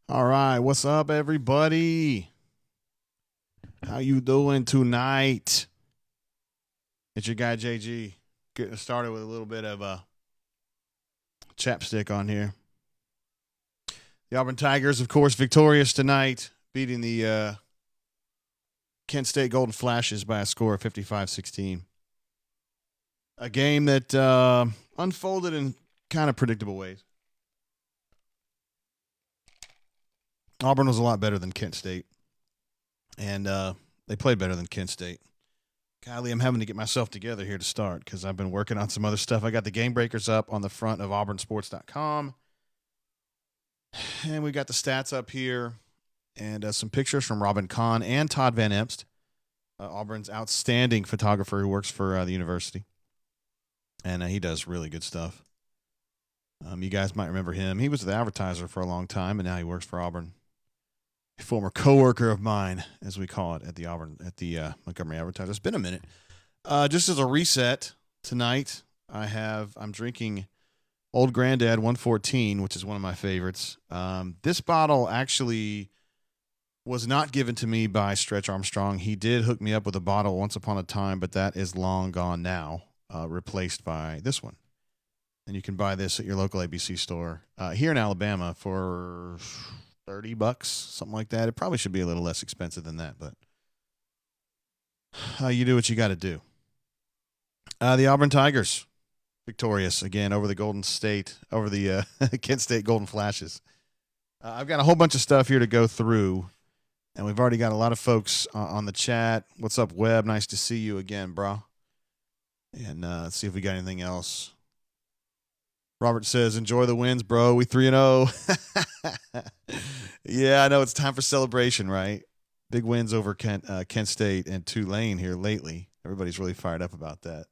All right, what's up, everybody? How you doing tonight? It's your guy JG getting started with a little bit of a chapstick on here. The Auburn Tigers, of course, victorious tonight, beating the Kent State Golden Flashes by a score of 55-16. A game that unfolded in kind of predictable ways. Auburn was a lot better than Kent State, and they played better than Kent State. Golly, I'm having to get myself together here to start because I've been working on some other stuff. I got the game breakers up on the front of auburnsports.com. And we got the stats up here and some pictures from Robin Kahn and Todd Van Emst, Auburn's outstanding photographer who works for the university. And he does really good stuff. You guys might remember him. He was the advertiser for a long time, and now he works for Auburn. A former coworker of mine, as we call it, at the Montgomery Advertiser. It's been a minute. Just as a reset tonight, I'm drinking Old Granddad 114, which is one of my favorites. This bottle actually was not given to me by Stretch Armstrong. He did hook me up with a bottle once upon a time, but that is long gone now, replaced by this one. And you can buy this at your local ABC store here in Alabama for $30, something like that. It probably should be a little less expensive than that, but you do what you got to do. The Auburn Tigers victorious again over the Kent State Golden Flashes. I've got a whole bunch of stuff here to go through, and we've already got a lot of folks on the chat. What's up, Webb? Nice to see you again, bro. And let's see if we got anything else. Robert says, enjoy the wins, bro. We 3-0. Yeah, I know it's time for celebration, right? Big wins over Kent State and Tulane here lately. Everybody's really fired up about that.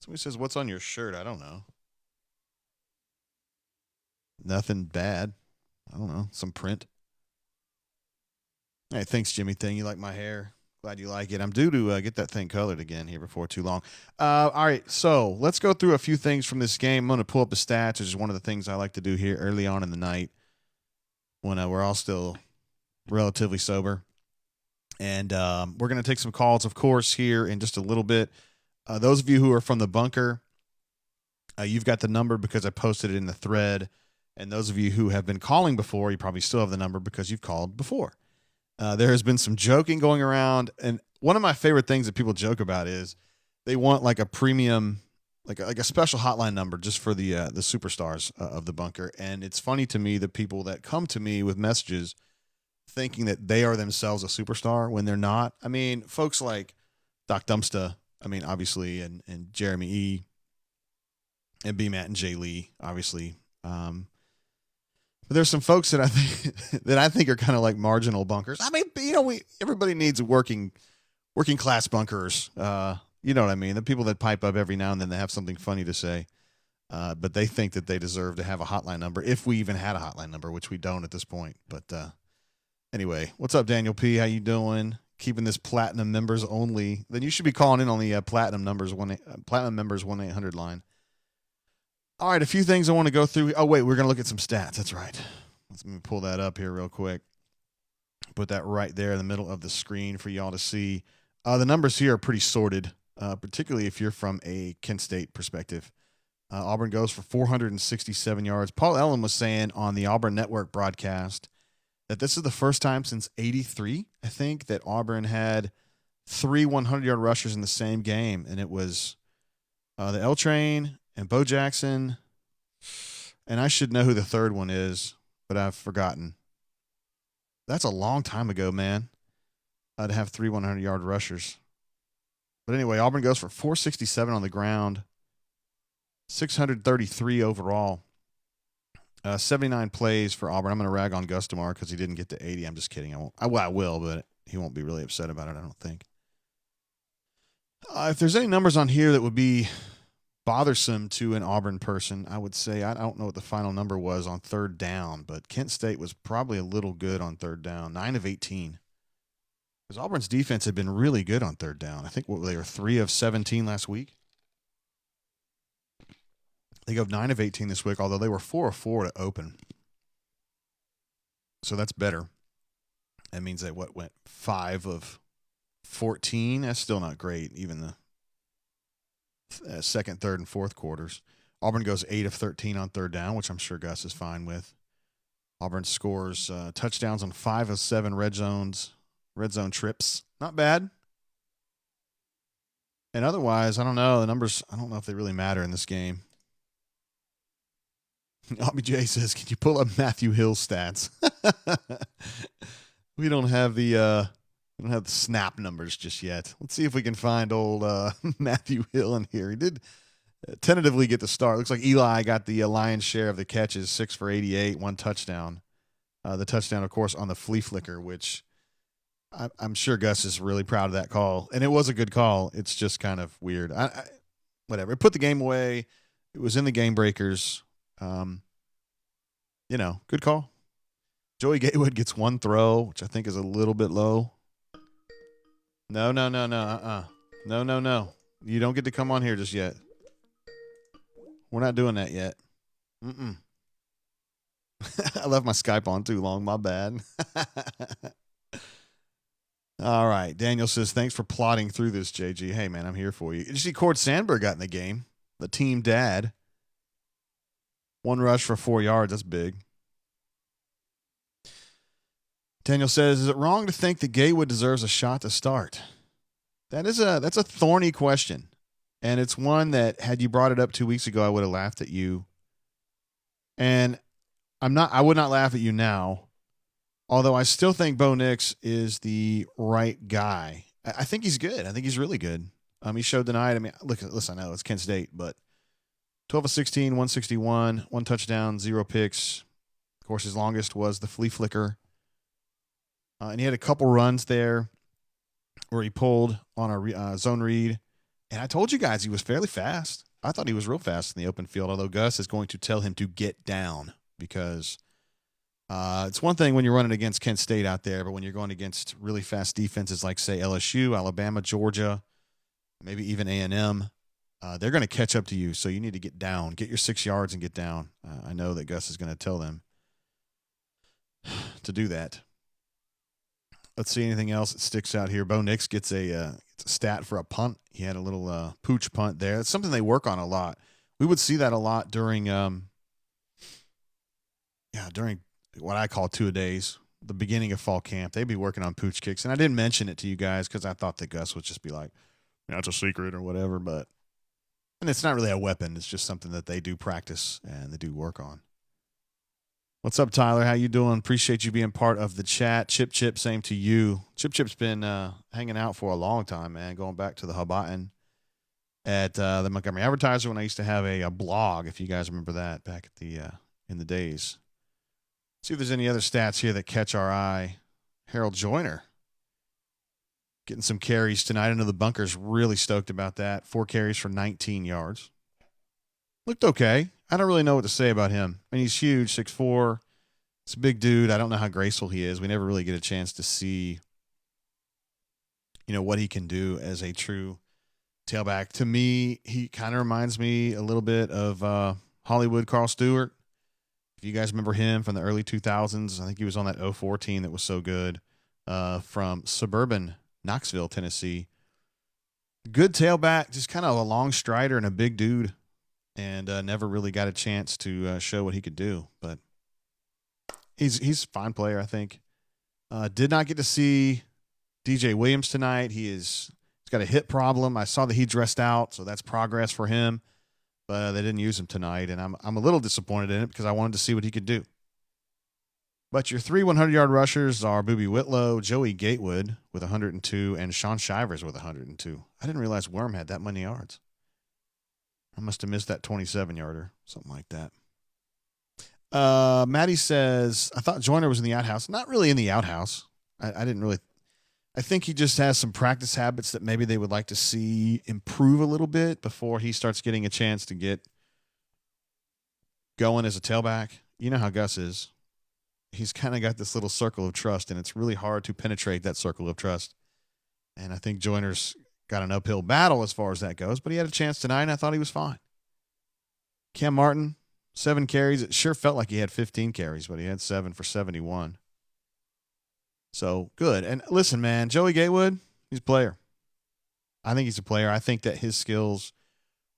Somebody says, what's on your shirt? I don't know. Nothing bad. I don't know. Some print. Hey, thanks, Jimmy Thing. You like my hair? Glad you like it. I'm due to get that thing colored again here before too long. All right, so let's go through a few things from this game. I'm going to pull up the stats, which is one of the things I like to do here early on in the night when we're all still relatively sober. And we're going to take some calls, of course, here in just a little bit. Those of you who are from the bunker, you've got the number because I posted it in the thread. And those of you who have been calling before, you probably still have the number because you've called before. There has been some joking going around, and one of my favorite things that people joke about is they want like a premium, like a special hotline number just for the superstars of the bunker. And it's funny to me that people that come to me with messages thinking that they are themselves a superstar when they're not. I mean, folks like Doc Dumpsta, obviously, and Jeremy E. and B. Matt and Jay Lee, obviously. But there's some folks that I think are kind of like marginal bunkers. Everybody needs working class bunkers. You know what I mean? The people that pipe up every now and then, they have something funny to say, but they think that they deserve to have a hotline number, if we even had a hotline number, which we don't at this point. But anyway, what's up, Daniel P? How you doing? Keeping this platinum members only. Then you should be calling in on the platinum members 1-800 line. All right, a few things I want to go through. Oh, wait, we're going to look at some stats. That's right. Let me pull that up here real quick. Put that right there in the middle of the screen for y'all to see. The numbers here are pretty sorted, particularly if you're from a Kent State perspective. Auburn goes for 467 yards. Paul Ellen was saying on the Auburn Network broadcast that this is the first time since 83, I think, that Auburn had 3 100-yard rushers in the same game, and it was the L Train and Bo Jackson, and I should know who the third one is, but I've forgotten. That's a long time ago, man, to have 3 100-yard rushers. But anyway, Auburn goes for 467 on the ground, 633 overall, 79 plays for Auburn. I'm going to rag on Gus tomorrow because he didn't get to 80. I'm just kidding. I won't. I will, but he won't be really upset about it, I don't think. If there's any numbers on here that would be bothersome to an Auburn person, I would say, I don't know what the final number was on third down, but Kent State was probably a little good on third down, 9 of 18. Because Auburn's defense had been really good on third down. I think they were 3 of 17 last week. They go 9 of 18 this week, although they were 4 of 4 to open. So that's better. That means they went 5 of 14. That's still not great, even the second, third, and fourth quarters. Auburn goes 8 of 13 on third down, which I'm sure Gus is fine with. Auburn scores touchdowns on 5 of 7 red zone trips. Not bad. And otherwise, I don't know. The numbers, I don't know if they really matter in this game. OBJ says, can you pull up Matthew Hill's stats? We don't have the snap numbers just yet. Let's see if we can find old Matthew Hill in here. He did tentatively get the start. Looks like Eli got the lion's share of the catches, 6 for 88, 1 touchdown. The touchdown, of course, on the flea flicker, which I'm sure Gus is really proud of that call. And it was a good call. It's just kind of weird. Whatever. It put the game away. It was in the game breakers. Good call. Joey Gatewood gets 1 throw, which I think is a little bit low. No. No. You don't get to come on here just yet. We're not doing that yet. I left my Skype on too long. My bad. All right. Daniel says, thanks for plotting through this, JG. Hey, man, I'm here for you. Did you see Cord Sandberg got in the game? The team dad. 1 rush for 4 yards. That's big. Daniel says, is it wrong to think that Gatewood deserves a shot to start? That's a thorny question. And it's one that, had you brought it up 2 weeks ago, I would have laughed at you. And I would not laugh at you now. Although I still think Bo Nix is the right guy. I think he's good. I think he's really good. He showed tonight. I mean, listen, I know it's Kent State, but 12 of 16, 161, 1 touchdown, 0 picks. Of course, his longest was the flea flicker. And he had a couple runs there where he pulled on a zone read. And I told you guys he was fairly fast. I thought he was real fast in the open field, although Gus is going to tell him to get down because it's one thing when you're running against Kent State out there, but when you're going against really fast defenses like, say, LSU, Alabama, Georgia, maybe even A&M, they're going to catch up to you. So you need to get down, get your 6 yards and get down. I know that Gus is going to tell them to do that. Let's see anything else that sticks out here. Bo Nix gets a stat for a punt. He had a little pooch punt there. That's something they work on a lot. We would see that a lot during what I call 2-a-days, the beginning of fall camp. They'd be working on pooch kicks. And I didn't mention it to you guys because I thought that Gus would just be like, it's a secret or whatever. And it's not really a weapon. It's just something that they do practice and they do work on. What's up, Tyler? How you doing? Appreciate you being part of the chat. Chip, same to you. Chip's been hanging out for a long time, man, going back to the Hobbiton at the Montgomery Advertiser when I used to have a blog, if you guys remember that, back at the in the days. See if there's any other stats here that catch our eye. Harold Joyner getting some carries tonight. I know the Bunker's really stoked about that. 4 carries for 19 yards. Looked okay. I don't really know what to say about him. I mean, he's huge, 6'4". He's a big dude. I don't know how graceful he is. We never really get a chance to see, what he can do as a true tailback. To me, he kind of reminds me a little bit of Hollywood Carl Stewart. If you guys remember him from the early 2000s, I think he was on that 04 team that was so good from suburban Knoxville, Tennessee. Good tailback, just kind of a long strider and a big dude. And never really got a chance to show what he could do. But he's a fine player, I think. Did not get to see DJ Williams tonight. He's got a hip problem. I saw that he dressed out, so that's progress for him. But they didn't use him tonight, and I'm a little disappointed in it because I wanted to see what he could do. But your 3 100-yard rushers are Boobie Whitlow, Joey Gatewood with 102, and Sean Shivers with 102. I didn't realize Worm had that many yards. I must have missed that 27-yarder, something like that. Maddie says, I thought Joyner was in the outhouse. Not really in the outhouse. I didn't really. I think he just has some practice habits that maybe they would like to see improve a little bit before he starts getting a chance to get going as a tailback. You know how Gus is. He's kind of got this little circle of trust, and it's really hard to penetrate that circle of trust. And I think Joyner's got an uphill battle as far as that goes, but he had a chance tonight, and I thought he was fine. Cam Martin, 7 carries. It sure felt like he had 15 carries, but he had 7 for 71. So good. And listen, man, Joey Gatewood, he's a player. I think he's a player. I think that his skills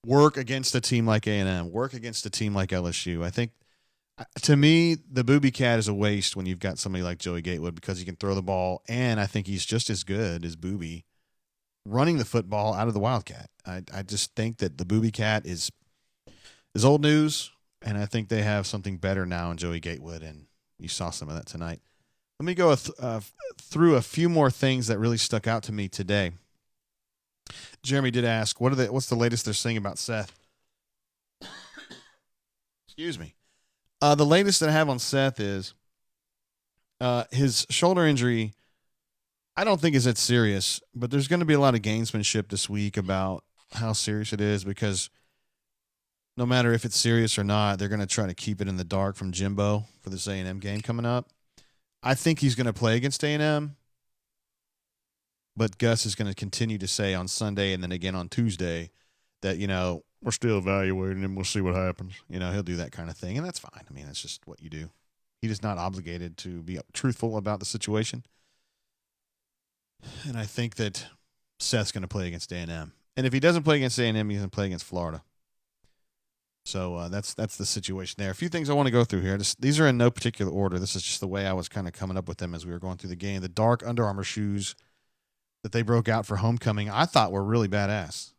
work against a team like A&M, work against a team like LSU. I think, to me, the Booby Cat is a waste when you've got somebody like Joey Gatewood because he can throw the ball, and I think he's just as good as Booby running the football out of the Wildcat. I just think that the Booby Cat is old news, and I think they have something better now in Joey Gatewood, and you saw some of that tonight. Let me go through a few more things that really stuck out to me today. Jeremy did ask, what's the latest they're saying about Seth? Excuse me. The latest that I have on Seth is his shoulder injury. I don't think is that serious, but there's going to be a lot of gamesmanship this week about how serious it is because no matter if it's serious or not, they're going to try to keep it in the dark from Jimbo for this A&M game coming up. I think he's going to play against A&M, but Gus is going to continue to say on Sunday and then again on Tuesday that, we're still evaluating and we'll see what happens. He'll do that kind of thing, and that's fine. I mean, that's just what you do. He is not obligated to be truthful about the situation. And I think that Seth's going to play against A&M. And if he doesn't play against A&M, he's going to play against Florida. So that's the situation there. A few things I want to go through here. These are in no particular order. This is just the way I was kind of coming up with them as we were going through the game. The dark Under Armour shoes that they broke out for homecoming, I thought were really badass.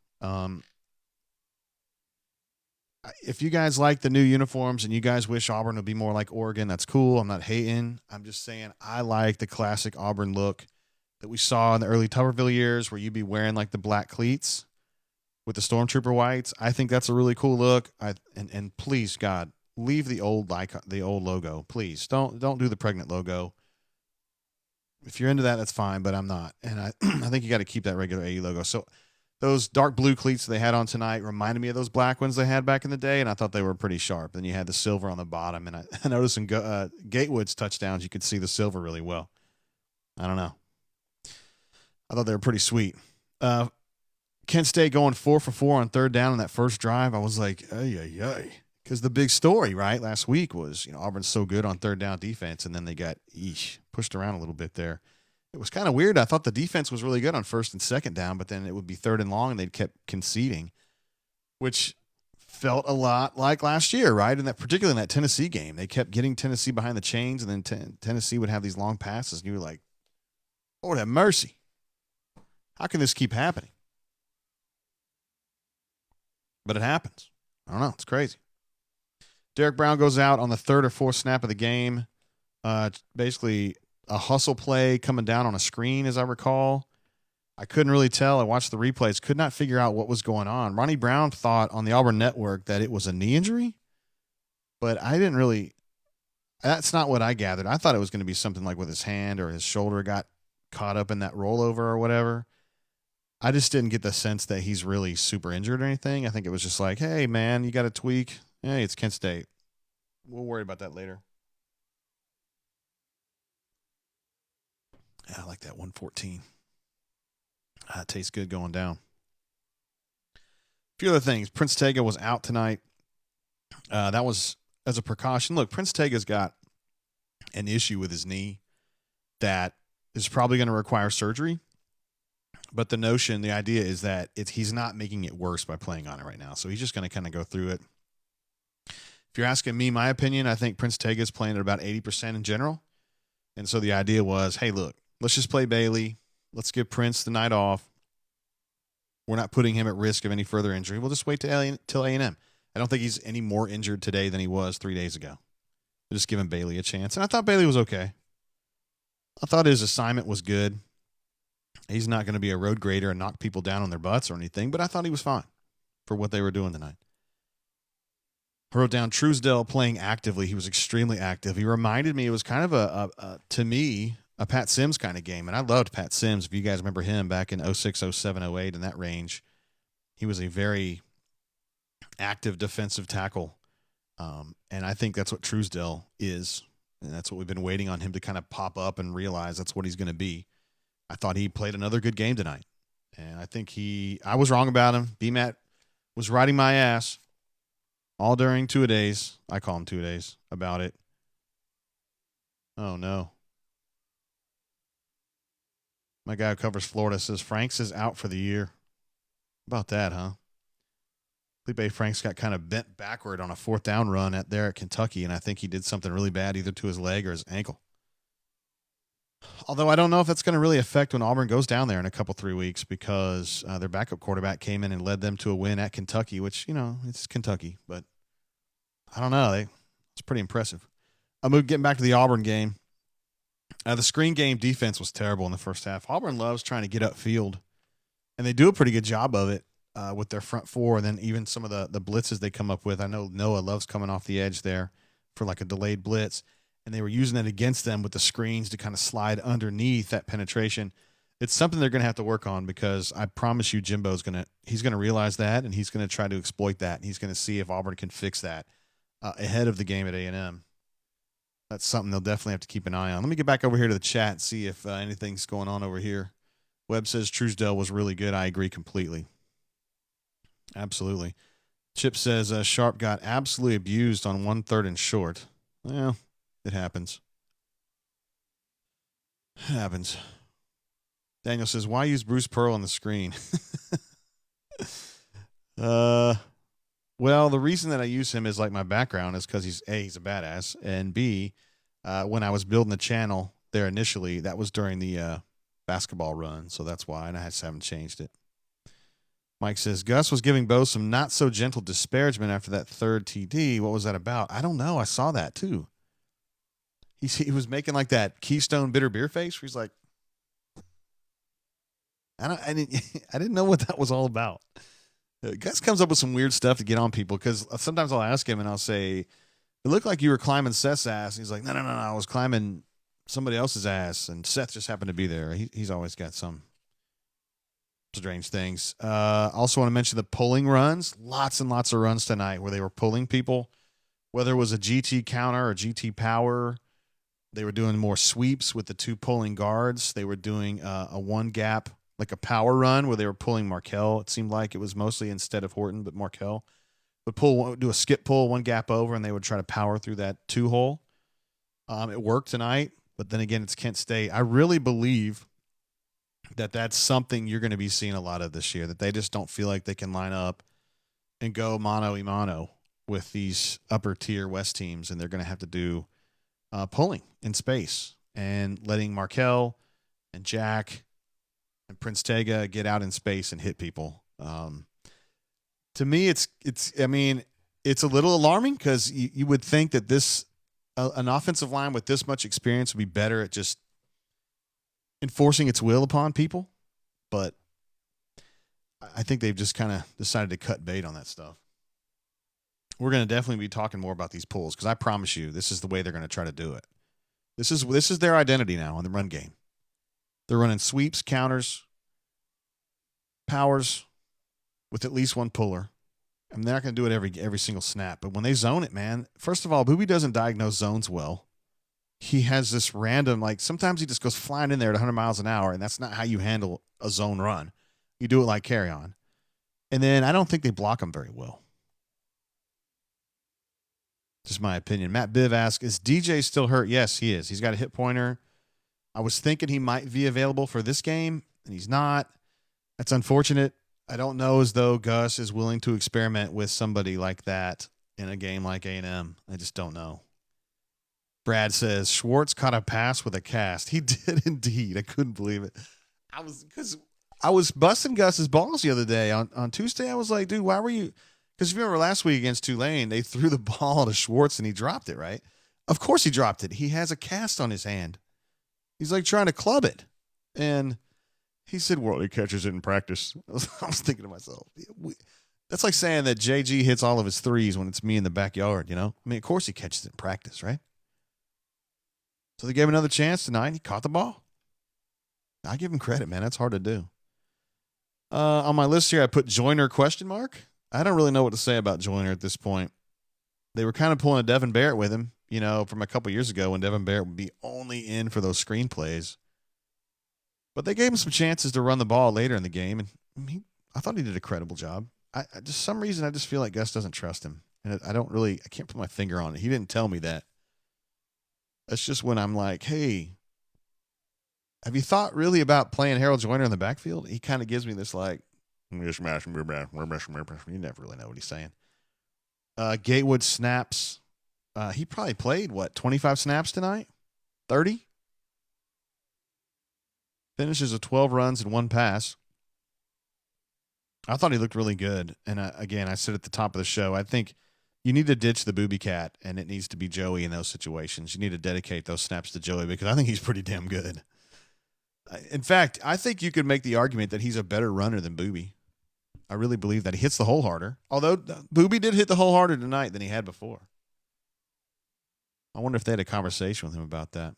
If you guys like the new uniforms and you guys wish Auburn would be more like Oregon, that's cool. I'm not hating. I'm just saying I like the classic Auburn look that we saw in the early Tuberville years where you'd be wearing like the black cleats with the Stormtrooper whites. I think that's a really cool look. And please, God, leave the old logo. Please don't do the pregnant logo. If you're into that, that's fine, but I'm not. And I think you got to keep that regular AE logo. So those dark blue cleats they had on tonight reminded me of those black ones they had back in the day, and I thought they were pretty sharp. Then you had the silver on the bottom, and I noticed in Gatewood's touchdowns you could see the silver really well. I don't know. I thought they were pretty sweet. Kent State going 4 for 4 on third down in that first drive. I was like, ay. Because the big story, right, last week was, Auburn's so good on third down defense, and then they got pushed around a little bit there. It was kind of weird. I thought the defense was really good on first and second down, but then it would be third and long, and they'd kept conceding, which felt a lot like last year, right? Particularly in that Tennessee game. They kept getting Tennessee behind the chains, and then Tennessee would have these long passes, and you were like, Lord have mercy. How can this keep happening? But it happens. I don't know. It's crazy. Derek Brown goes out on the third or fourth snap of the game. Basically a hustle play coming down on a screen, as I recall. I couldn't really tell. I watched the replays. Could not figure out what was going on. Ronnie Brown thought on the Auburn Network that it was a knee injury. But I didn't really. That's not what I gathered. I thought it was going to be something like with his hand or his shoulder got caught up in that rollover or whatever. I just didn't get the sense that he's really super injured or anything. I think it was just like, hey, man, you got a tweak. Hey, it's Kent State. We'll worry about that later. Yeah, I like that 114. It tastes good going down. A few other things. Prince Tega was out tonight. That was as a precaution. Look, Prince Tega's got an issue with his knee that is probably going to require surgery. But the idea is that he's not making it worse by playing on it right now. So he's just going to kind of go through it. If you're asking me my opinion, I think Prince Tega is playing at about 80% in general. And so the idea was, hey, look, let's just play Bailey. Let's give Prince the night off. We're not putting him at risk of any further injury. We'll just wait till A&M. I don't think he's any more injured today than he was 3 days ago. We'll just giving Bailey a chance. And I thought Bailey was okay. I thought his assignment was good. He's not going to be a road grader and knock people down on their butts or anything, but I thought he was fine for what they were doing tonight. I wrote down Truesdell playing actively. He was extremely active. He reminded me, it was kind of to me, a Pat Sims kind of game. And I loved Pat Sims. If you guys remember him back in 06, 07, 08 in that range, he was a very active defensive tackle. And I think that's what Truesdell is. And that's what we've been waiting on him to kind of pop up and realize that's what he's going to be. I thought he played another good game tonight. And I think I was wrong about him. BMAT was riding my ass all during two-a-days. I call him two-a-days about it. Oh, no. My guy who covers Florida says Franks is out for the year. About that, huh? Felipe Franks got kind of bent backward on a fourth down run there at Kentucky, and I think he did something really bad either to his leg or his ankle. Although I don't know if that's going to really affect when Auburn goes down there in a couple 3 weeks because their backup quarterback came in and led them to a win at Kentucky, which it's Kentucky, but I don't know. It's pretty impressive. Getting back to the Auburn game. The screen game defense was terrible in the first half. Auburn loves trying to get upfield, and they do a pretty good job of it with their front four, and then even some of the blitzes they come up with. I know Noah loves coming off the edge there for like a delayed blitz, and they were using it against them with the screens to kind of slide underneath that penetration. It's something they're going to have to work on because I promise you Jimbo's he's going to realize that, and he's going to try to exploit that, and he's going to see if Auburn can fix that ahead of the game at A&M. That's something they'll definitely have to keep an eye on. Let me get back over here to the chat and see if anything's going on over here. Webb says Truesdale was really good. I agree completely. Absolutely. Chip says Sharp got absolutely abused on 1/3 and short. Well, it happens. It happens. Daniel says, why use Bruce Pearl on the screen? Well, the reason that I use him as like my background is because he's a badass, and B, when I was building the channel there initially, that was during the basketball run, so that's why, and I just haven't changed it. Mike says, Gus was giving Bo some not so gentle disparagement after that third TD. What was that about? I don't know. I saw that too. He was making like that Keystone bitter beer face where he's like, I didn't know what that was all about. Gus comes up with some weird stuff to get on people because sometimes I'll ask him and I'll say, it looked like you were climbing Seth's ass. And he's like, no, I was climbing somebody else's ass, and Seth just happened to be there. He's always got some strange things. Also want to mention the pulling runs. Lots and lots of runs tonight where they were pulling people, whether it was a GT counter or GT power. They were doing more sweeps with the two pulling guards. They were doing a one gap, like a power run where they were pulling Markel. It seemed like it was mostly instead of Horton, but Markel would do a skip pull, one gap over, and they would try to power through that two hole. It worked tonight, but then again, it's Kent State. I really believe that that's something you're going to be seeing a lot of this year, that they just don't feel like they can line up and go mano-a-mano with these upper tier West teams, and they're going to have to do pulling in space and letting Markel and Jack and Prince Tega get out in space and hit people. To me, it's a little alarming because you would think that an offensive line with this much experience would be better at just enforcing its will upon people, but I think they've just kind of decided to cut bait on that stuff. We're going to definitely be talking more about these pulls because I promise you this is the way they're going to try to do it. This is their identity now in the run game. They're running sweeps, counters, powers with at least one puller. I mean, they're not going to do it every single snap, but when they zone it, man, first of all, Booby doesn't diagnose zones well. He has this random, like sometimes he just goes flying in there at 100 miles an hour, and that's not how you handle a zone run. You do it like carry on. And then I don't think they block him very well. Just my opinion. Matt Biv asks, is DJ still hurt? Yes, he is. He's got a hip pointer. I was thinking he might be available for this game, and he's not. That's unfortunate. I don't know as though Gus is willing to experiment with somebody like that in a game like A&M. I just don't know. Brad says, Schwartz caught a pass with a cast. He did indeed. I couldn't believe it. I was busting Gus's balls the other day. On Tuesday, I was like, dude, why were you? Because if you remember last week against Tulane, they threw the ball to Schwartz and he dropped it, right? Of course he dropped it. He has a cast on his hand. He's like trying to club it. And he said, well, he catches it in practice. I was thinking to myself, that's like saying that JG hits all of his threes when it's me in the backyard, you know? I mean, of course he catches it in practice, right? So they gave him another chance tonight. He caught the ball. I give him credit, man. That's hard to do. On my list here, I put Joyner ? I don't really know what to say about Joyner at this point. They were kind of pulling a Devin Barrett with him, you know, from a couple years ago when Devin Barrett would be only in for those screen plays. But they gave him some chances to run the ball later in the game, and I thought he did a credible job. I just some reason I just feel like Gus doesn't trust him, and I can't put my finger on it. He didn't tell me that. That's just when I'm like, hey, have you thought really about playing Harold Joyner in the backfield? He kind of gives me this like, you never really know what he's saying. Gatewood snaps. He probably played, 25 snaps tonight? 30? Finishes with 12 runs and 1 pass. I thought he looked really good. And again, I said at the top of the show, I think you need to ditch the booby cat, and it needs to be Joey in those situations. You need to dedicate those snaps to Joey because I think he's pretty damn good. In fact, I think you could make the argument that he's a better runner than Booby. I really believe that he hits the hole harder. Although Booby did hit the hole harder tonight than he had before. I wonder if they had a conversation with him about that.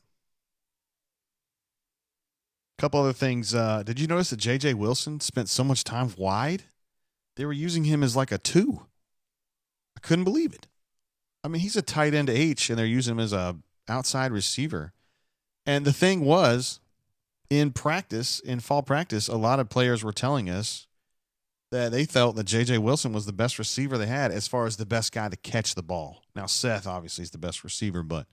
Couple other things. Did you notice that J.J. Wilson spent so much time wide? They were using him as like a 2. I couldn't believe it. I mean, he's a tight end H, and they're using him as a outside receiver. And the thing was, in fall practice, a lot of players were telling us that they felt that J.J. Wilson was the best receiver they had as far as the best guy to catch the ball. Now, Seth obviously is the best receiver, but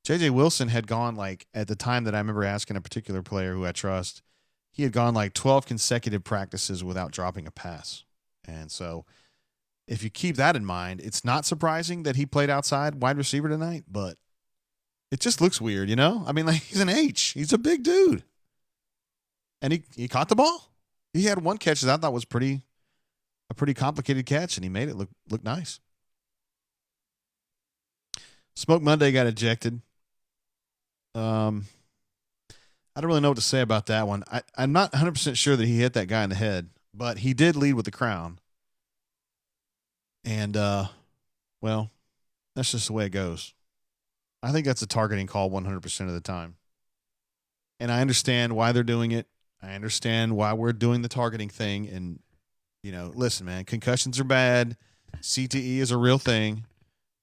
J.J. Wilson had gone at the time that I remember asking a particular player who I trust, he had gone 12 consecutive practices without dropping a pass. And so if you keep that in mind, it's not surprising that he played outside wide receiver tonight, but it just looks weird, I mean, he's an H. He's a big dude. And he caught the ball. He had one catch that I thought was a pretty complicated catch, and he made it look nice. Smoke Monday got ejected. I don't really know what to say about that one. I'm not 100% sure that he hit that guy in the head, but he did lead with the crown. And, well, that's just the way it goes. I think that's a targeting call 100% of the time. And I understand why they're doing it. I understand why we're doing the targeting thing. And, listen, man, concussions are bad. CTE is a real thing.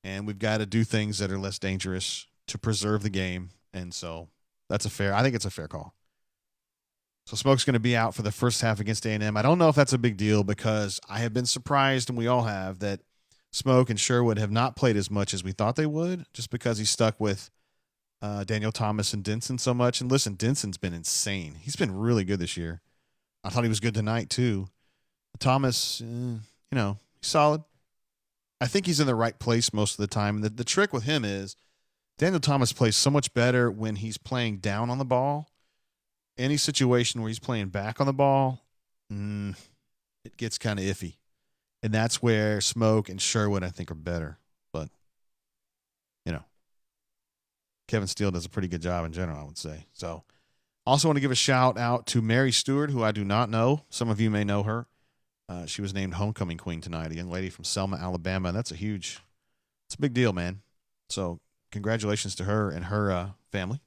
And we've got to do things that are less dangerous to preserve the game. And so I think it's a fair call. So Smoke's going to be out for the first half against A&M. I don't know if that's a big deal because I have been surprised, and we all have, that Smoke and Sherwood have not played as much as we thought they would, just because he's stuck with Daniel Thomas and Denson so much. And listen, Denson's been insane. He's been really good this year. I thought he was good tonight too. Thomas, he's solid. I think he's in the right place most of the time. The trick with him is Daniel Thomas plays so much better when he's playing down on the ball. Any situation where he's playing back on the ball, it gets kind of iffy. And that's where Smoke and Sherwood, I think, are better. But, Kevin Steele does a pretty good job in general, I would say. So, also want to give a shout out to Mary Stewart, who I do not know. Some of you may know her. She was named homecoming queen tonight, a young lady from Selma, Alabama. That's a big deal, man. So, congratulations to her and her family.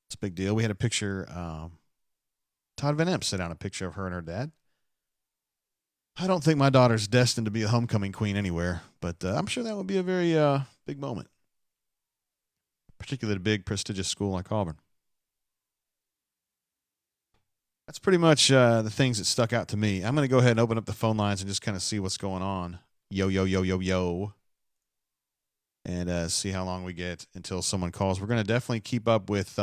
It's a big deal. We had a picture. Todd Van Emp sent out a picture of her and her dad. I don't think my daughter's destined to be a homecoming queen anywhere, but I'm sure that would be a very big moment, particularly at a big, prestigious school like Auburn. That's pretty much the things that stuck out to me. I'm going to go ahead and open up the phone lines and just kind of see what's going on. Yo, yo, yo, yo, yo. And see how long we get until someone calls. We're going to definitely keep up with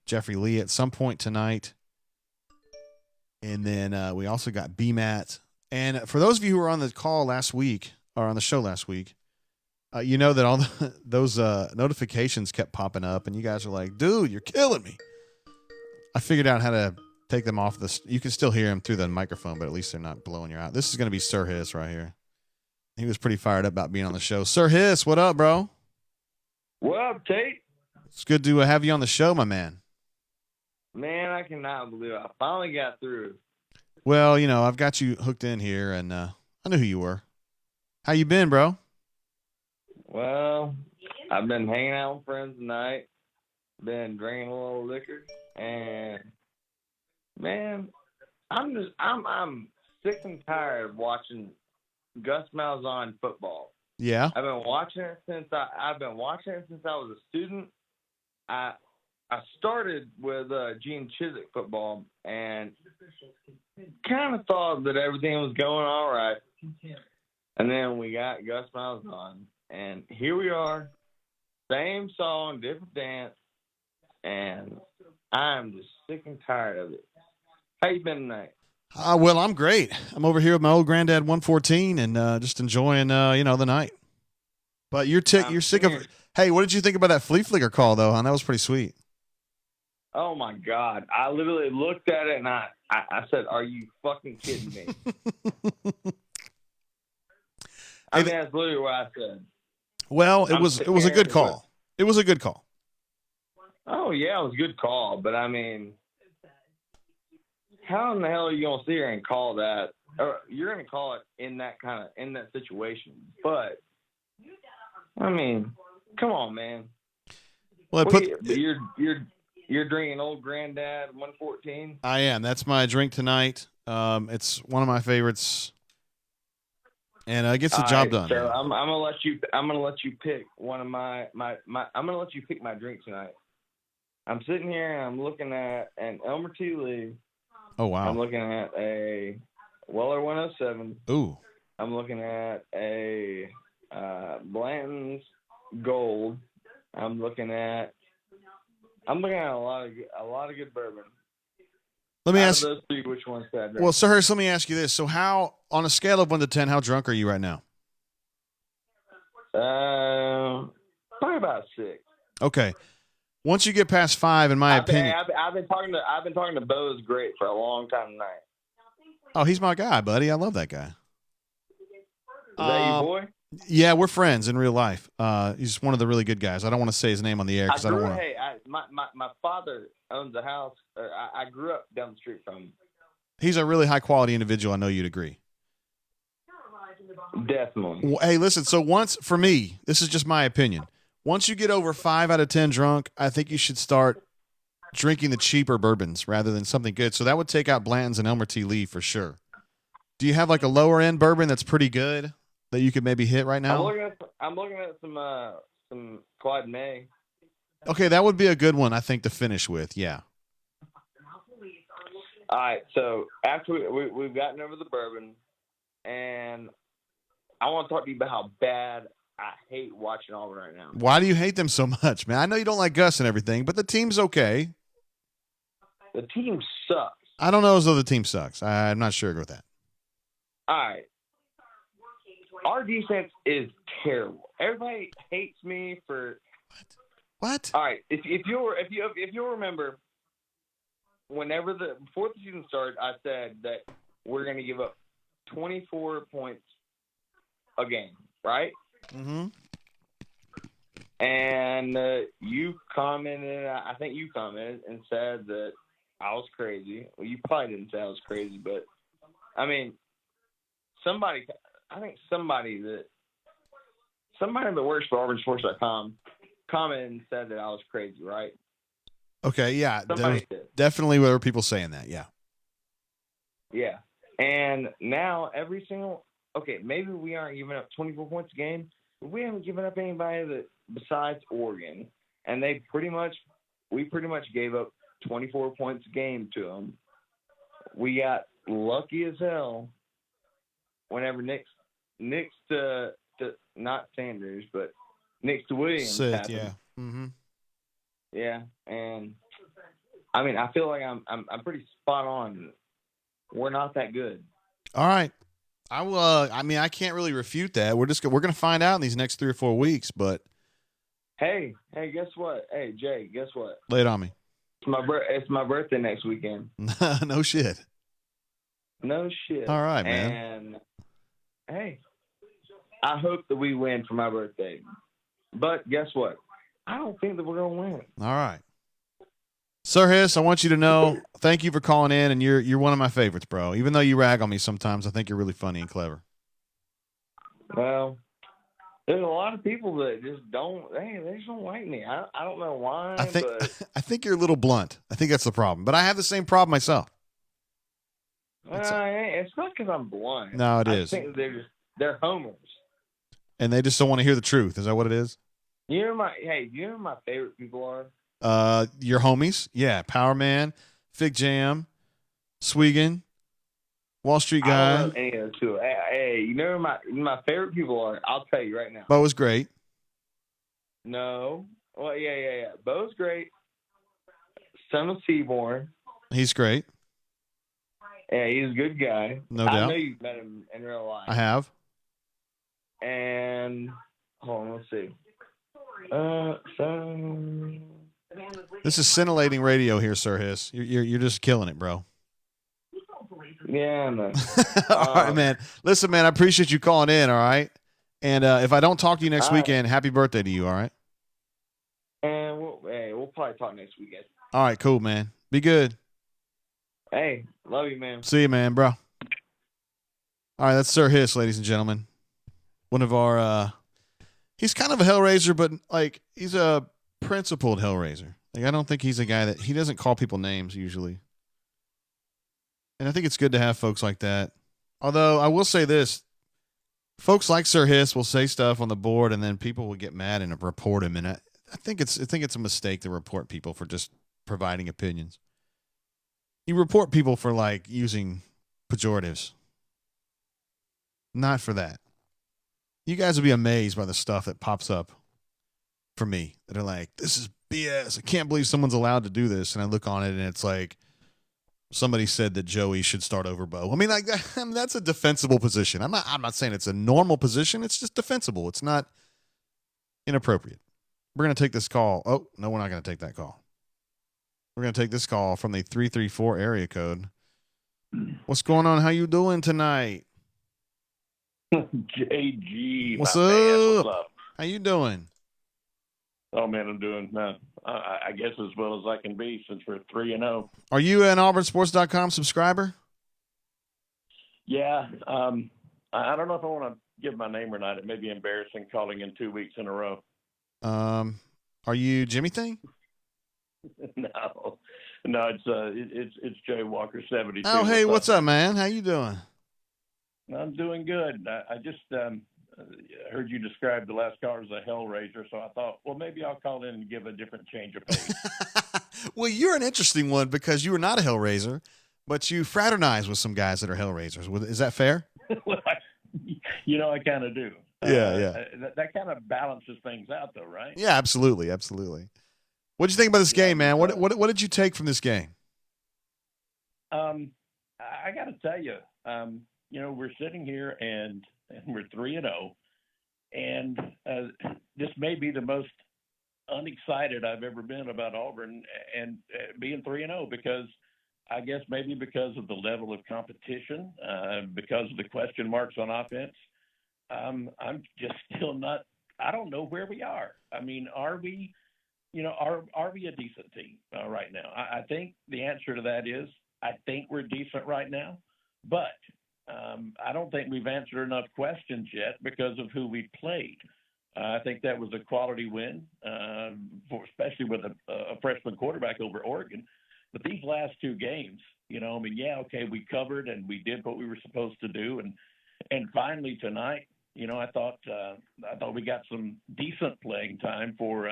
Jeffrey Lee at some point tonight. And then we also got BMAT. And for those of you who were on the call last week, or on the show last week, you know that all those notifications kept popping up, and you guys are like, dude, you're killing me. I figured out how to take them off. You can still hear them through the microphone, but at least they're not blowing you out. This is going to be Sir Hiss right here. He was pretty fired up about being on the show. Sir Hiss, what up, bro? What up, Tate? It's good to have you on the show, my man. Man, I cannot believe it. I finally got through. Well, I've got you hooked in here, and I knew who you were. How you been, bro? Well, I've been hanging out with friends tonight. Been drinking a little liquor, and man, I'm sick and tired of watching Gus Malzahn football. Yeah. I've been watching it since I was a student. I started with Gene Chizik football and kind of thought that everything was going all right. And then we got Gus Malzahn, and here we are, same song, different dance, and I'm just sick and tired of it. How you been tonight? Well, I'm great. I'm over here with my old granddad 114 and just enjoying the night. But I'm you're sick of. here. Hey, what did you think about that flea flicker call though? Huh? That was pretty sweet. Oh my God! I literally looked at it and I said, "Are you fucking kidding me?" I Hey, mean, that's literally what I said. well, it I'm was sitting a here good with, call. It was a good call. oh yeah, it was a good call, but I mean, how in the hell are you gonna sit here and call that? Or you're gonna call it in that situation, but I mean, come on, man. Well, What you're drinking old granddad 114? I am. That's my drink tonight. It's one of my favorites, and it gets All the job right, done, so man. I'm gonna let you pick one of my I'm gonna let you pick my drink tonight. I'm sitting here and I'm looking at an Elmer T. Lee. Oh I'm wow. looking at a Weller 107. Ooh. I'm looking at a Blanton's Gold. I'm looking at a lot of good bourbon. Let me Out of ask. those three, which one's that Well, drink? Sir Harris, let me ask you this. So, how on a scale of 1 to 10, how drunk are you right now? Probably about 6. Okay. Once you get past 5, in my opinion. I've been talking to Bo's Great for a long time tonight. Oh, he's my guy, buddy. I love that guy. Is that your boy? Yeah, we're friends in real life. He's one of the really good guys. I don't want to say his name on the air because I don't want to. Hey, my father owns a house. I grew up down the street from him. He's a really high quality individual. I know you'd agree. Definitely. Well, hey, listen. So for me, this is just my opinion. Once you get over 5 out of 10 drunk, I think you should start drinking the cheaper bourbons rather than something good. So that would take out Blanton's and Elmer T. Lee for sure. Do you have like a lower end bourbon that's pretty good that you could maybe hit right now? I'm looking at some Clyde May. Okay, that would be a good one, I think, to finish with. Yeah. All right, so after we've gotten over the bourbon, and I want to talk to you about how bad I hate watching Auburn right now. Why do you hate them so much, man? I know you don't like Gus and everything, but the team's okay. The team sucks. I don't know as though the team sucks. I'm not sure with that. All right. Our defense is terrible. Everybody hates me for What? All right. If you'll remember, before the season started, I said that we're going to give up 24 points a game, right? Mm-hmm. And you commented. I think you commented and said that I was crazy. Well, you probably didn't say I was crazy, but I mean, somebody that works for AuburnSports.com commented and said that I was crazy, right? Okay, yeah. Somebody did. Definitely there were people saying that, yeah. Yeah. And now maybe we aren't giving up 24 points a game, but we haven't given up anybody besides Oregon. And we pretty much gave up 24 points a game to them. We got lucky as hell whenever Nick's to not Sanders, but Nick's to Williams. Sith, yeah. Mm-hmm. Yeah, and I mean, I feel like I'm pretty spot on. We're not that good. All right. I will. I mean, I can't really refute that. We're gonna find out in these next 3 or 4 weeks. But hey, guess what? Hey, Jay, guess what? lay it on me. It's my birthday next weekend. No shit. No shit. All right, man. And hey, I hope that we win for my birthday. But guess what? I don't think that we're gonna win. All right. Sir Hiss, I want you to know, thank you for calling in, and you're one of my favorites, bro. Even though you rag on me sometimes, I think you're really funny and clever. Well, there's a lot of people that just they just don't like me. I don't know why. I think you're a little blunt. I think that's the problem. But I have the same problem myself. It's not because I'm blunt. No, it is. I think they're homers. And they just don't want to hear the truth. Is that what it is? You know who my favorite people are? Your homies. Yeah. Power Man, Fig Jam, Sweegan, Wall Street Guy. I don't know any of the two. Hey, you know who my favorite people are? I'll tell you right now. Bo was great. No. Well, yeah. Bo's great. son of Seaborn. He's great. Yeah, he's a good guy. No I doubt. know you've met him in real life. I have. And hold on, let's see. This is scintillating radio here, Sir Hiss. You're just killing it, bro. Yeah, no. All right, man. Listen, man, I appreciate you calling in, all right? And if I don't talk to you next weekend, happy birthday to you, all right? And we'll probably talk next weekend. All right, cool, man. Be good. Hey, love you, man. See you, man, bro. All right, that's Sir Hiss, ladies and gentlemen. One of our he's kind of a hellraiser, but like he's a principled hellraiser. Like I don't think he's a guy that he doesn't call people names usually. And I think it's good to have folks like that. Although I will say this, folks like Sir Hiss will say stuff on the board and then people will get mad and report him. And I think it's a mistake to report people for just providing opinions. You report people for like using pejoratives. Not for that. You guys will be amazed by the stuff that pops up for me that are like, this is BS. I can't believe someone's allowed to do this. And I look on it and it's like, somebody said that Joey should start over Bo. I mean, like that's a defensible position. I'm not saying it's a normal position. It's just defensible. It's not inappropriate. We're going to take this call. Oh, no, we're not going to take that call. We're going to take this call from the 334 area code. What's going on? How you doing tonight? JG. What's man, up? What's up? How you doing? Oh, man, I'm doing, I guess, as well as I can be since we're 3-0. Are you an AuburnSports.com subscriber? Yeah. I don't know if I want to give my name or not. It may be embarrassing calling in 2 weeks in a row. Are you Jimmy Thing? No, it's Jay Walker 72. Oh, hey, what's up, man? How you doing? I'm doing good. I just heard you describe the last caller as a hellraiser, so I thought, well, maybe I'll call in and give a different change of pace. Well, you're an interesting one because you are not a hellraiser, but you fraternize with some guys that are hellraisers. Is that fair? Well, I kind of do. Yeah. That kind of balances things out, though, right? Yeah, absolutely. What did you think about this game, man? What did you take from this game? I got to tell you, we're sitting here and we're 3-0, and this may be the most unexcited I've ever been about Auburn and being 3-0 because I guess maybe because of the level of competition, because of the question marks on offense. I'm just still not. I don't know where we are. I mean, are we a decent team right now? I think the answer to that is I think we're decent right now, but I don't think we've answered enough questions yet because of who we played. I think that was a quality win, especially with a freshman quarterback over Oregon. But these last two games, we covered and we did what we were supposed to do, and finally tonight, I thought we got some decent playing time for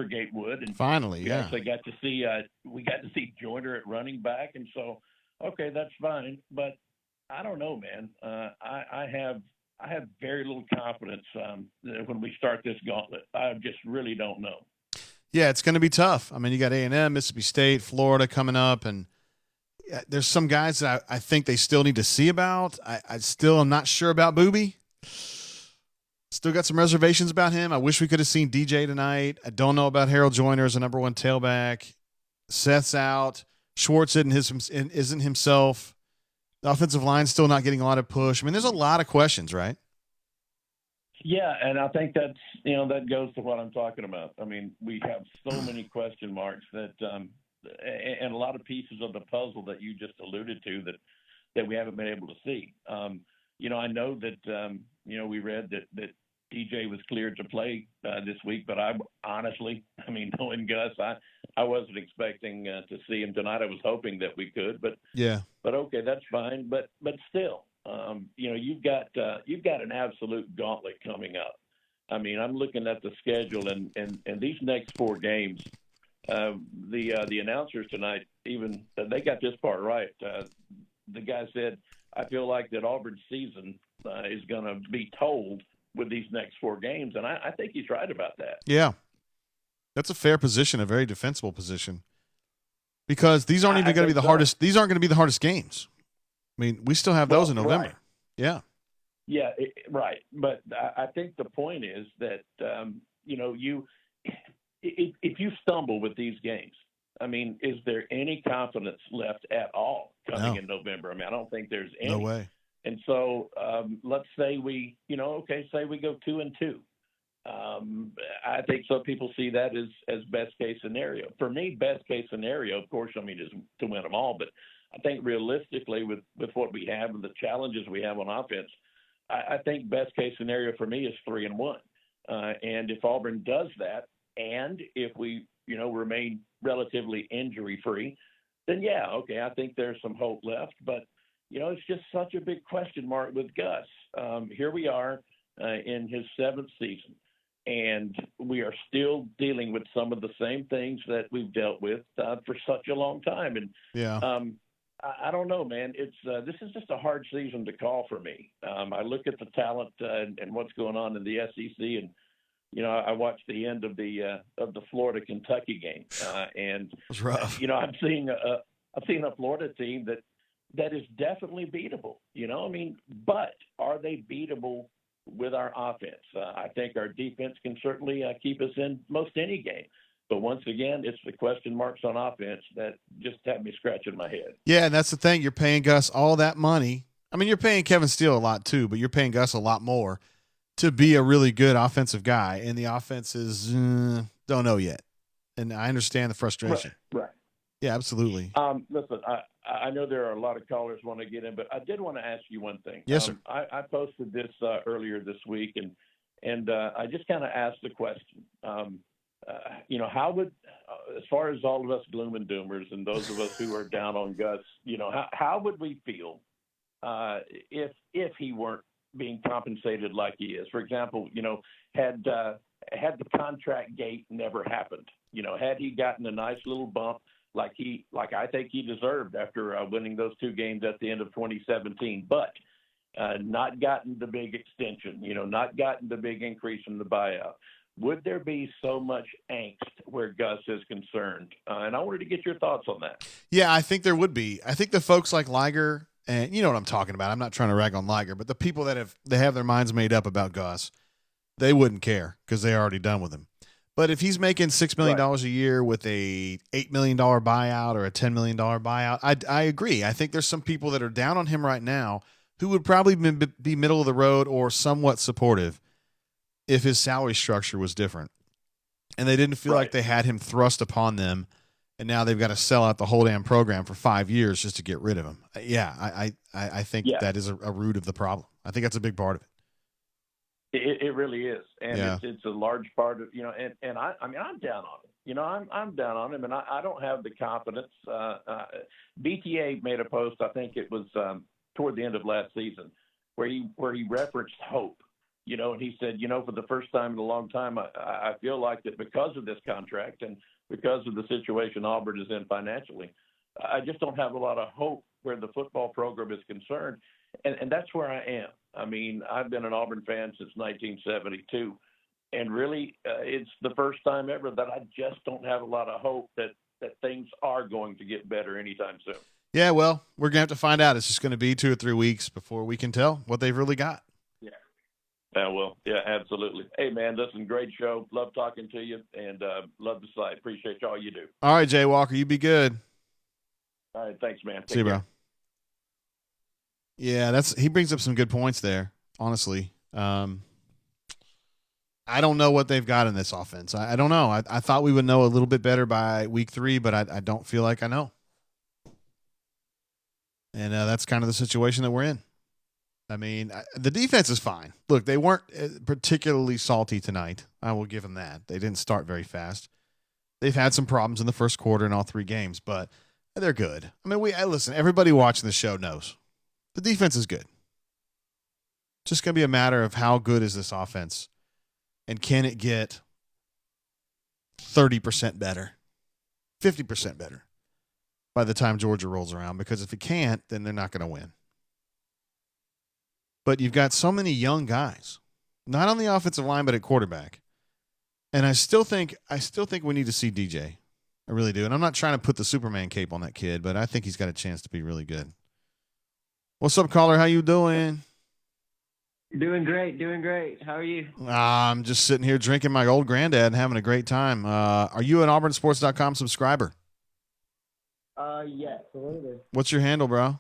Gatewood, and finally, we actually got to see Joyner at running back, and so okay, that's fine, but I don't know, man. I have very little confidence when we start this gauntlet. I just really don't know. Yeah, it's going to be tough. I mean, you got A&M, Mississippi State, Florida coming up, and there's some guys that I think they still need to see about. I still am not sure about Booby. Still got some reservations about him. I wish we could have seen DJ tonight. I don't know about Harold Joyner as a number one tailback. Seth's out. Schwartz isn't himself. The offensive line's still not getting a lot of push. I mean, there's a lot of questions, right? Yeah, and I think that's that goes to what I'm talking about. I mean, we have so many question marks that and a lot of pieces of the puzzle that you just alluded to that we haven't been able to see. I know that we read that DJ was cleared to play this week, but I honestly, knowing Gus, I wasn't expecting to see him tonight. I was hoping that we could, but yeah. But okay, that's fine. But still, you've got an absolute gauntlet coming up. I mean, I'm looking at the schedule and these next four games. The announcers tonight, even they got this part right. The guy said, "I feel like that Auburn's season is going to be told with these next four games," and I think he's right about that. Yeah, that's a fair position, a very defensible position. because these aren't I even going to be think the so. hardest. These aren't going to be the hardest games. I mean, we still have those in November. Right. Yeah. Yeah, right. But I think the point is that if you stumble with these games, I mean, is there any confidence left at all coming No. in November? I mean, I don't think there's any. No way. And so let's say say we go 2-2. I think some people see that as best case scenario. For me, best case scenario, of course, I mean, is to win them all. But I think realistically, with what we have and the challenges we have on offense, I think best case scenario for me is 3-1. And if Auburn does that, and if we remain relatively injury free, then yeah, okay, I think there's some hope left. But it's just such a big question mark with Gus. Here we are in his 7th season, and we are still dealing with some of the same things that we've dealt with for such a long time. And Yeah. I don't know, man. It's this is just a hard season to call for me. I look at the talent and what's going on in the SEC, and I watched the end of the Florida Kentucky game, and It was rough. I'm seeing a Florida team that is definitely beatable. I mean, but are they beatable with our offense? I think our defense can certainly keep us in most any game. But once again, it's the question marks on offense that just have me scratching my head. Yeah, and that's the thing. You're paying Gus all that money. I mean, you're paying Kevin Steele a lot too, but you're paying Gus a lot more to be a really good offensive guy. And the offense is don't know yet. And I understand the frustration. Right. Yeah, absolutely. Listen, I know there are a lot of callers want to get in, but I did want to ask you one thing. Yes, sir. I posted this earlier this week, and I just kind of asked the question. How would, as far as all of us gloom and doomers and those of us who are down on Gus, how would we feel if he weren't being compensated like he is? For example, had the contract gate never happened, had he gotten a nice little bump like I think he deserved after winning those 2 games at the end of 2017, but not gotten the big extension, not gotten the big increase in the buyout. Would there be so much angst where Gus is concerned? And I wanted to get your thoughts on that. Yeah, I think there would be. I think the folks like Liger, and you know what I'm talking about. I'm not trying to rag on Liger, but the people that have their minds made up about Gus, they wouldn't care because they're already done with him. But if he's making $6 million a year with a $8 million buyout or a $10 million buyout, I agree. I think there's some people that are down on him right now who would probably be middle of the road or somewhat supportive if his salary structure was different. And they didn't feel like they had him thrust upon them, and now they've got to sell out the whole damn program for 5 years just to get rid of him. Yeah, I think that is a root of the problem. I think that's a big part of it. It really is, and it's a large part of And I mean, I'm down on him. I'm down on him, and I don't have the confidence. BTA made a post. I think it was toward the end of last season, where he referenced hope. And he said, for the first time in a long time, I feel like that because of this contract and because of the situation Auburn is in financially, I just don't have a lot of hope where the football program is concerned. And that's where I am. I mean, I've been an Auburn fan since 1972. And really, it's the first time ever that I just don't have a lot of hope that things are going to get better anytime soon. Yeah, well, we're going to have to find out. It's just going to be 2 or 3 weeks before we can tell what they've really got. Yeah, absolutely. Hey, man, listen, great show. Love talking to you, and love the site. Appreciate all you do. All right, Jay Walker, you be good. All right, thanks, man. See you, bro. Yeah, he brings up some good points there, honestly. I don't know what they've got in this offense. I don't know. I thought we would know a little bit better by week 3, but I don't feel like I know. And that's kind of the situation that we're in. I mean, the defense is fine. Look, they weren't particularly salty tonight. I will give them that. They didn't start very fast. They've had some problems in the first quarter in all 3 games, but they're good. I mean, listen, everybody watching the show knows the defense is good. It's just going to be a matter of how good is this offense, and can it get 30% better, 50% better by the time Georgia rolls around? Because if it can't, then they're not going to win. But you've got so many young guys, not on the offensive line, but at quarterback. And I still think we need to see DJ. I really do. And I'm not trying to put the Superman cape on that kid, but I think he's got a chance to be really good. What's up, caller? How you doing? Doing great, doing great. How are you? I'm just sitting here drinking my old granddad and having a great time. Are you an AuburnSports.com subscriber? Yes, a little bit. What's your handle, bro?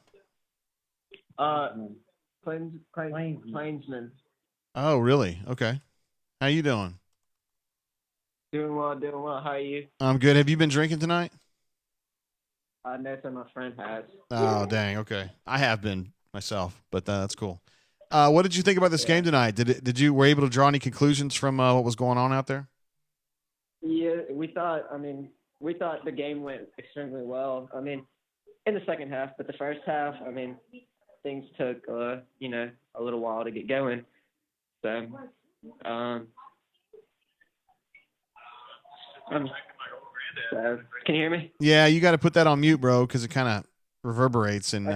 Plainsman. Oh, really? Okay. How you doing? Doing well, doing well. How are you? I'm good. Have you been drinking tonight? No, sir, my friend has. Oh, dang. Okay. I have been myself, but that's cool. What did you think about this game tonight? Did you were able to draw any conclusions from what was going on out there? Yeah, we thought the game went extremely well. I mean, in the second half, but the first half, I mean, things took a little while to get going. So, so can you hear me? Yeah, you got to put that on mute, bro, because it kind of reverberates and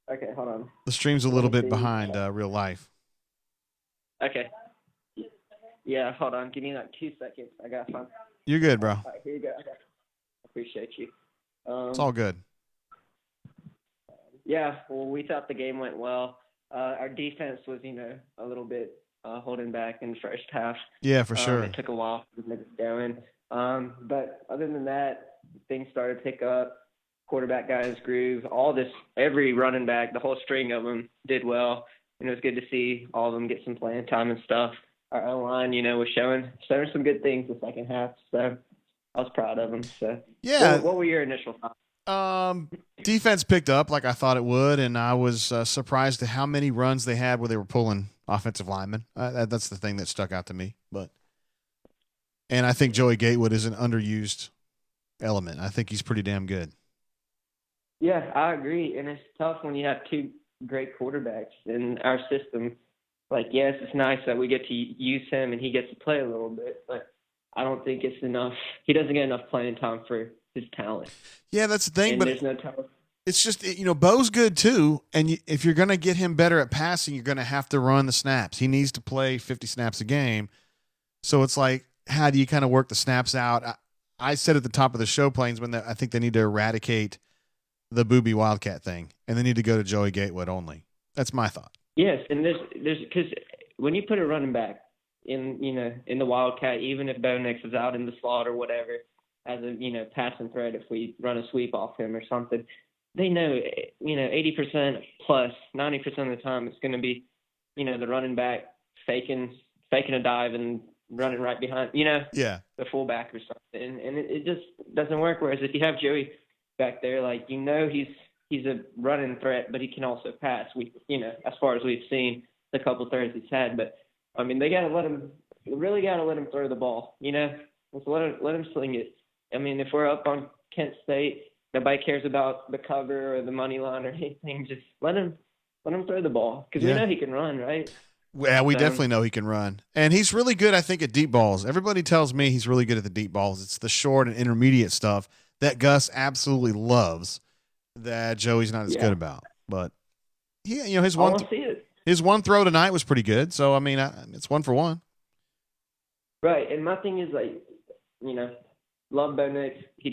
Okay, hold on. the stream's a little bit behind real life. Okay. Yeah, hold on. Give me like 2 seconds. I got fun. You're good, bro. All right, here you go. Okay. Appreciate you. It's all good. Yeah, well, we thought the game went well. Our defense was, a little bit holding back in the first half. Yeah, for sure. It took a while to get it going. But other than that, things started to pick up. Quarterback got his groove. Every running back, the whole string of them did well. And it was good to see all of them get some playing time and stuff. Our O-line, was showing some good things the second half. So I was proud of them. So yeah. What were your initial thoughts? Defense picked up like I thought it would, and I was surprised at how many runs they had where they were pulling offensive linemen. That's the thing that stuck out to me. And I think Joey Gatewood is an underused element. I think he's pretty damn good. Yeah, I agree. And it's tough when you have two great quarterbacks in our system. Like, yes, it's nice that we get to use him and he gets to play a little bit, but I don't think it's enough. He doesn't get enough playing time for his talent. Yeah, that's the thing. And but there's no talent. It's just, Bo's good too. And if you're going to get him better at passing, you're going to have to run the snaps. He needs to play 50 snaps a game. So it's like, how do you kind of work the snaps out? I said at the top of the show, Plainsman, that I think they need to eradicate the Booby Wildcat thing, and they need to go to Joey Gatewood only. That's my thought. Yes, and there's because when you put a running back in the Wildcat, even if Bo Nix is out in the slot or whatever, as a passing threat, if we run a sweep off him or something, they know 80% plus 90% of the time it's going to be the running back faking a dive and running right behind the fullback or something, and it just doesn't work. Whereas if you have Joey back there, like he's a running threat, but he can also pass. As far as we've seen the couple throws he's had, but I mean they gotta let him throw the ball. Let's let him sling it. I mean, if we're up on Kent State, nobody cares about the cover or the money line or anything. Just let him throw the ball because we know he can run, right? Yeah, we definitely know he can run. And he's really good, I think, at deep balls. Everybody tells me he's really good at the deep balls. It's the short and intermediate stuff that Gus absolutely loves that Joey's not as good about. But, his one throw tonight was pretty good. So, I mean, it's 1 for 1. Right. And my thing is, love Bo Nix. He's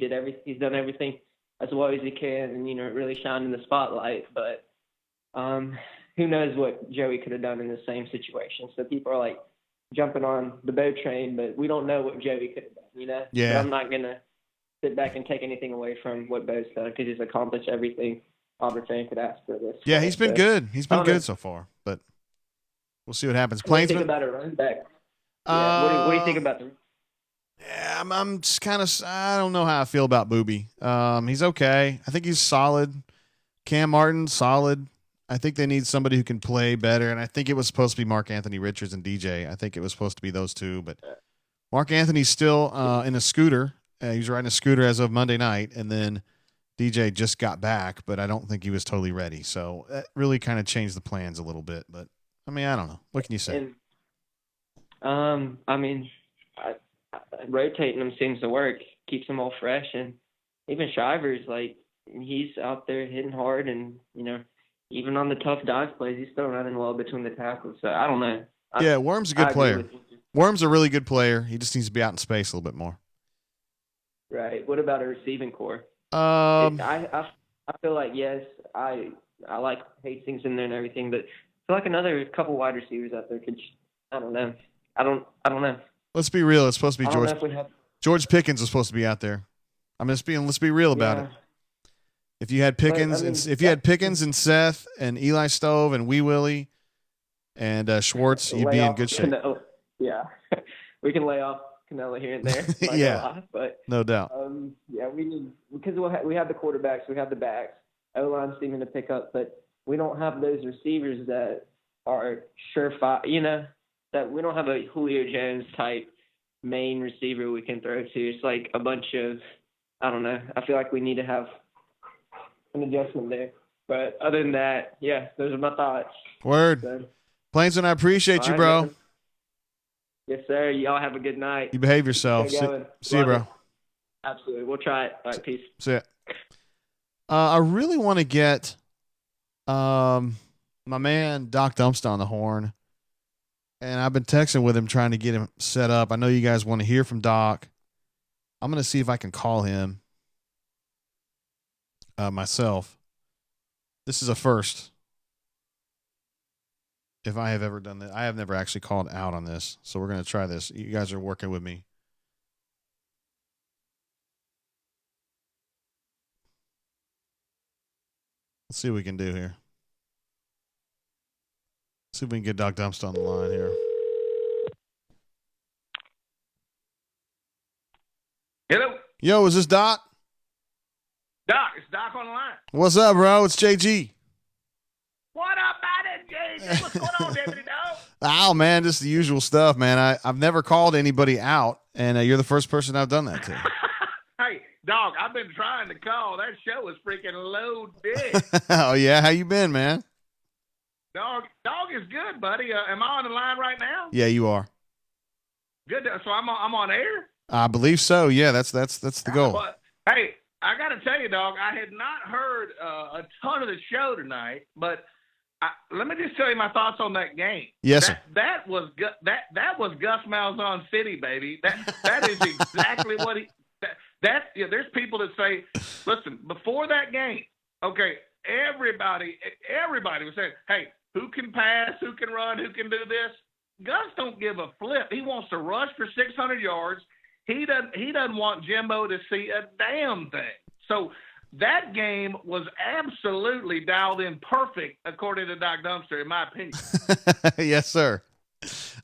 done everything as well as he can and, really shined in the spotlight. But, who knows what Joey could have done in the same situation. So people are like jumping on the Bo train, but we don't know what Joey could have done, Yeah. But I'm not going to sit back and take anything away from what Bo's done because he's accomplished everything Auburn fan could ask for this. Yeah, he's been good. He's been good so far, but we'll see what happens. What do you think about a running back? What do you think about them? Yeah, I'm just kind of, I don't know how I feel about Booby. He's okay. I think he's solid. Cam Martin, solid. I think they need somebody who can play better, and I think it was supposed to be Mark Anthony Richards and DJ. I think it was supposed to be those two, but Mark Anthony's still in a scooter. He was riding a scooter as of Monday night, and then DJ just got back, but I don't think he was totally ready. So that really kind of changed the plans a little bit. But, I mean, I don't know. What can you say? And, I mean, rotating them seems to work. Keeps them all fresh, and even Shivers, he's out there hitting hard and, even on the tough dive plays, he's still running well between the tackles. So I don't know. Worm's a good player. Worm's a really good player. He just needs to be out in space a little bit more. Right. What about a receiving core? I feel like, yes, I like Hastings in there and everything, but I feel like another couple wide receivers out there could. I don't know. I don't know. Let's be real. It's supposed to be I don't know if we have. George Pickens was supposed to be out there. Let's be real about it. If you had Pickens, had Pickens and Seth and Eli Stove and Wee Willie and Schwartz, you'd be in good shape. Yeah, we can lay off Canelo here and there. Yeah, but no doubt. Yeah, we need because we have the quarterbacks, we have the backs. O-line's seeming to pick up, but we don't have those receivers that are surefire. You know, that we don't have a Julio Jones type main receiver we can throw to. It's like a bunch of, I don't know. I feel like we need to have an adjustment there. But other than that, yeah, those are my thoughts. Word. So, Plainson, I appreciate you, bro. Man. Yes, sir. Y'all have a good night. You behave yourself. See you, bro. It. Absolutely. We'll try it. All right, peace. See ya. I really want to get my man Doc Dumpster on the horn. And I've been texting with him trying to get him set up. I know you guys want to hear from Doc. I'm going to see if I can call him myself. This is a first. If I have ever done that. I have never actually called out on this. So we're going to try this. You guys are working with me. Let's see what we can do here. See if we can get Doc Dumpster on the line here. Hello. Yo, is this Doc? Doc, it's Doc on the line. What's up, bro? It's JG. What up, man? JG? What's going on, Deputy Dog? Oh, man, just the usual stuff, man. I've never called anybody out, and you're the first person I've done that to. Hey, Dog, I've been trying to call. That show is freaking loaded. Oh, yeah? How you been, man? Dog is good, buddy. Am I on the line right now? Yeah, you are. Good. So I'm on air? I believe so. Yeah, that's the goal. But, hey, I got to tell you, Dog, I had not heard a ton of the show tonight, but let me just tell you my thoughts on that game. Yes, sir. That was Gus Malzahn City, baby. That is exactly what he. There's people that say, listen, before that game, okay, everybody was saying, hey, who can pass, who can run, who can do this? Gus don't give a flip. He wants to rush for 600 yards. He doesn't want Jimbo to see a damn thing. So that game was absolutely dialed in perfect, according to Doc Dumpster, in my opinion. Yes, sir.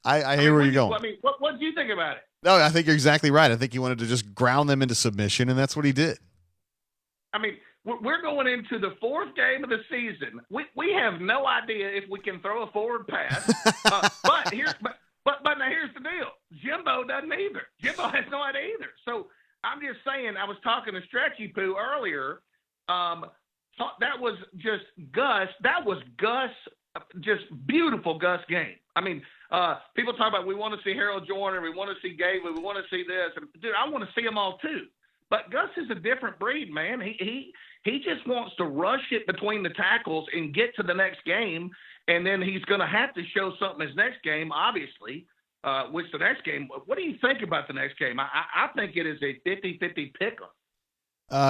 I hear where you're going. I mean, what do you think about it? No, I think you're exactly right. I think he wanted to just ground them into submission, and that's what he did. I mean, we're going into the fourth game of the season. We have no idea if we can throw a forward pass. But now here's the deal. Jimbo doesn't either. Jimbo has no idea either. So I'm just saying, I was talking to Stretchy Poo earlier. That was just Gus. That was Gus, just beautiful Gus game. I mean, people talk about we want to see Harold Joyner, we want to see Gable, we want to see this. And, dude, I want to see them all too. But Gus is a different breed, man. He just wants to rush it between the tackles and get to the next game, and then he's going to have to show something his next game, obviously, which the next game. What do you think about the next game? I think it is a 50-50 pick-em.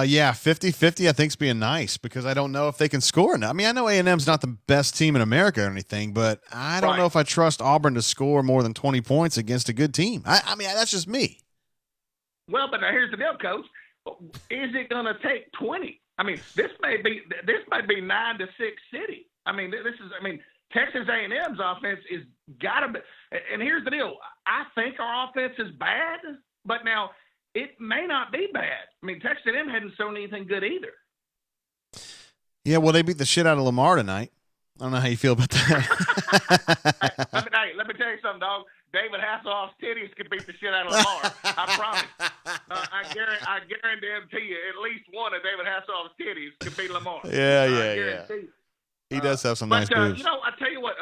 Yeah, 50-50 I think's being nice because I don't know if they can score enough. I mean, I know A&M's not the best team in America or anything, but I don't know if I trust Auburn to score more than 20 points against a good team. I mean, that's just me. Well, but now here's the deal, Coach. Is it going to take 20? I mean, this may be 9-6 City. I mean, Texas A&M's offense is got to be. And here's the deal. I think our offense is bad, but now it may not be bad. I mean, Texas A&M hadn't shown anything good either. Yeah, well, they beat the shit out of Lamar tonight. I don't know how you feel about that. Let me tell you something, dog. David Hasselhoff's titties could beat the shit out of Lamar. I promise. I guarantee you, at least one of David Hasselhoff's titties could beat Lamar. Yeah. He does have some nice moves. You know, I tell you what,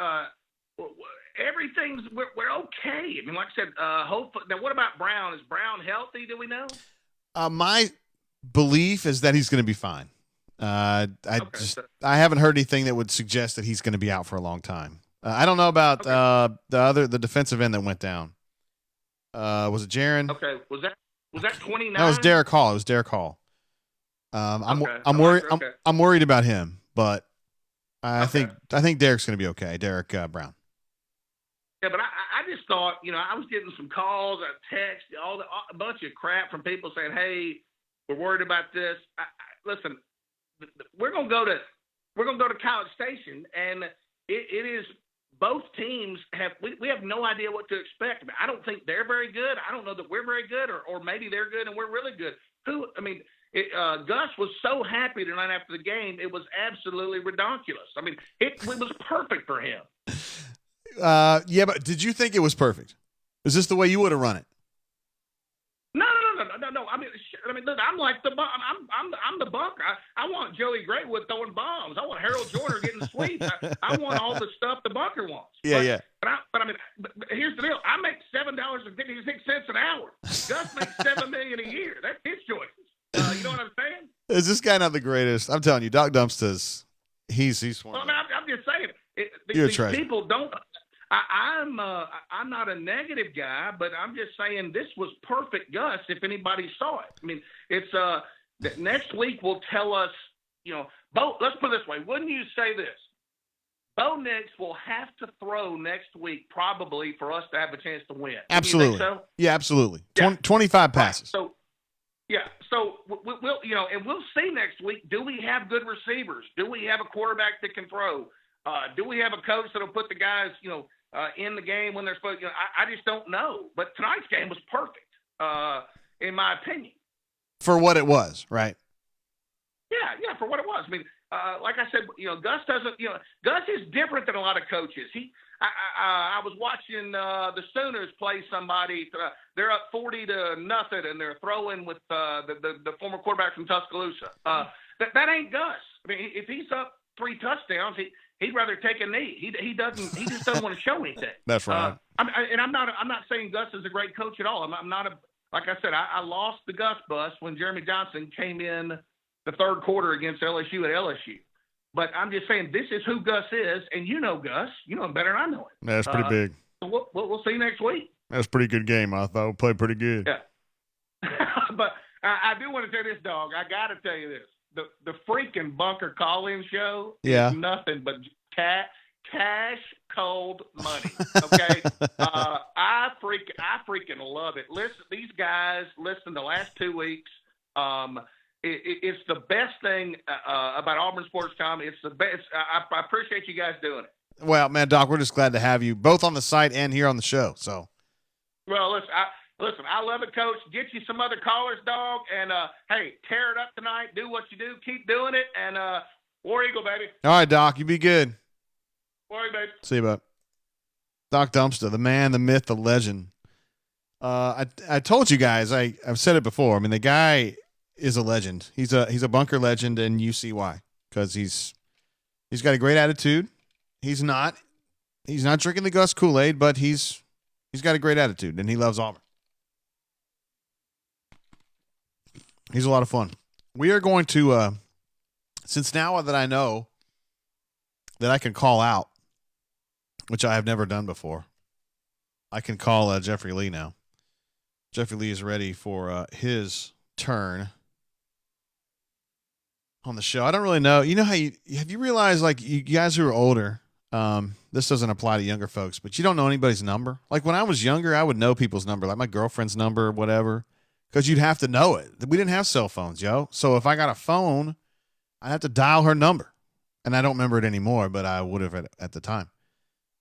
everything's we're okay. I mean, like I said, hopefully. Now, what about Brown? Is Brown healthy? Do we know? My belief is that he's going to be fine. I haven't heard anything that would suggest that he's going to be out for a long time. I don't know about the defensive end that went down. Was it Jaron? Okay, was that Was that 29? That was Derek Hall. It was Derek Hall. Okay. I'm worried. Okay. I'm worried about him, but I Okay. think Derek's going to be okay. Derek Brown. Yeah, but I just thought, I was getting some calls, a text, a bunch of crap from people saying, "Hey, we're worried about this." Listen, we're gonna go to College Station, and it is both teams we have no idea what to expect. I don't think they're very good. I don't know that we're very good, or maybe they're good and we're really good. Gus was so happy tonight after the game; it was absolutely ridiculous. I mean, it was perfect for him. Yeah, but did you think it was perfect? Is this the way you would have run it? No. I mean, look, I'm like I'm the bunker. I want Joey Graywood throwing bombs. I want Harold Joyner getting sweeps. I want all the stuff the bunker wants. Yeah. But here's the deal. I make $7.56 an hour. Gus makes $7 million a year. That's his choices. You know what I'm saying? Is this guy not the greatest? I'm telling you, Doc Dumpsters. He's one. Well, I'm just saying. You're a These treasure. people don't. I'm not a negative guy, but I'm just saying this was perfect, Gus. If anybody saw it, I mean, it's that next week will tell us. Bo. Let's put it this way. Wouldn't you say this? Bo Nix will have to throw next week probably for us to have a chance to win. Absolutely. So? Yeah, absolutely. Yeah. 25 passes. Right. So we'll and we'll see next week. Do we have good receivers? Do we have a quarterback that can throw? Do we have a coach that'll put the guys, in the game when they're supposed to? I just don't know. But tonight's game was perfect, in my opinion. For what it was, right? Yeah, for what it was. I mean, like I said, Gus doesn't. Gus is different than a lot of coaches. I was watching the Sooners play somebody. They're up 40-0, and they're throwing with the former quarterback from Tuscaloosa. That ain't Gus. I mean, if he's up 3 touchdowns, he'd rather take a knee. He just doesn't want to show anything. That's right. I'm not saying Gus is a great coach at all. I'm not like I said. I lost the Gus bus when Jeremy Johnson came in the third quarter against LSU at LSU. But I'm just saying this is who Gus is, and you know Gus. You know him better than I know him. That's pretty big. So we'll see next week. That's a pretty good game. I thought we played pretty good. Yeah. But I do want to tell this, dog. I got to tell you this. The freaking Bunker Call-In show is nothing but cash cold money. Okay, I freaking love it. Listen, these guys. Listen, the last 2 weeks, it's the best thing about Auburn Sports Time. It's the best. I appreciate you guys doing it. Well, man, Doc, we're just glad to have you both on the site and here on the show. So, well, listen, I love it, Coach. Get you some other callers, dog, and hey, tear it up tonight. Do what you do. Keep doing it, and War Eagle, baby. All right, Doc, you be good. War Eagle, baby. See you, bud. Doc Dumpster, the man, the myth, the legend. I told you guys, I've said it before. I mean, the guy is a legend. He's a bunker legend, and you see why. Because he's got a great attitude. He's not drinking the Gus Kool-Aid, but he's got a great attitude, and he loves Auburn. He's a lot of fun. We are going to, since now that I know that I can call out, which I have never done before, I can call Jeffrey Lee now. Jeffrey Lee is ready for his turn on the show. I don't really know. You know how have you realized, like, you guys who are older, this doesn't apply to younger folks, but you don't know anybody's number. Like when I was younger, I would know people's number, like my girlfriend's number or whatever, because you'd have to know it. We didn't have cell phones, yo. So if I got a phone, I'd have to dial her number. And I don't remember it anymore, but I would have at the time.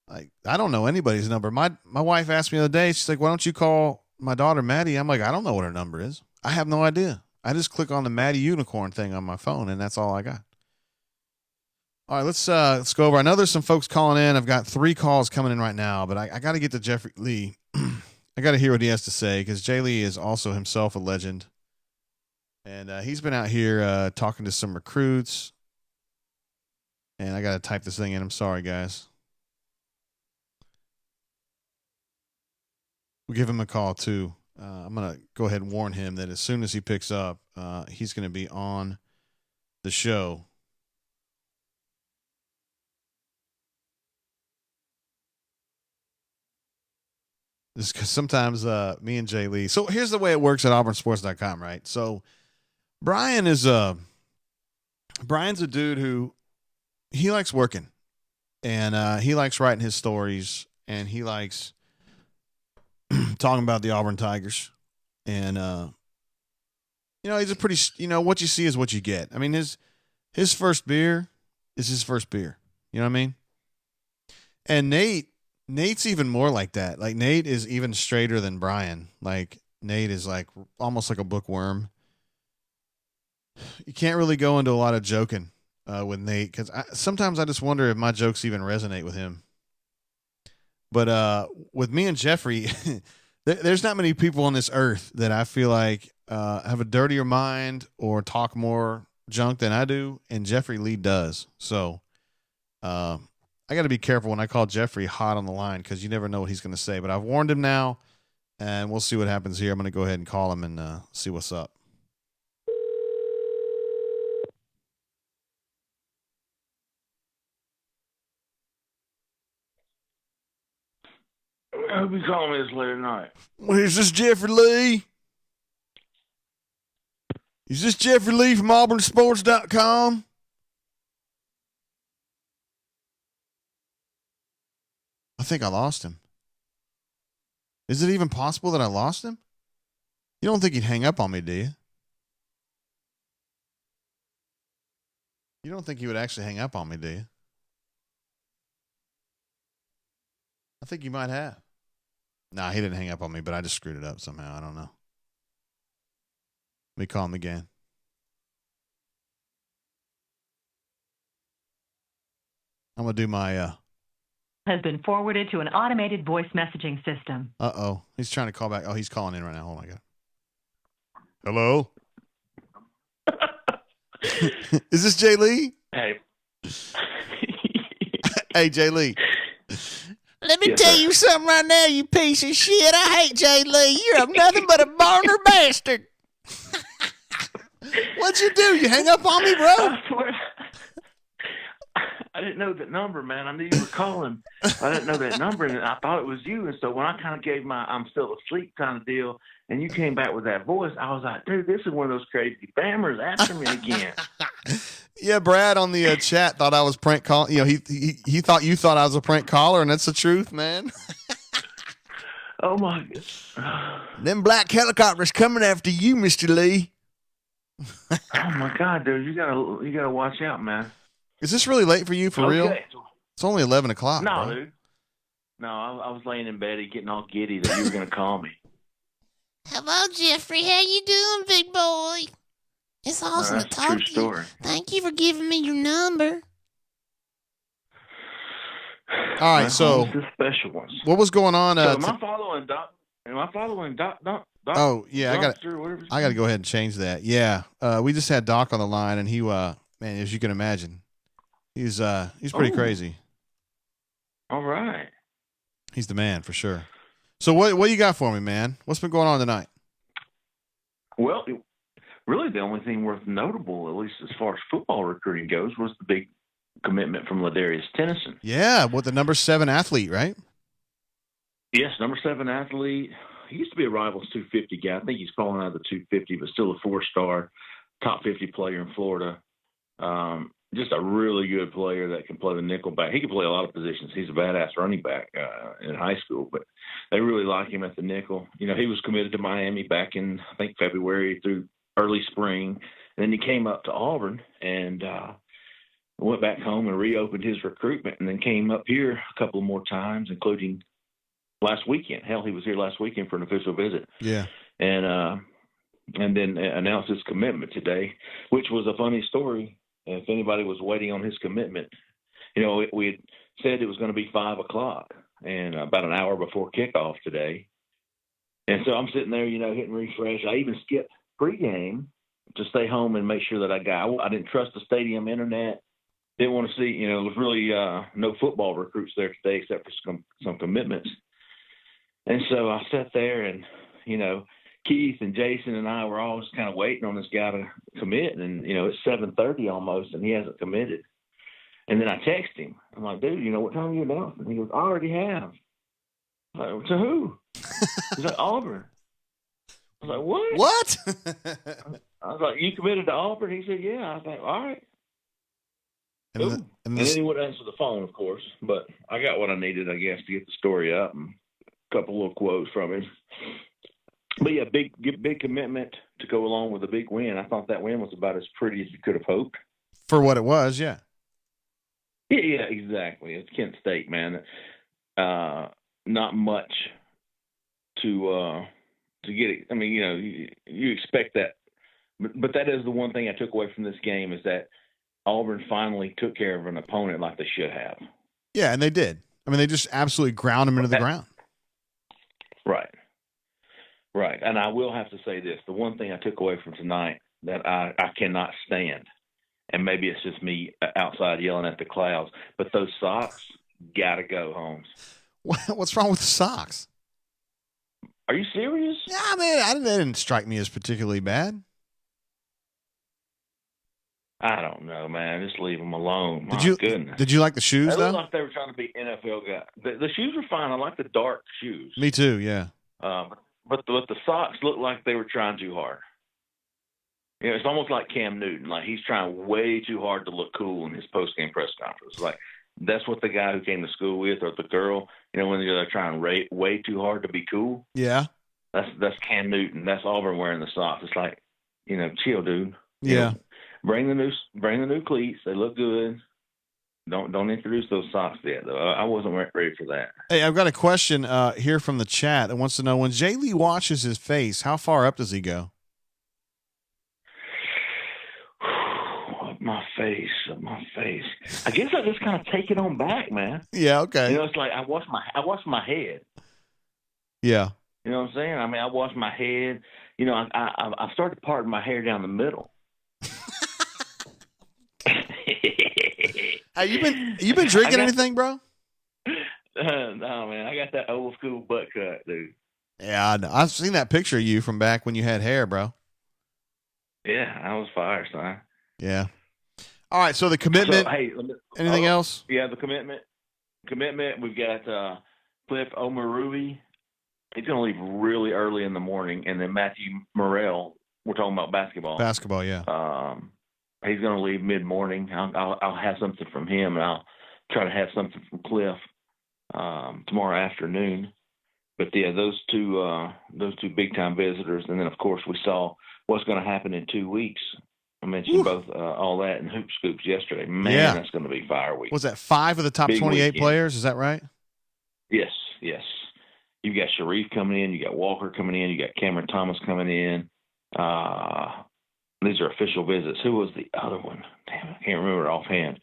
Like, I don't know anybody's number. My wife asked me the other day, she's like, why don't you call my daughter Maddie? I'm like, I don't know what her number is. I have no idea. I just click on the Maddie Unicorn thing on my phone, and that's all I got. All right, let's go over. I know there's some folks calling in. I've got 3 calls coming in right now, but I got to get to Jeffrey Lee. I got to hear what he has to say, because Jay Lee is also himself a legend. And he's been out here talking to some recruits. And I got to type this thing in. I'm sorry, guys. We'll give him a call, too. I'm going to go ahead and warn him that as soon as he picks up, he's going to be on the show. Just because sometimes me and Jay Lee. So here's the way it works at auburnsports.com, right? So Brian's a dude who he likes working, and he likes writing his stories, and he likes talking about the Auburn Tigers. And he's a pretty, what you see is what you get. I mean, his first beer is his first beer. You know what I mean? And Nate's even more like that. Like Nate is even straighter than Brian. Like Nate is like almost like a bookworm. You can't really go into a lot of joking with Nate because sometimes I just wonder if my jokes even resonate with him. But with me and Jeffrey, there's not many people on this earth that I feel like have a dirtier mind or talk more junk than I do, and Jeffrey Lee does. So I got to be careful when I call Jeffrey hot on the line because you never know what he's going to say. But I've warned him now, and we'll see what happens here. I'm going to go ahead and call him and see what's up. Who be calling me this late at night? Well, is this Jeffrey Lee? Is this Jeffrey Lee from AuburnSports.com? I think I lost him. Is it even possible that I lost him? You don't think he'd hang up on me, do you? You don't think he would actually hang up on me, do you? I think you might have. Nah, he didn't hang up on me, but I just screwed it up somehow. I don't know. Let me call him again. I'm going to do my... has been forwarded to an automated voice messaging system. Uh-oh. He's trying to call back. Oh, he's calling in right now. Hold on. Hello? Is this Jay Lee? Hey. Hey, Jay Lee. Let me tell you something right now, you piece of shit. I hate Jay Lee. You're nothing but a burner bastard. What'd you do? You hang up on me, bro? I swear. I didn't know that number, man. I knew you were calling. I didn't know that number, and I thought it was you. And so when I kind of gave my I'm still asleep kind of deal, and you came back with that voice, I was like, dude, this is one of those crazy spammers after me again. Yeah, Brad on the chat thought I was prank calling. You know, he thought you thought I was a prank caller, and that's the truth, man. Oh, my God. Them black helicopters coming after you, Mr. Lee. Oh, my God, dude. You gotta watch out, man. Is this really late for you, for real? It's only 11 o'clock. No, bro. dude. No, I was laying in bed getting all giddy that you were going to call me. Hello, Jeffrey. How you doing, big boy? It's awesome to That's a talk true to you. story. Thank you for giving me your number. All right, so the special ones. what was going on? So am I following Doc? Am I following Doc? Oh yeah, I got to go ahead and change that. Yeah, we just had Doc on the line, and he, man, as you can imagine, he's pretty crazy. All right. He's the man for sure. So what you got for me, man? What's been going on tonight? Well, really the only thing worth notable, at least as far as football recruiting goes, was the big commitment from Ladarius Tennyson. Yeah, what, the number 7 athlete, right? Yes, number 7 athlete. He used to be a Rivals 250 guy. I think he's fallen out of the 250, but still a 4-star, top 50 player in Florida. Just a really good player that can play the nickel back. He can play a lot of positions. He's a badass running back in high school, but they really like him at the nickel. You know, he was committed to Miami back in, I think, February through early spring. And then he came up to Auburn and went back home and reopened his recruitment, and then came up here a couple more times, including last weekend. Hell, he was here last weekend for an official visit. Yeah. And then announced his commitment today, which was a funny story. If anybody was waiting on his commitment, you know, we had said it was going to be 5 o'clock and about an hour before kickoff today. And so I'm sitting there, you know, hitting refresh. I even skipped pregame to stay home and make sure that I didn't trust the stadium internet. Didn't want to see, you know, there was really no football recruits there today except for some commitments. And so I sat there and, you know, Keith and Jason and I were all just kind of waiting on this guy to commit. And, you know, it's 7:30 almost and he hasn't committed. And then I text him. I'm like, dude, you know, what time are you announcing? And he goes, I already have. Like, to who? He's like, Auburn. I was like, what? What? I was like, you committed to Auburn? He said, yeah. I was like, all right. and, Cool. the, and And this, then he wouldn't answer the phone, of course. But I got what I needed, I guess, to get the story up and a couple little quotes from him. But yeah, big commitment to go along with a big win. I thought that win was about as pretty as you could have hoped. for what it was, yeah. Yeah, exactly. It's Kent State, man. Not much to get it. I mean, you expect that, but that is the one thing I took away from this game is that Auburn finally took care of an opponent like they should have. Yeah, and they did. I mean, they just absolutely ground him into the ground. Right. And I will have to say this: the one thing I took away from tonight that I cannot stand, and maybe it's just me outside yelling at the clouds, but those socks gotta go, Holmes. What's wrong with the socks? Are you serious? Yeah, I mean, they didn't strike me as particularly bad. I don't know, man. Just leave them alone. My goodness. Did you like the shoes, They though? looked like they were trying to be NFL guys. The shoes were fine. I like the dark shoes. Me too, yeah. But the socks looked like they were trying too hard. It's almost like Cam Newton. Like he's trying way too hard to look cool in his post-game press conference. Like that's what the guy who came to school with or the girl, when they're trying way too hard to be cool. Yeah. That's Cam Newton. That's Auburn wearing the socks. It's like, chill, dude. Yeah. Bring the new cleats. They look good. Don't introduce those socks yet, though. I wasn't ready for that. Hey, I've got a question here from the chat that wants to know when Jay Lee washes his face, how far up does he go? My face. I guess I just kind of take it on back, man. Yeah, okay. It's like I wash my head. Yeah. You know what I'm saying? I mean, I wash my head. I started parting my hair down the middle. Hey, you been drinking anything, bro? No, man. I got that old school butt cut, dude. Yeah, I know. I've seen that picture of you from back when you had hair, bro. Yeah, I was fire, son. Yeah. All right, so the commitment. So, hey, anything else? Yeah, the commitment. We've got Cliff Omarubi. He's going to leave really early in the morning, and then Matthew Morrell. We're talking about basketball. Basketball, yeah. He's going to leave mid-morning. I'll have something from him, and I'll try to have something from Cliff tomorrow afternoon. But yeah, those two big-time visitors, and then of course we saw what's going to happen in 2 weeks. I mentioned both all that and Hoop Scoops yesterday. Man, That's going to be fire week. Was that 5 of the top Big 28 weekend. players? Is that right? Yes. You got Sharif coming in. You got Walker coming in. You got Cameron Thomas coming in. These are official visits. Who was the other one? Damn, I can't remember offhand.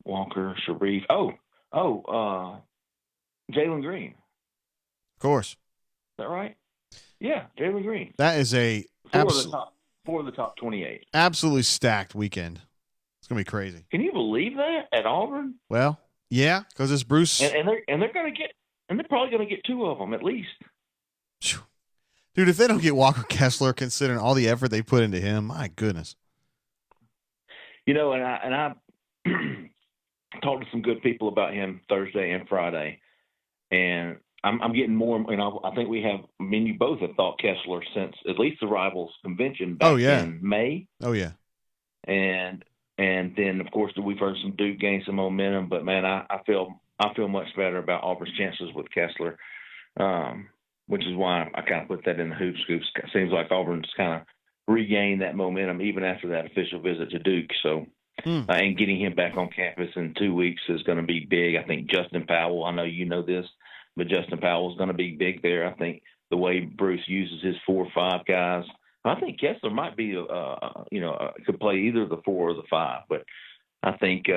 Walker, Sharif. Jalen Green. Of course. Is that right? Yeah, Jalen Green. That is Four of the top 28. Absolutely stacked weekend. It's gonna be crazy. Can you believe that at Auburn? Well, yeah, because it's Bruce, and they're probably gonna get 2 of them at least. Dude, if they don't get Walker Kessler, considering all the effort they put into him, my goodness. And I talked to some good people about him Thursday and Friday, and I'm getting more. I think we have. I mean, you both have thought Kessler since at least the Rivals convention back in May. Oh yeah. And then of course we've heard some Duke gain some momentum, but man, I feel much better about Auburn's chances with Kessler, which is why I kind of put that in the Hoop Scoops. It seems like Auburn's kind of regained that momentum even after that official visit to Duke. So. And getting him back on campus in 2 weeks is going to be big. I think Justin Powell, I know you know this, but Justin Powell is going to be big there. I think the way Bruce uses his 4 or 5 guys, I think Kessler might be, could play either the 4 or the 5, but I think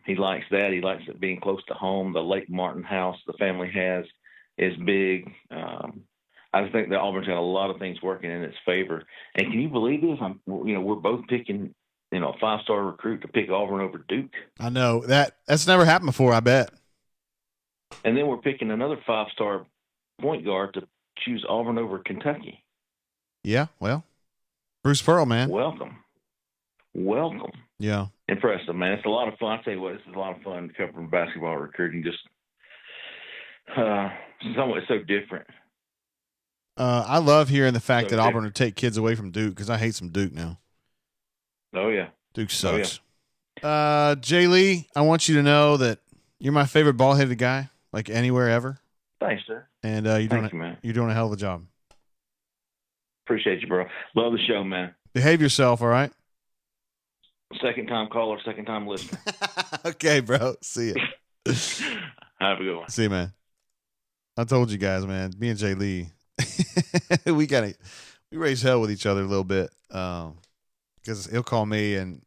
he likes that. He likes it being close to home. The Lake Martin house the family has is big. I just think that Auburn's got a lot of things working in its favor. And can you believe this? We're both picking – a 5-star recruit to pick Auburn over Duke. I know that's never happened before, I bet. And then we're picking another 5-star point guard to choose Auburn over Kentucky. Yeah, well, Bruce Pearl, man. Welcome. Yeah. Impressive, man. It's a lot of fun. I tell you what, this is a lot of fun covering basketball recruiting. Just somewhat so different. I love hearing the fact So that Auburn different. would take kids away from Duke because I hate some Duke now. Oh yeah. Duke Oh, yeah. sucks. Jay Lee, I want you to know that you're my favorite ball-headed guy, like anywhere ever, Thanks, sir. and Thank you, man. you're doing a hell of a job. Appreciate you, bro. Love the show, man. Behave yourself, all right? Second time caller, second time listener. Okay, bro. See ya. Have a good one. See you, man. I told you guys, man. Me and Jay Lee, we raise hell with each other a little bit, because he'll call me and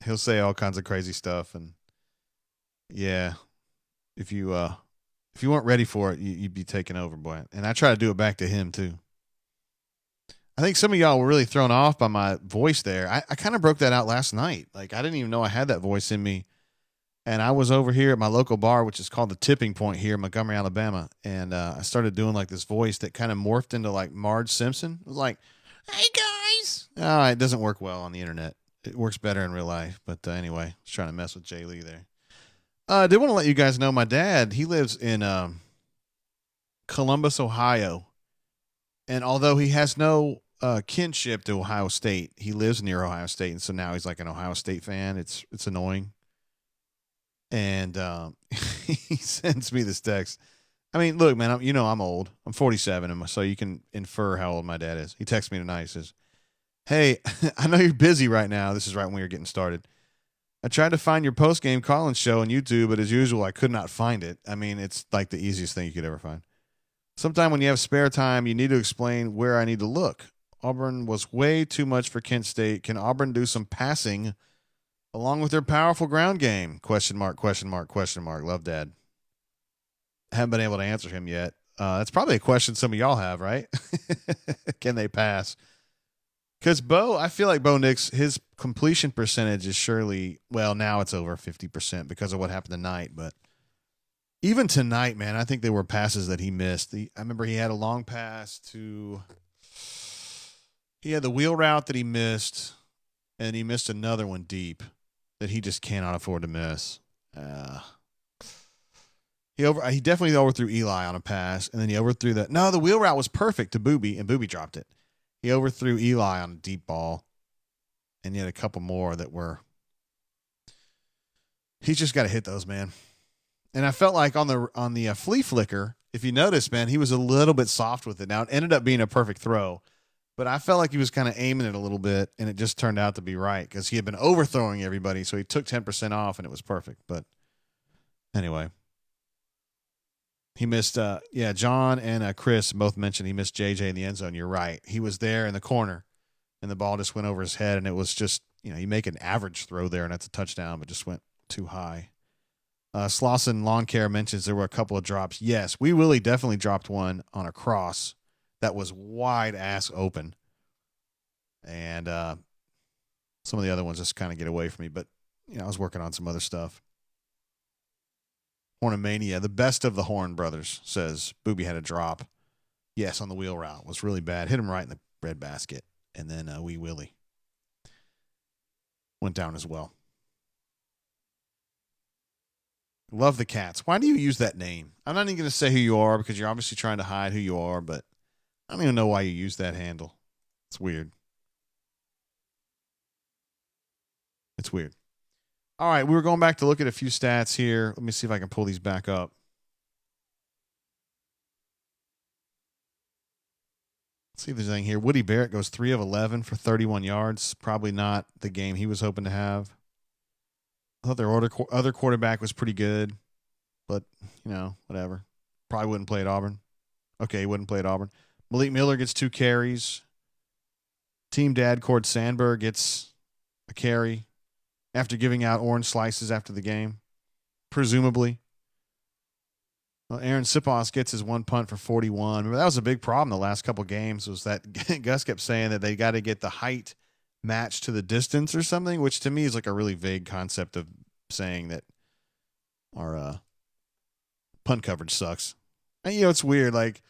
he'll say all kinds of crazy stuff, and yeah, if you weren't ready for it, you'd be taken over, boy. And I try to do it back to him too. I think some of y'all were really thrown off by my voice there. I kind of broke that out last night. Like, I didn't even know I had that voice in me. And I was over here at my local bar, which is called the Tipping Point here in Montgomery, Alabama. And I started doing like this voice that kind of morphed into like Marge Simpson. It was like, hey, guys. Oh, it doesn't work well on the internet. It works better in real life. But anyway, I was trying to mess with Jay Lee there. I did want to let you guys know my dad, he lives in Columbus, Ohio. And although he has no kinship to Ohio State, he lives near Ohio State, and so now he's like an Ohio State fan. It's annoying. And he sends me this text. I mean, look, man, I'm old. I'm 47, so you can infer how old my dad is. He texts me tonight. He says, hey, I know you're busy right now. This is right when we were getting started. I tried to find your post-game call-in show on YouTube, but as usual, I could not find it. I mean, it's like the easiest thing you could ever find. Sometime when you have spare time, you need to explain where I need to look. Auburn was way too much for Kent State. Can Auburn do some passing along with their powerful ground game? Question mark, question mark, question mark. Love, Dad. Haven't been able to answer him yet. That's probably a question some of y'all have, right? Can they pass? Because I feel like Bo Nix, his completion percentage is surely, well, now it's over 50% because of what happened tonight. But even tonight, man, I think there were passes that he missed. I remember he had a long pass he had the wheel route that he missed, and he missed another one deep that he just cannot afford to miss. He definitely overthrew Eli on a pass, and then he overthrew that. No, the wheel route was perfect to Booby, and Booby dropped it. He overthrew Eli on a deep ball, and yet a couple more that were. He's just got to hit those, man. And I felt like on the flea flicker, if you notice, man, he was a little bit soft with it. Now it ended up being a perfect throw, but I felt like he was kind of aiming it a little bit, and it just turned out to be right because he had been overthrowing everybody, so he took 10% off, and it was perfect. But anyway. He missed, John and Chris both mentioned he missed JJ in the end zone. You're right. He was there in the corner, and the ball just went over his head, and it was just, you make an average throw there, and that's a touchdown, but just went too high. Slauson Lawn Care mentions there were a couple of drops. Yes, we really definitely dropped one on a cross that was wide ass open. And some of the other ones just kind of get away from me, but, I was working on some other stuff. Hornomania, the best of the Horn brothers, says Booby had a drop. Yes, on the wheel route. Was really bad. Hit him right in the bread basket. And then Wee Willie went down as well. Love the Cats. Why do you use that name? I'm not even going to say who you are because you're obviously trying to hide who you are, but I don't even know why you use that handle. It's weird. It's weird. All right, we were going back to look at a few stats here. Let me see if I can pull these back up. Let's see if there's anything here. Woody Barrett goes 3 of 11 for 31 yards. Probably not the game he was hoping to have. I thought their other quarterback was pretty good, but, whatever. Probably wouldn't play at Auburn. Okay, he wouldn't play at Auburn. Malik Miller gets 2 carries. Team dad Cord Sandberg gets a carry after giving out orange slices after the game, presumably. Well, Aaron Sipos gets his 1 punt for 41. Remember, that was a big problem the last couple games was that Gus kept saying that they got to get the height matched to the distance or something, which to me is like a really vague concept of saying that our punt coverage sucks. And, it's weird. Like,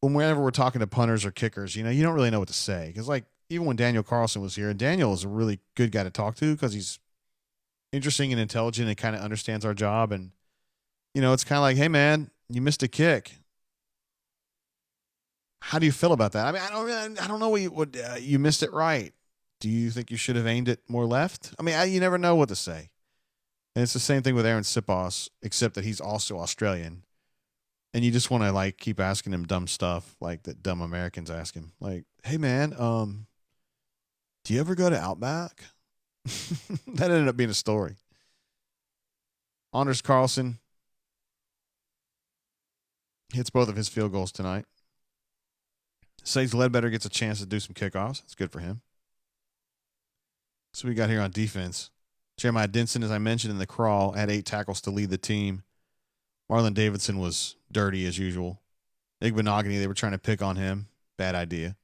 whenever we're talking to punters or kickers, you don't really know what to say. Because, like, even when Daniel Carlson was here, and Daniel is a really good guy to talk to because he's interesting and intelligent and kind of understands our job. And It's kind of like, hey, man, you missed a kick. How do you feel about that? I mean, I don't know what you missed it right. Do you think you should have aimed it more left? I mean, you never know what to say. And it's the same thing with Aaron Sipos, except that he's also Australian. And you just want to like keep asking him dumb stuff like that dumb Americans ask him. Like, hey man, do you ever go to Outback? That ended up being a story. Anders Carlson hits both of his field goals tonight. Sage Ledbetter gets a chance to do some kickoffs. That's good for him. So we got here on defense. Jeremiah Denson, as I mentioned in the crawl, had 8 tackles to lead the team. Marlon Davidson was dirty as usual. Igbenogany, they were trying to pick on him. Bad idea.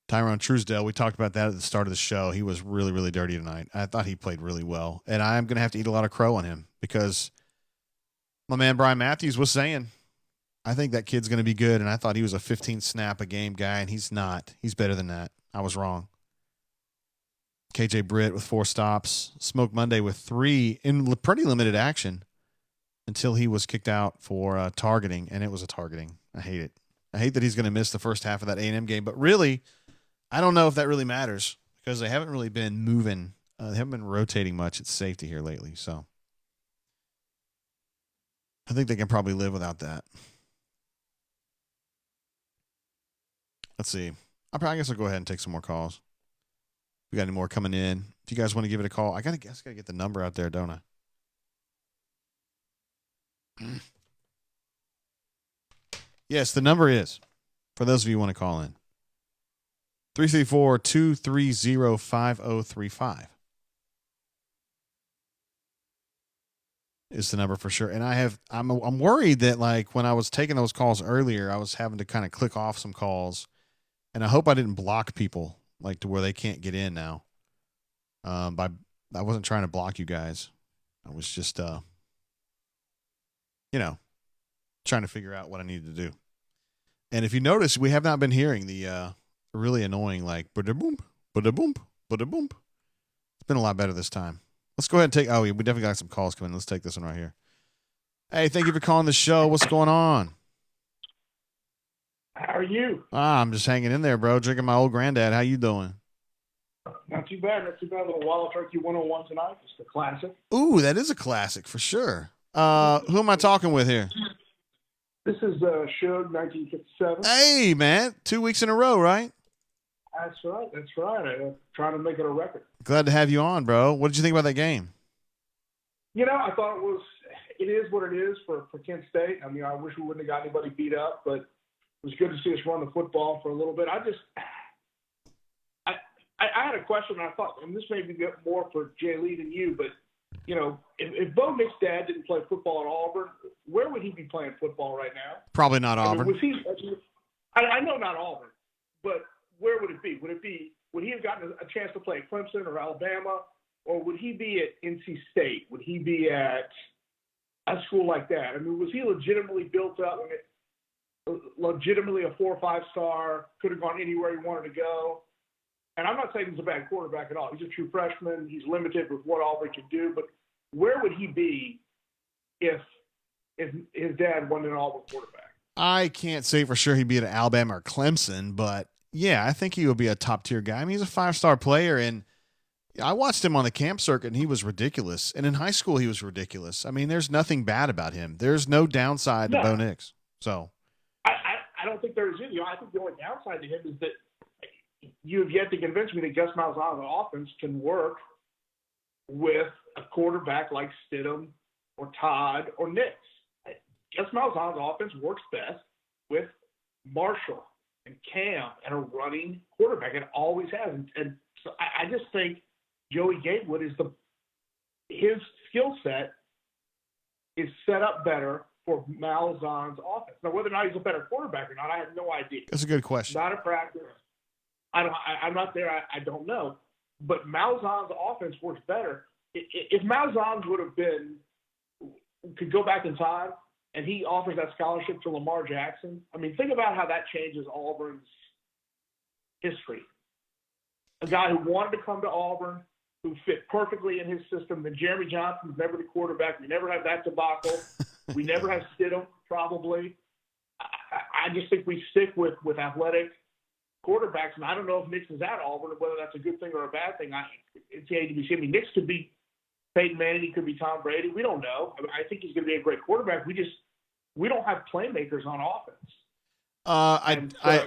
Tyrone Truesdale, we talked about that at the start of the show. He was really, really dirty tonight. I thought he played really well. And I'm going to have to eat a lot of crow on him because my man Brian Matthews was saying, I think that kid's going to be good. And I thought he was a 15-snap-a-game guy, and he's not. He's better than that. I was wrong. KJ Britt with 4 stops. Smoke Monday with 3 in pretty limited action until he was kicked out for targeting, and it was a targeting. I hate it. I hate that he's going to miss the first half of that A&M game, but really, I don't know if that really matters because they haven't really been moving. They haven't been rotating much at safety here lately, so I think they can probably live without that. Let's see. I guess I'll go ahead and take some more calls. We got any more coming in? If you guys want to give it a call, I gotta get the number out there, don't I? Yes, the number is, for those of you who want to call in, 334-230-5035 is the number for sure. And I'm worried that like when I was taking those calls earlier, I was having to kind of click off some calls, and I hope I didn't block people like to where they can't get in now. I wasn't trying to block you guys. I was just trying to figure out what I needed to do. And if you notice, we have not been hearing the really annoying like ba-da-boom, ba-da-boom, ba-da-boom. It's been a lot better this time. Let's go ahead and take. Oh, we definitely got some calls coming. Let's take this one right here. Hey, thank you for calling the show. What's going on? How are you? I'm just hanging in there, bro. Drinking my old granddad. How you doing? Not too bad. Not too bad. A little Wild Turkey 101 tonight. Just a classic. Ooh, that is a classic for sure. Who am I talking with here? This is Shug 1957. Hey, man. 2 weeks in a row, right? That's right. That's right. I'm trying to make it a record. Glad to have you on, bro. What did you think about that game? I thought it is what it is for Kent State. I mean, I wish we wouldn't have got anybody beat up, but it was good to see us run the football for a little bit. I had a question, and I thought, and this may be more for Jay Lee than you, but, if Bo Nick's dad didn't play football at Auburn, where would he be playing football right now? Probably not Auburn. I know not Auburn, but where would it be? Would he have gotten a chance to play at Clemson or Alabama, or would he be at NC State? Would he be at a school like that? I mean, was he legitimately built up, legitimately a 4 or 5 star, could have gone anywhere he wanted to go? And I'm not saying he's a bad quarterback at all. He's a true freshman. He's limited with what Auburn can do. But where would he be if his dad wasn't an Auburn quarterback? I can't say for sure he'd be at Alabama or Clemson, but yeah, I think he would be a top-tier guy. I mean, he's a 5-star player, and I watched him on the camp circuit, and he was ridiculous. And in high school, he was ridiculous. I mean, there's nothing bad about him. There's no downside to Bo Nix. So I don't think there is any. I think the only downside to him is that you have yet to convince me that Gus Malzahn's offense can work with a quarterback like Stidham or Todd or Nix. Gus Malzahn's offense works best with Marshall and Cam and a running quarterback. It always has. And so I just think Joey Gatewood his skill set is set up better for Malzahn's offense. Now, whether or not he's a better quarterback or not, I have no idea. That's a good question. Not a practice. I'm not there. I don't know. But Malzahn's offense works better. If Malzahn could go back in time and he offers that scholarship to Lamar Jackson, I mean, think about how that changes Auburn's history. A guy who wanted to come to Auburn, who fit perfectly in his system. Then Jeremy Johnson's never the quarterback. We never have that debacle. We never have Stidham, probably. I just think we stick with athletic quarterbacks, and I don't know if Nix is at Auburn, whether that's a good thing or a bad thing. It's yet to be seen. I mean, Nix could be Peyton Manning, he could be Tom Brady. We don't know. I think he's going to be a great quarterback. We don't have playmakers on offense.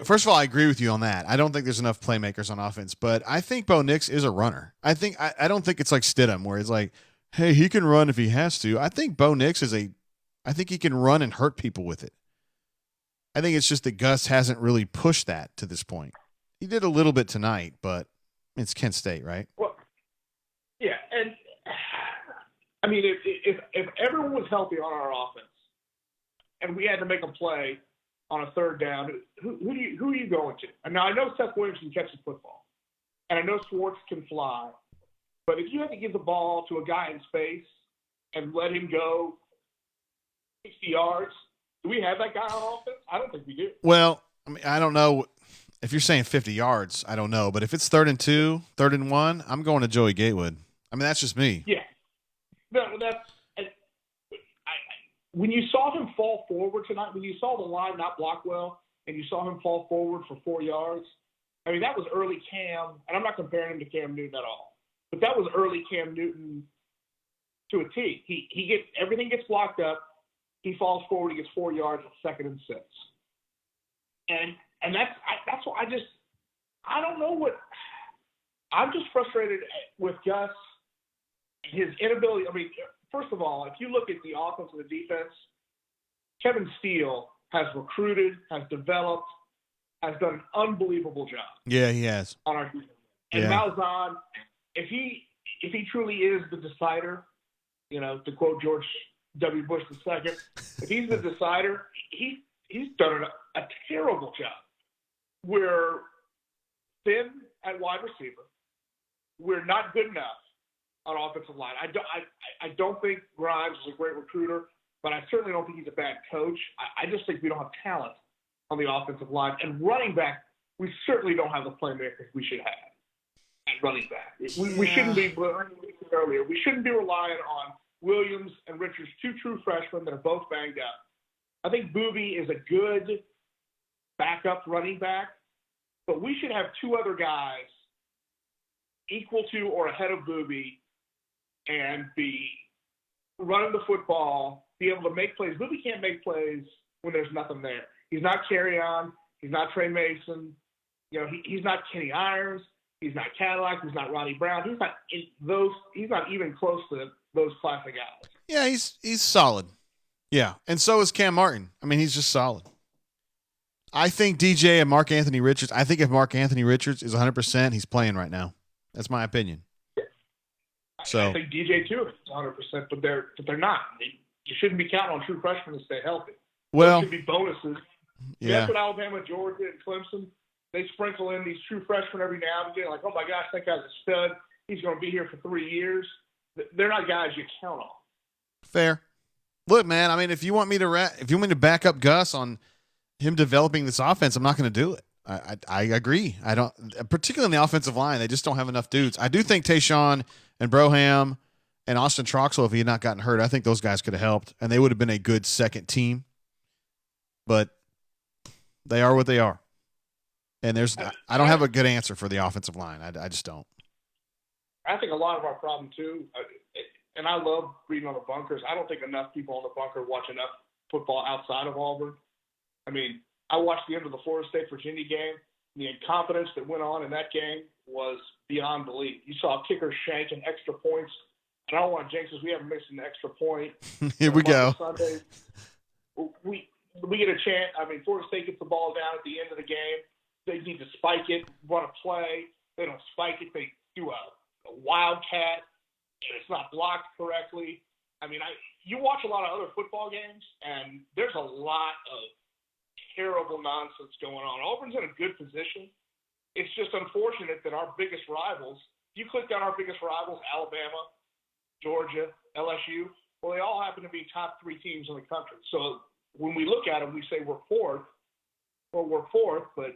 First of all, I agree with you on that. I don't think there's enough playmakers on offense, but I think Bo Nix is a runner. I don't think it's like Stidham where it's like, hey, he can run if he has to. I think Bo Nix I think he can run and hurt people with it. I think it's just that Gus hasn't really pushed that to this point. He did a little bit tonight, but it's Kent State, right? Well, yeah, and I mean, if everyone was healthy on our offense, and we had to make a play on a third down, who are you going to? And now I know Seth Williams can catch the football, and I know Schwartz can fly, but if you had to give the ball to a guy in space and let him go 60 yards, do we have that guy on offense? I don't think we do. Well, I mean, I don't know. If you're saying 50 yards, I don't know. But if it's 3rd and 2, 3rd and 1, I'm going to Joey Gatewood. I mean, that's just me. Yeah. No, when you saw him fall forward tonight, when you saw the line not block well, and you saw him fall forward for 4 yards, I mean, that was early Cam, and I'm not comparing him to Cam Newton at all, but that was early Cam Newton to a T. He gets everything gets blocked up. He falls forward. He gets 4 yards at 2nd and 6. And that's what I don't know what – I'm just frustrated with Gus, his inability – I mean, first of all, if you look at the offense and the defense, Kevin Steele has recruited, has developed, has done an unbelievable job. Yeah, he has. On our defense. And Malzahn, if he truly is the decider, you know, to quote George W. Bush II, if he's the decider, he's done a terrible job. We're thin at wide receiver. We're not good enough on offensive line. I don't think Grimes is a great recruiter, but I certainly don't think he's a bad coach. I just think we don't have talent on the offensive line. And running back, we certainly don't have the playmakers we should have at running back. We shouldn't be, earlier, we shouldn't be relying on Williams and Richards, 2 true freshmen that are both banged up. I think Booby is a good backup running back, but we should have 2 other guys equal to or ahead of Booby and be running the football, be able to make plays. Booby can't make plays when there's nothing there. He's not Carry-On. He's not Trey Mason. You know, he's not Kenny Irons. He's not Cadillac. He's not Ronnie Brown. He's not even close to those classic guys. Yeah, he's solid. Yeah, and so is Cam Martin. I mean, he's just solid. I think DJ and Mark Anthony Richards. I think if Mark Anthony Richards is 100%, he's playing right now. That's my opinion. So I think DJ too is 100%, but they're not. You shouldn't be counting on true freshmen to stay healthy. Well, there should be bonuses. Yeah. That's what Alabama, Georgia, and Clemson. They sprinkle in these true freshmen every now and again, like, oh my gosh, that guy's a stud. He's going to be here for 3 years. They're not guys you count on. Fair. Look, man. I mean, if you want me to back up Gus on him developing this offense, I'm not going to do it. I agree. I don't, particularly in the offensive line, they just don't have enough dudes. I do think Tayshaun and Broham and Austin Troxell, if he had not gotten hurt, I think those guys could have helped, and they would have been a good second team. But they are what they are, and I don't have a good answer for the offensive line. I just don't. I think a lot of our problem too, and I love reading on the bunkers. I don't think enough people on the bunker watch enough football outside of Auburn. I mean, I watched the end of the Florida State-Virginia game. The incompetence that went on in that game was beyond belief. You saw kickers shanking extra points. And I don't want to jinx us. We haven't missed an extra point. Here we go. Sunday. We get a chance. I mean, Florida State gets the ball down at the end of the game. They need to spike it, run a play. They don't spike it. They do a wildcat, and it's not blocked correctly. I mean, you watch a lot of other football games, and there's a lot of terrible nonsense going on. Auburn's in a good position. It's just unfortunate that our biggest rivals, you click on our biggest rivals, Alabama, Georgia, LSU, well, they all happen to be top 3 teams in the country. So when we look at them, we say we're fourth, but,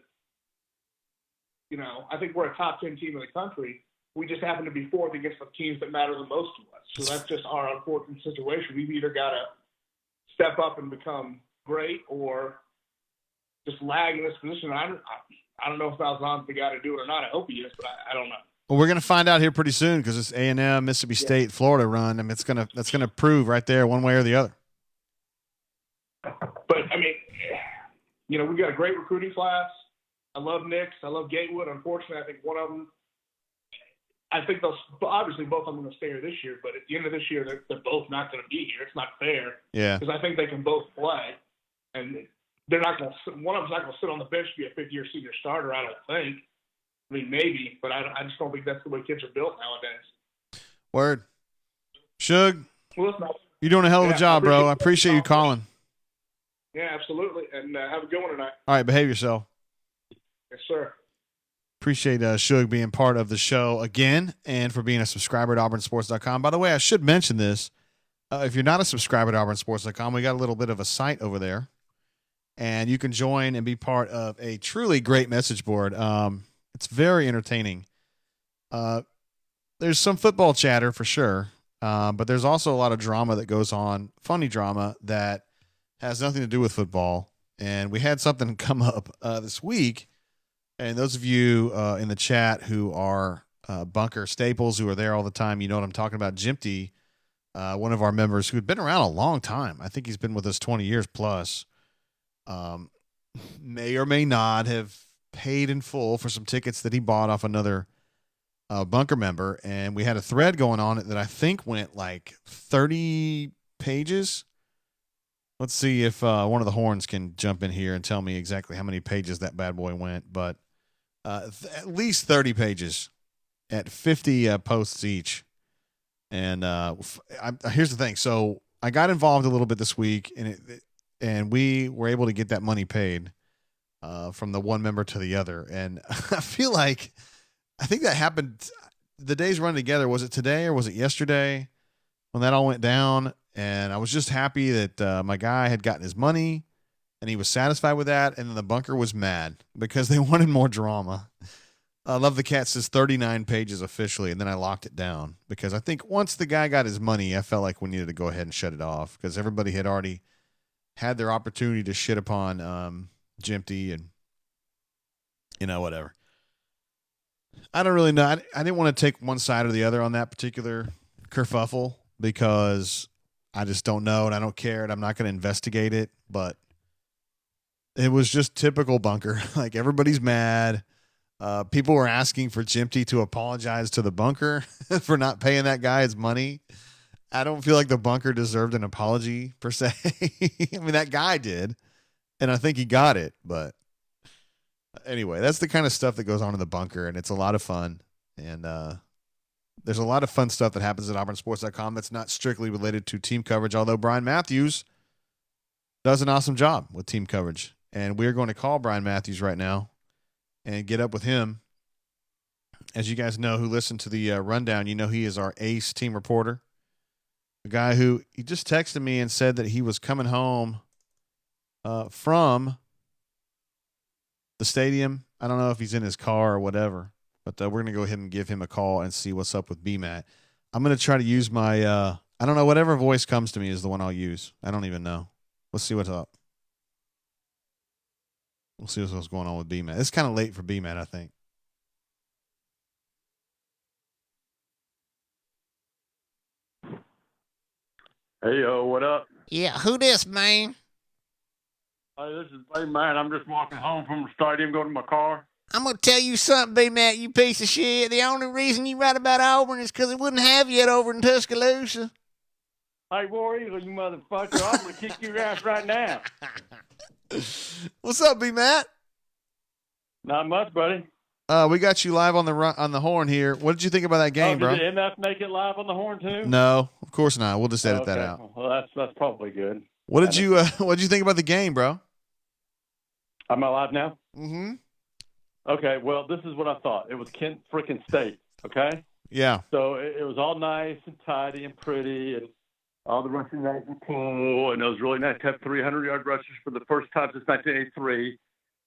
you know, I think we're a top 10 team in the country. we just happen to be fourth against the teams that matter the most to us. So that's just our unfortunate situation. We've either got to step up and become great or just lag in this position. I don't know if Malzahn's the guy to do it or not. I hope he is, but I don't know. Well, we're going to find out here pretty soon because it's A&M, Mississippi State, Florida run. I mean, that's gonna prove right there one way or the other. But, I mean, we've got a great recruiting class. I love Nix. I love Gatewood. Unfortunately, I think one of them, obviously both of them are going to stay here this year, but at the end of this year, they're both not going to be here. It's not fair. Yeah. Because I think they can both play. And they're not going to – one of them's not going to sit on the bench to be a fifth-year senior starter, I don't think. I mean, maybe, but I just don't think that's the way kids are built nowadays. Word. Shug, Well, listen, you're doing a hell of a job, bro. I appreciate you calling. Yeah, absolutely. And have a good one tonight. All right, behave yourself. Yes, sir. Appreciate Shug being part of the show again and for being a subscriber at auburnsports.com. By the way, I should mention this. If you're not a subscriber at auburnsports.com, we got a little bit of a site over there, and you can join and be part of a truly great message board. It's very entertaining. There's some football chatter for sure, but there's also a lot of drama that goes on, funny drama that has nothing to do with football. And we had something come up this week, and those of you in the chat who are Bunker Staples, who are there all the time, you know what I'm talking about. Jimpty, one of our members who had been around a long time. I think he's been with us 20 years plus. May or may not have paid in full for some tickets that he bought off another Bunker member, and we had a thread going on it that I think went like 30 pages. Let's see if one of the horns can jump in here and tell me exactly how many pages that bad boy went, but at least 30 pages at 50 posts each. And here's the thing. So I got involved a little bit this week, and we were able to get that money paid from the one member to the other. And I feel like, I think that happened, the days run together. Was it today or was it yesterday when that all went down? And I was just happy that my guy had gotten his money and he was satisfied with that. And then the Bunker was mad because they wanted more drama. I love the cat says 39 pages officially. And then I locked it down because I think once the guy got his money, I felt like we needed to go ahead and shut it off because everybody had already had their opportunity to shit upon Jimpty and, whatever. I don't really know. I didn't want to take one side or the other on that particular kerfuffle because I just don't know and I don't care and I'm not going to investigate it. But it was just typical Bunker. Like everybody's mad. People were asking for Jimpty to apologize to the Bunker for not paying that guy his money. I don't feel like the Bunker deserved an apology per se. I mean, that guy did, and I think he got it. But anyway, that's the kind of stuff that goes on in the Bunker, and it's a lot of fun. And there's a lot of fun stuff that happens at auburnsports.com that's not strictly related to team coverage, although Brian Matthews does an awesome job with team coverage. And we're going to call Brian Matthews right now and get up with him. As you guys know who listen to the rundown, you know he is our ace team reporter. A guy who he just texted me and said that he was coming home from the stadium. I don't know if he's in his car or whatever, but we're going to go ahead and give him a call and see what's up with BMAT. I'm going to try to use my, I don't know, whatever voice comes to me is the one I'll use. I don't even know. Let's see what's up. We'll see what's going on with BMAT. It's kind of late for BMAT, I think. Hey, what up? Yeah, who this, man? Hey, this is Bay Man. I'm just walking home from the stadium, going to my car. I'm going to tell you something, B-Mac, you piece of shit. The only reason you write about Auburn is because it wouldn't have you over in Tuscaloosa. Hey, War Eagle, you motherfucker. I'm going to kick your ass right now. What's up, B-Matt? Not much, buddy. We got you live on the horn here. What did you think about that game, bro? Did MF make it live on the horn, too? No, of course not. We'll just edit that out. Well, that's probably good. What did you think about the game, bro? Am I live now? Mm-hmm. Okay, well, this is what I thought. It was Kent freaking State, okay? Yeah. So it was all nice and tidy and pretty, and all the rushing guys were cool, and it was really nice to have 300-yard rushers for the first time since 1983.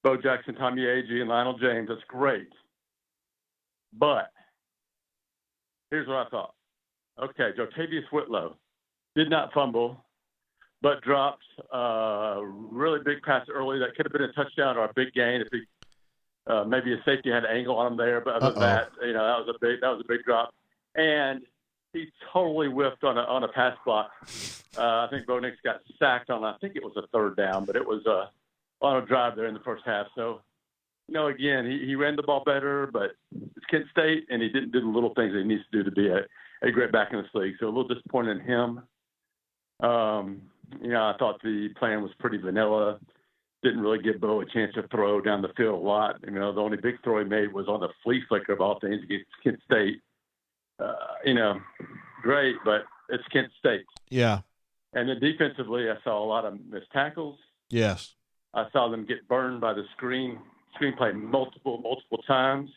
Bo Jackson, Tommy Agee, and Lionel James. That's great. But here's what I thought. Okay, Jotavius Whitlow did not fumble, but dropped a really big pass early that could have been a touchdown or a big gain if he maybe a safety had an angle on him there. But other than that, that was a big drop, and he totally whiffed on a pass block. I think Bo Nix got sacked on, I think it was a third down, but it was on a drive there in the first half. So, again, he ran the ball better, but it's Kent State, and he didn't do the little things that he needs to do to be a great back in this league. So a little disappointed in him. I thought the plan was pretty vanilla. Didn't really give Bo a chance to throw down the field a lot. The only big throw he made was on the flea flicker of all things against Kent State. Great, but it's Kent State. Yeah. And then defensively, I saw a lot of missed tackles. Yes. I saw them get burned by the screenplay multiple times.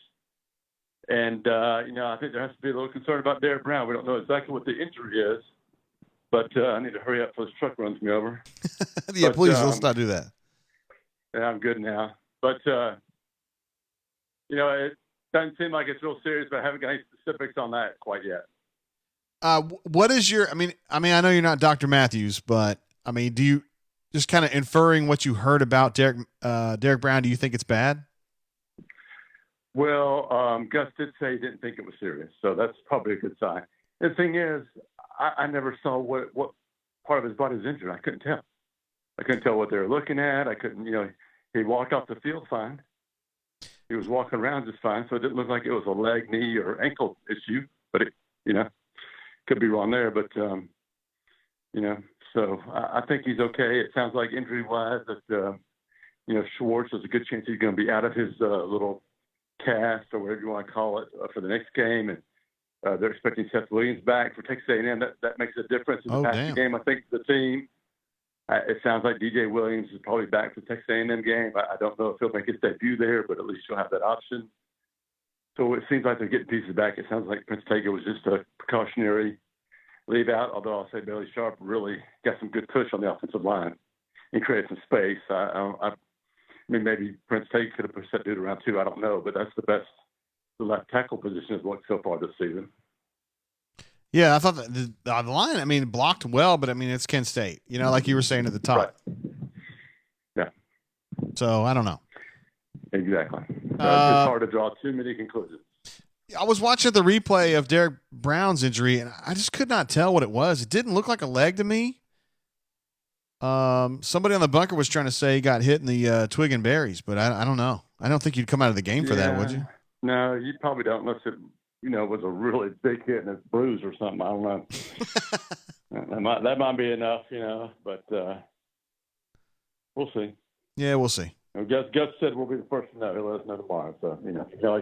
And, I think there has to be a little concern about Derek Brown. We don't know exactly what the injury is, but I need to hurry up before this truck runs me over. Yeah, but, please, let's not do that. Yeah, I'm good now. But, it doesn't seem like it's real serious, but I haven't got any specifics on that quite yet. What is your? I mean, I know you're not Dr. Matthews, but do you just kind of inferring what you heard about Derek Brown? Do you think it's bad? Well, Gus did say he didn't think it was serious, so that's probably a good sign. The thing is, I never saw what part of his body was injured. I couldn't tell. I couldn't tell what they were looking at. I couldn't. He walked off the field fine. He was walking around just fine, so it didn't look like it was a leg, knee, or ankle issue. But it, could be wrong there, but so I think he's okay. It sounds like injury-wise that Schwartz, there's a good chance he's going to be out of his little cast or whatever you want to call it for the next game, and they're expecting Seth Williams back for Texas A&M. That makes a difference in the passing game. I think the team. It sounds like DJ Williams is probably back for the Texas A&M game. I don't know if he'll make his debut there, but at least you'll have that option. So it seems like they're getting pieces back. It sounds like Prince Tega was just a precautionary leave out, although I'll say Bailey Sharp really got some good push on the offensive line and created some space. I mean, maybe Prince Tega could have pushed that dude around too. I don't know, but that's the best the left tackle position has looked so far this season. Yeah, I thought that the line, blocked well, but it's Kent State, like you were saying at the top. Right. Yeah. So I don't know. Exactly. It's hard to draw too many conclusions. I was watching the replay of Derek Brown's injury, and I just could not tell what it was. It didn't look like a leg to me. Somebody on the bunker was trying to say he got hit in the twig and berries, but I don't know. I don't think you'd come out of the game for that, would you? No, you probably don't unless it was a really big hit and it's bruised or something. I don't know. that might be enough, but we'll see. Yeah, we'll see. Gus said we'll be the first to know. He'll let us know tomorrow. So,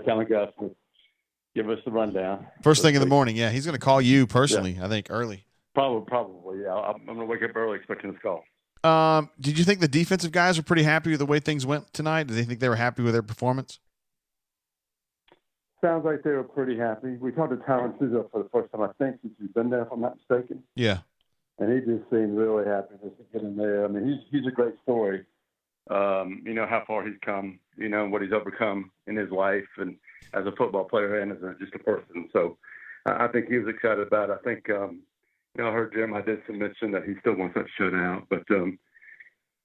telling Gus to give us the rundown. First thing in the morning, yeah. He's going to call you personally, I think, early. Probably, yeah. I'm going to wake up early expecting this call. Did you think the defensive guys were pretty happy with the way things went tonight? Did they think they were happy with their performance? Sounds like they were pretty happy. We talked to Tyron Suzo for the first time, I think, since he's been there, if I'm not mistaken. Yeah. And he just seemed really happy just to get in there. He's a great story. How far he's come, what he's overcome in his life and as a football player and as just a person. So I think he was excited about it. I think, I heard Jeremiah Denson mention that he still wants that shutout. But,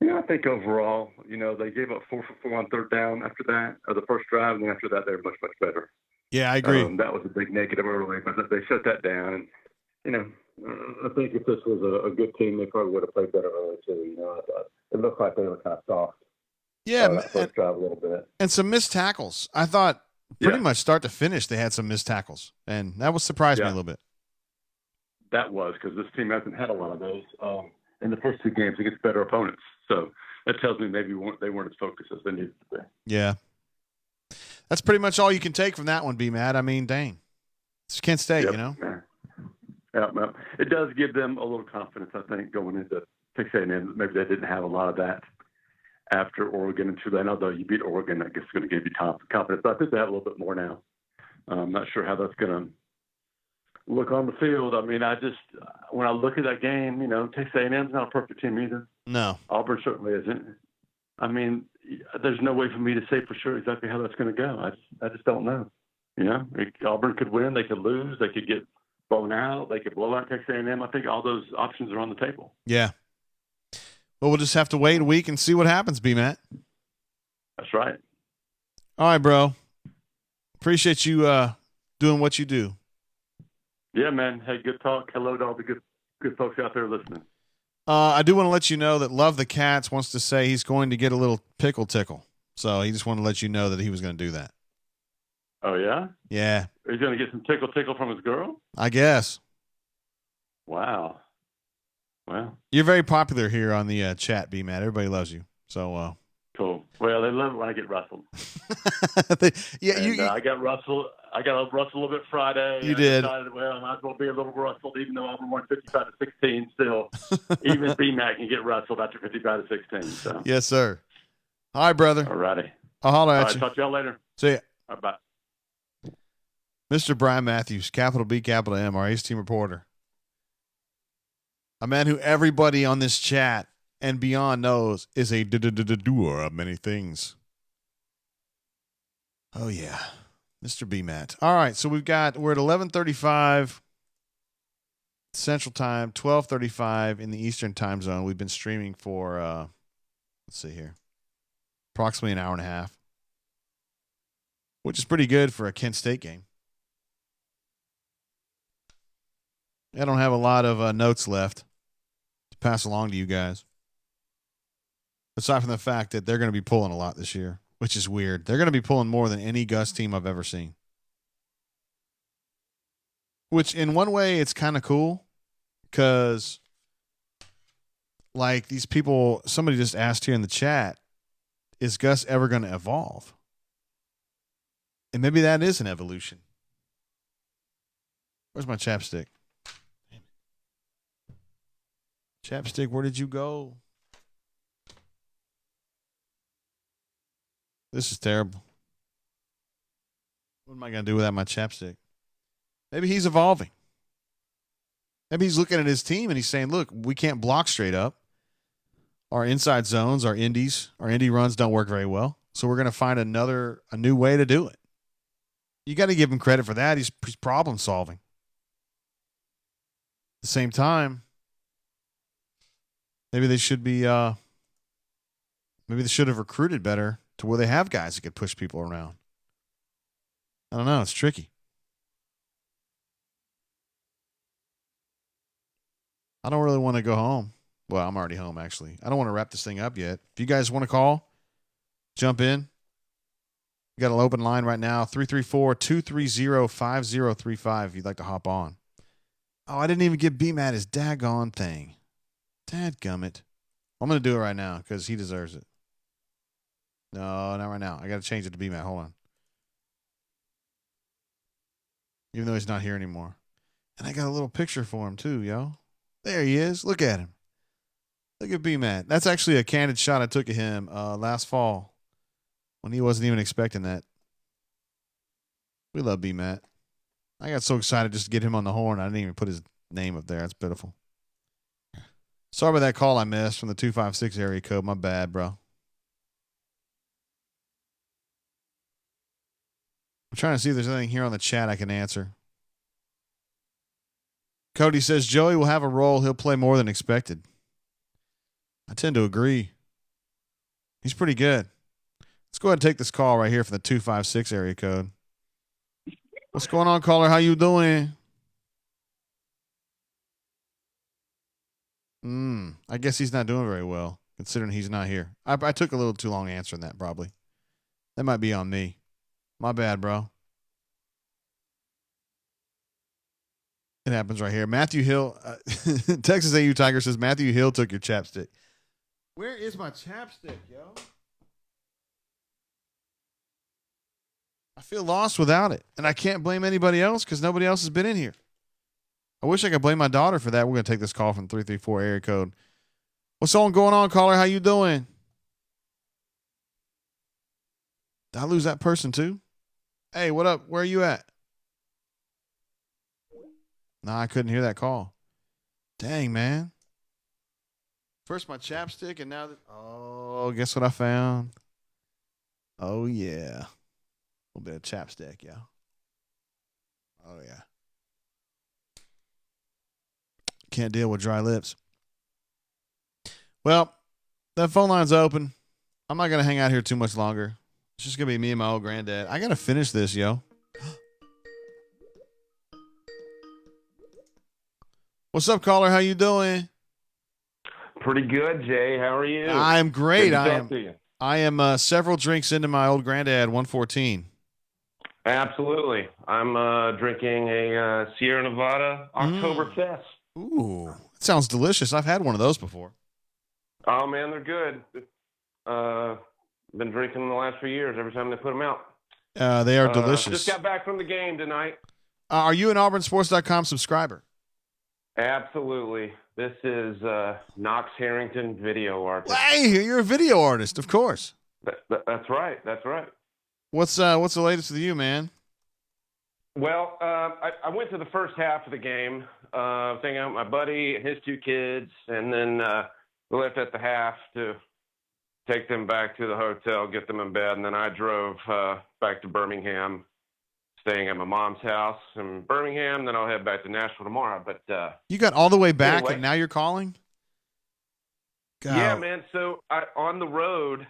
I think overall, they gave up 4 for 4 on third down after that, or the first drive, and then after that they were much, much better. Yeah, I agree. That was a big negative early, but they shut that down. And, I think if this was a good team, they probably would have played better early too. I thought it looked like they were kind of soft. Yeah, that first drive a little bit. And some missed tackles. I thought pretty much start to finish they had some missed tackles, and that was surprised me a little bit. That was because this team hasn't had a lot of those in the first 2 games against better opponents. So that tells me maybe they weren't as focused as they needed to be. Yeah. That's pretty much all you can take from that one, B-Matt. Dang. It's Kent State, Yeah. It does give them a little confidence, I think, going into Texas A&M. Maybe they didn't have a lot of that after Oregon and Tulane. Although you beat Oregon, I guess it's going to give you confidence. But I think they have a little bit more now. I'm not sure how that's going to look on the field. When I look at that game, Texas A&M's not a perfect team either. No. Auburn certainly isn't. There's no way for me to say for sure exactly how that's going to go. I just don't know. Auburn could win. They could lose. They could get blown out. They could blow out Texas A&M. I think all those options are on the table. Yeah. Well, we'll just have to wait a week and see what happens, B-Matt. That's right. All right, bro. Appreciate you doing what you do. Yeah, man. Hey, good talk. Hello to all the good folks out there listening. I do want to let you know that Love the Cats wants to say he's going to get a little pickle tickle. So he just wanted to let you know that he was going to do that. Oh, yeah? Yeah. He's going to get some tickle from his girl? I guess. Wow. Well. You're very popular here on the chat, B-Matt. Everybody loves you. So cool. Well, they love it when I get rustled. Yeah, I got rustled. I got rustled a little bit Friday. You did. Decided, well, I might as well be a little rustled, even though Auburn won 55-16. Still, even B-Mac can get rustled after 55-16. So. Yes, sir. All right, brother. All righty. I'll holler at All right, you. talk to y'all later. See ya. All right, bye. Mr. Brian Matthews, capital B, capital M, our Ace Team reporter. A man who everybody on this chat and beyond knows is a doer of many things. Oh, yeah. Mr. B-Matt. All right, so we're at 11:35 Central Time, 12:35 in the Eastern Time Zone. We've been streaming for, let's see here, approximately an hour and a half, which is pretty good for a Kent State game. I don't have a lot of notes left to pass along to you guys. Aside from the fact that they're going to be pulling a lot this year, which is weird. They're going to be pulling more than any Gus team I've ever seen. Which in one way, it's kind of cool because like these people, somebody just asked here in the chat, is Gus ever going to evolve? And maybe that is an evolution. Where's my chapstick? Chapstick, where did you go? This is terrible. What am I going to do without my chapstick? Maybe he's evolving. Maybe he's looking at his team and he's saying, look, we can't block straight up. Our inside zones, our indies, our indie runs don't work very well. So we're going to find a new way to do it. You got to give him credit for that. He's problem solving. At the same time, maybe they should be, maybe they should have recruited better to where they have guys that could push people around. I don't know. It's tricky. I don't really want to go home. Well, I'm already home, actually. I don't want to wrap this thing up yet. If you guys want to call, jump in. We got an open line right now, 334-230-5035 if you'd like to hop on. Oh, I didn't even give B-Matt his daggone thing. Dadgummit. I'm going to do it right now because he deserves it. No, not right now. I got to change it to B-Matt. Hold on. Even though he's not here anymore. And I got a little picture for him too, yo. There he is. Look at him. Look at B-Matt. That's actually a candid shot I took of him last fall when he wasn't even expecting that. We love B-Matt. I got so excited just to get him on the horn. I didn't even put his name up there. That's pitiful. Sorry about that call I missed from the 256 area code. My bad, bro. I'm trying to see if there's anything here on the chat I can answer. Cody says Joey will have a role. He'll play more than expected. I tend to agree. He's pretty good. Let's go ahead and take this call right here from the 256 area code. What's going on, caller? How you doing? I guess he's not doing very well, considering he's not here. I took a little too long answering that, probably. That might be on me. My bad, bro. It happens right here. Matthew Hill, Texas AU Tiger says, Matthew Hill took your chapstick. Where is my chapstick, yo? I feel lost without it. And I can't blame anybody else because nobody else has been in here. I wish I could blame my daughter for that. We're going to take this call from 334 area code. What's all going on, caller? How you doing? Did I lose that person too? Hey, what up? Where are you at? Nah, I couldn't hear that call. Dang, man. First my chapstick and now... Oh, guess what I found? Oh, yeah. A little bit of chapstick, yeah. Oh, yeah. Can't deal with dry lips. Well, that phone line's open. I'm not going to hang out here too much longer. It's just going to be me and my old granddad. I got to finish this, yo. What's up, caller? How you doing? Pretty good, Jay. How are you? I'm great. Good to talk to you. I am several drinks into my old granddad 114. Absolutely. I'm drinking a Sierra Nevada Oktoberfest. Ooh, it sounds delicious. I've had one of those before. Oh, man, they're good. Been drinking them the last few years every time they put them out. They are delicious. Just got back from the game tonight. Are you an AuburnSports.com subscriber? Absolutely. This is Knox Harrington, video artist. Hey, you're a video artist, of course. That's right. That's right. What's the latest with you, man? Well, I went to the first half of the game, hanging out with my buddy and his two kids, and then we left at the half to take them back to the hotel, get them in bed, and then I drove back to Birmingham, staying at my mom's house in Birmingham. Then I'll head back to Nashville tomorrow. But you got all the way back, anyway. And now you're calling? God. Yeah, man. So on the road,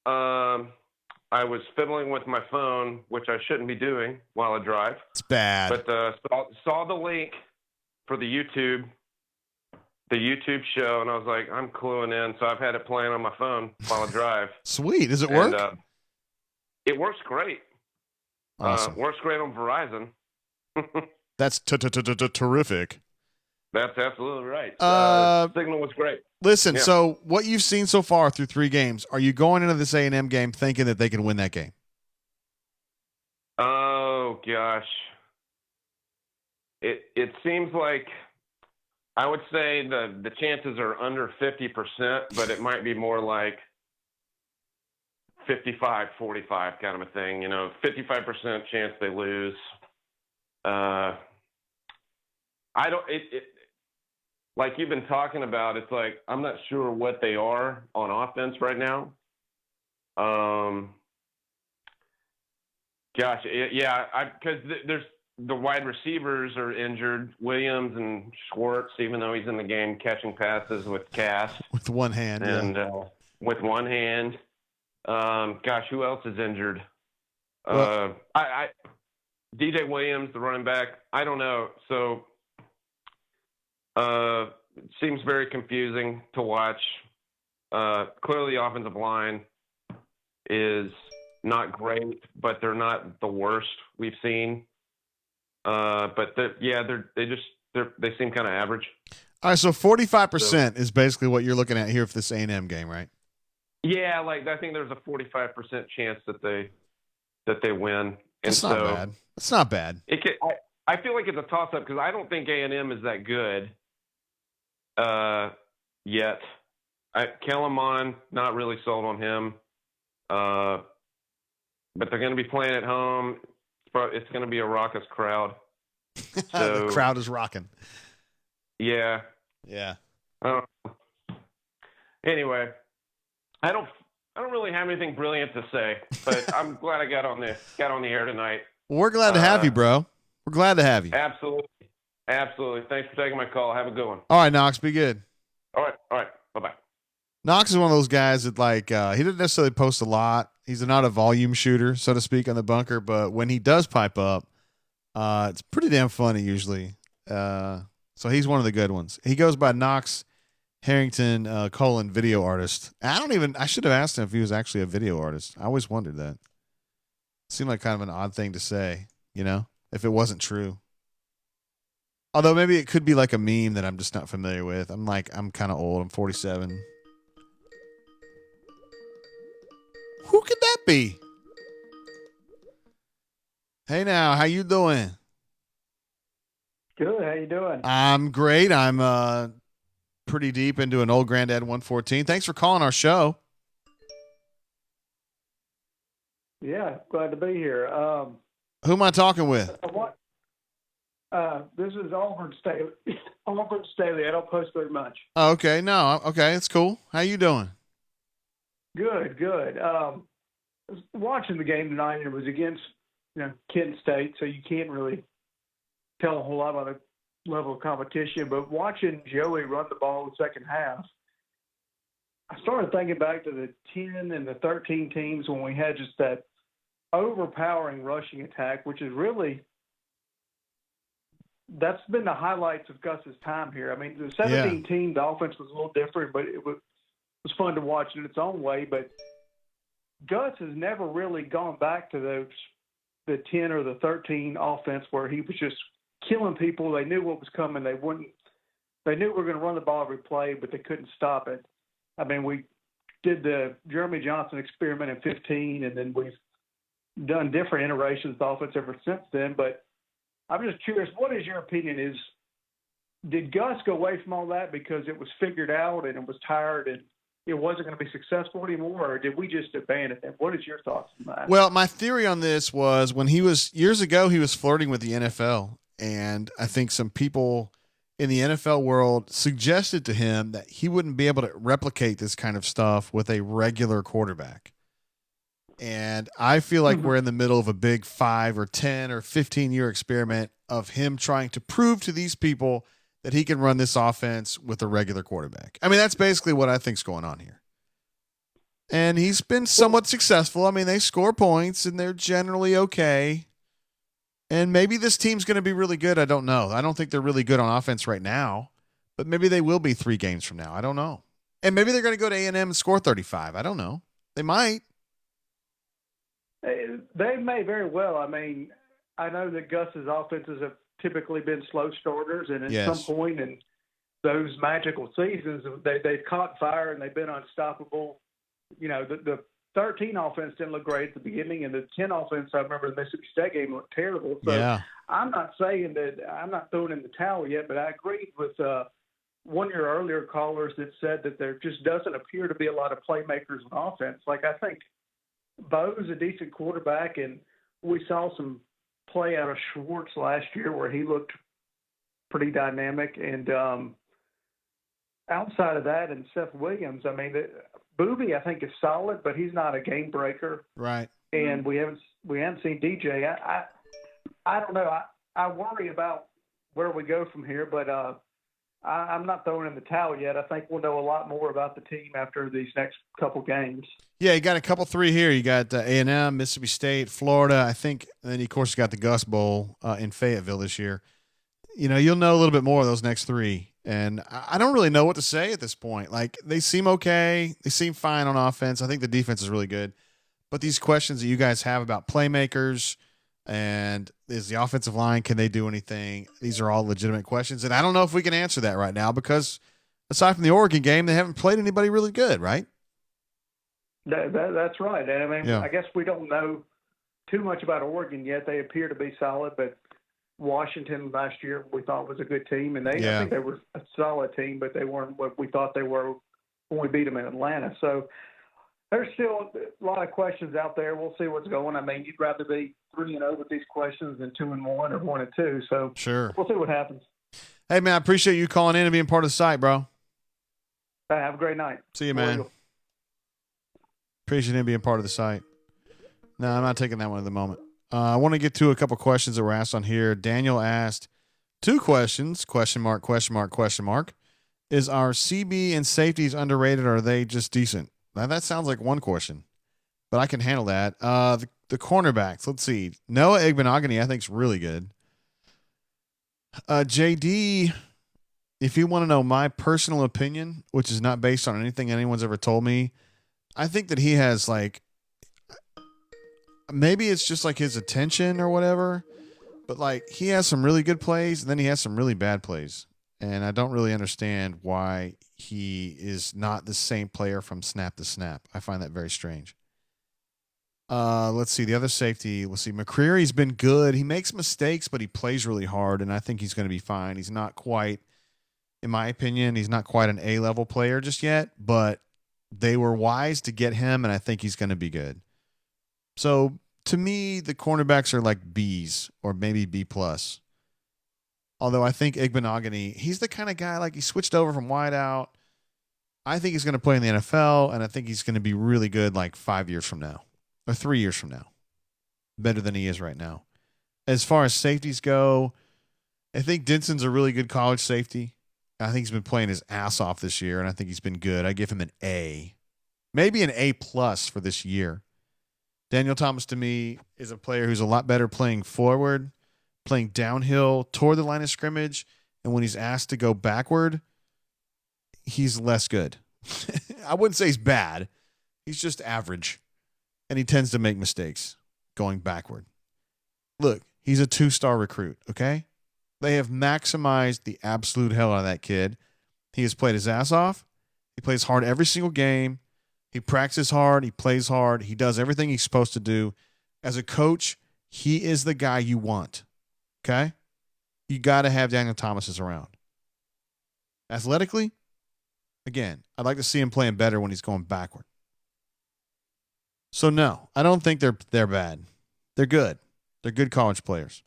I was fiddling with my phone, which I shouldn't be doing while I drive. It's bad. But saw the link for the YouTube show, and I was like, I'm cluing in. So I've had it playing on my phone while I drive. Sweet. Does it work? It works great. Awesome. Works great on Verizon. That's terrific. That's absolutely right. Signal was great. Listen, Yeah. So what you've seen so far through 3 games, are you going into this A&M game thinking that they can win that game? Oh gosh, it seems like I would say the chances are under 50%, but it might be more like 55-45 kind of a thing. 55% chance they lose. I don't. Like you've been talking about, it's like I'm not sure what they are on offense right now. Gosh, yeah, because there's the wide receivers are injured, Williams and Schwartz, even though he's in the game catching passes with cast with one hand, and with one hand. Gosh, who else is injured? DJ Williams, the running back. I don't know. So. It seems very confusing to watch. Clearly, the offensive line is not great, but they're not the worst we've seen. But they seem kind of average. All right, so 45% is basically what you're looking at here for this A&M game, right? Yeah, I think there's a 45% chance that they win. It's not bad. It's not bad. I feel like it's a toss-up because I don't think A&M is that good. Yet. Kellen Mond, not really sold on him. But they're going to be playing at home. It's going to be a raucous crowd. So, the crowd is rocking. Yeah. Yeah. Anyway, I don't really have anything brilliant to say, but I'm glad I got on the air tonight. Well, we're glad to have you, bro. We're glad to have you. Absolutely. Thanks for taking my call. Have a good one. All right, Knox, be good. All right. Bye-bye. Knox is one of those guys that he doesn't necessarily post a lot. He's not a volume shooter, so to speak, on the bunker, but when he does pipe up, it's pretty damn funny usually. So he's one of the good ones. He goes by Knox Harrington, video artist. I should have asked him if he was actually a video artist. I always wondered that. Seemed like kind of an odd thing to say, if it wasn't true. Although maybe it could be like a meme that I'm just not familiar with. I'm kind of old. I'm 47. Who could that be? Hey now, how you doing? Good. How you doing? I'm great. I'm pretty deep into an old Granddad 114. Thanks for calling our show. Yeah, glad to be here. Who am I talking with? This is Auburn Staley. Auburn Staley. I don't post very much. Oh, okay. No. Okay. It's cool. How you doing? Good. I was watching the game tonight. It was against Kent State, so you can't really tell a whole lot about the level of competition. But watching Joey run the ball in the second half, I started thinking back to the 10 and the 13 teams when we had just that overpowering rushing attack, which is really that's been the highlights of Gus's time here. I mean, the 17 team, the offense was a little different, but it was fun to watch in its own way. But Gus has never really gone back to the 10 or the 13 offense where he was just killing people. They knew what was coming. They knew we were going to run the ball every play, but they couldn't stop it. I mean, we did the Jeremy Johnson experiment in 15, and then we've done different iterations of the offense ever since then. But I'm just curious, what is your opinion? Did Gus go away from all that because it was figured out and it was tired and it wasn't going to be successful anymore, or did we just abandon it? What is your thoughts on that? Well, my theory on this was when years ago, he was flirting with the NFL, and I think some people in the NFL world suggested to him that he wouldn't be able to replicate this kind of stuff with a regular quarterback. And I feel like we're in the middle of a big 5 or 10 or 15-year experiment of him trying to prove to these people that he can run this offense with a regular quarterback. I mean, that's basically what I think's going on here. And he's been somewhat successful. I mean, they score points, and they're generally okay. And maybe this team's going to be really good. I don't know. I don't think they're really good on offense right now, but maybe they will be 3 games from now. I don't know. And maybe they're going to go to A&M and score 35. I don't know. They might. They may very well. I mean, I know that Gus's offenses have typically been slow starters, and at some point in those magical seasons, they've caught fire and they've been unstoppable. You know, the 13 offense didn't look great at the beginning, and the 10 offense, I remember the Mississippi State game looked terrible. So I'm not saying that I'm not throwing in the towel yet, but I agreed with one of your earlier callers that said that there just doesn't appear to be a lot of playmakers on offense. Like, I think Bo's a decent quarterback, and we saw some play out of Schwartz last year where he looked pretty dynamic. And outside of that, and Seth Williams, I mean, Booby I think is solid, but he's not a game breaker. Right. And we haven't seen DJ. I don't know. I worry about where we go from here, but I'm not throwing in the towel yet. I think we'll know a lot more about the team after these next couple games. Yeah, you got a couple 3 here. You got A&M, Mississippi State, Florida, I think. And then, of course, you got the Gus Bowl in Fayetteville this year. You know, you'll know a little bit more of those next 3. And I don't really know what to say at this point. Like, they seem okay. They seem fine on offense. I think the defense is really good. But these questions that you guys have about playmakers and is the offensive line, can they do anything? These are all legitimate questions. And I don't know if we can answer that right now because aside from the Oregon game, they haven't played anybody really good, right? That's right. I mean, I guess we don't know too much about Oregon yet. They appear to be solid, but Washington last year we thought was a good team, and I think they were a solid team, but they weren't what we thought they were when we beat them in Atlanta. So there's still a lot of questions out there. We'll see what's going. I mean, you'd rather be 3-0 with these questions than 2-1 or 1-2. So sure, we'll see what happens. Hey man, I appreciate you calling in and being part of the site, bro. Have a great night. See you, man. Appreciate him being part of the site. No, I'm not taking that one at the moment. I want to get to a couple questions that were asked on here. Daniel asked 2 questions, question mark. Is our CB and safeties underrated or are they just decent? Now, that sounds like one question, but I can handle that. The cornerbacks, let's see. Noah Igbenogany, I think, is really good. JD, if you want to know my personal opinion, which is not based on anything anyone's ever told me, I think that he has, like, maybe it's just like his attention or whatever, but like he has some really good plays and then he has some really bad plays. And I don't really understand why he is not the same player from snap to snap. I find that very strange. Let's see. The other safety, let's see. McCreary's been good. He makes mistakes, but he plays really hard, and I think he's going to be fine. He's not quite, in my opinion, he's not quite an A-level player just yet, but they were wise to get him, and I think he's going to be good. So, to me, the cornerbacks are like B's or maybe B+. Although I think Igbenogany, he's the kind of guy, like he switched over from wide out. I think he's going to play in the NFL, and I think he's going to be really good like 5 years from now or 3 years from now. Better than he is right now. As far as safeties go, I think Denson's a really good college safety. I think he's been playing his ass off this year, and I think he's been good. I give him an A, maybe an A plus for this year. Daniel Thomas to me is a player who's a lot better playing forward, playing downhill toward the line of scrimmage, and when he's asked to go backward, he's less good. I wouldn't say he's bad. He's just average, and he tends to make mistakes going backward. Look, he's a 2-star recruit, okay? They have maximized the absolute hell out of that kid. He has played his ass off. He plays hard every single game. He practices hard. He plays hard. He does everything he's supposed to do. As a coach, he is the guy you want, okay? You got to have Daniel Thomas around. Athletically, again, I'd like to see him playing better when he's going backward. So, no, I don't think they're bad. They're good. They're good college players.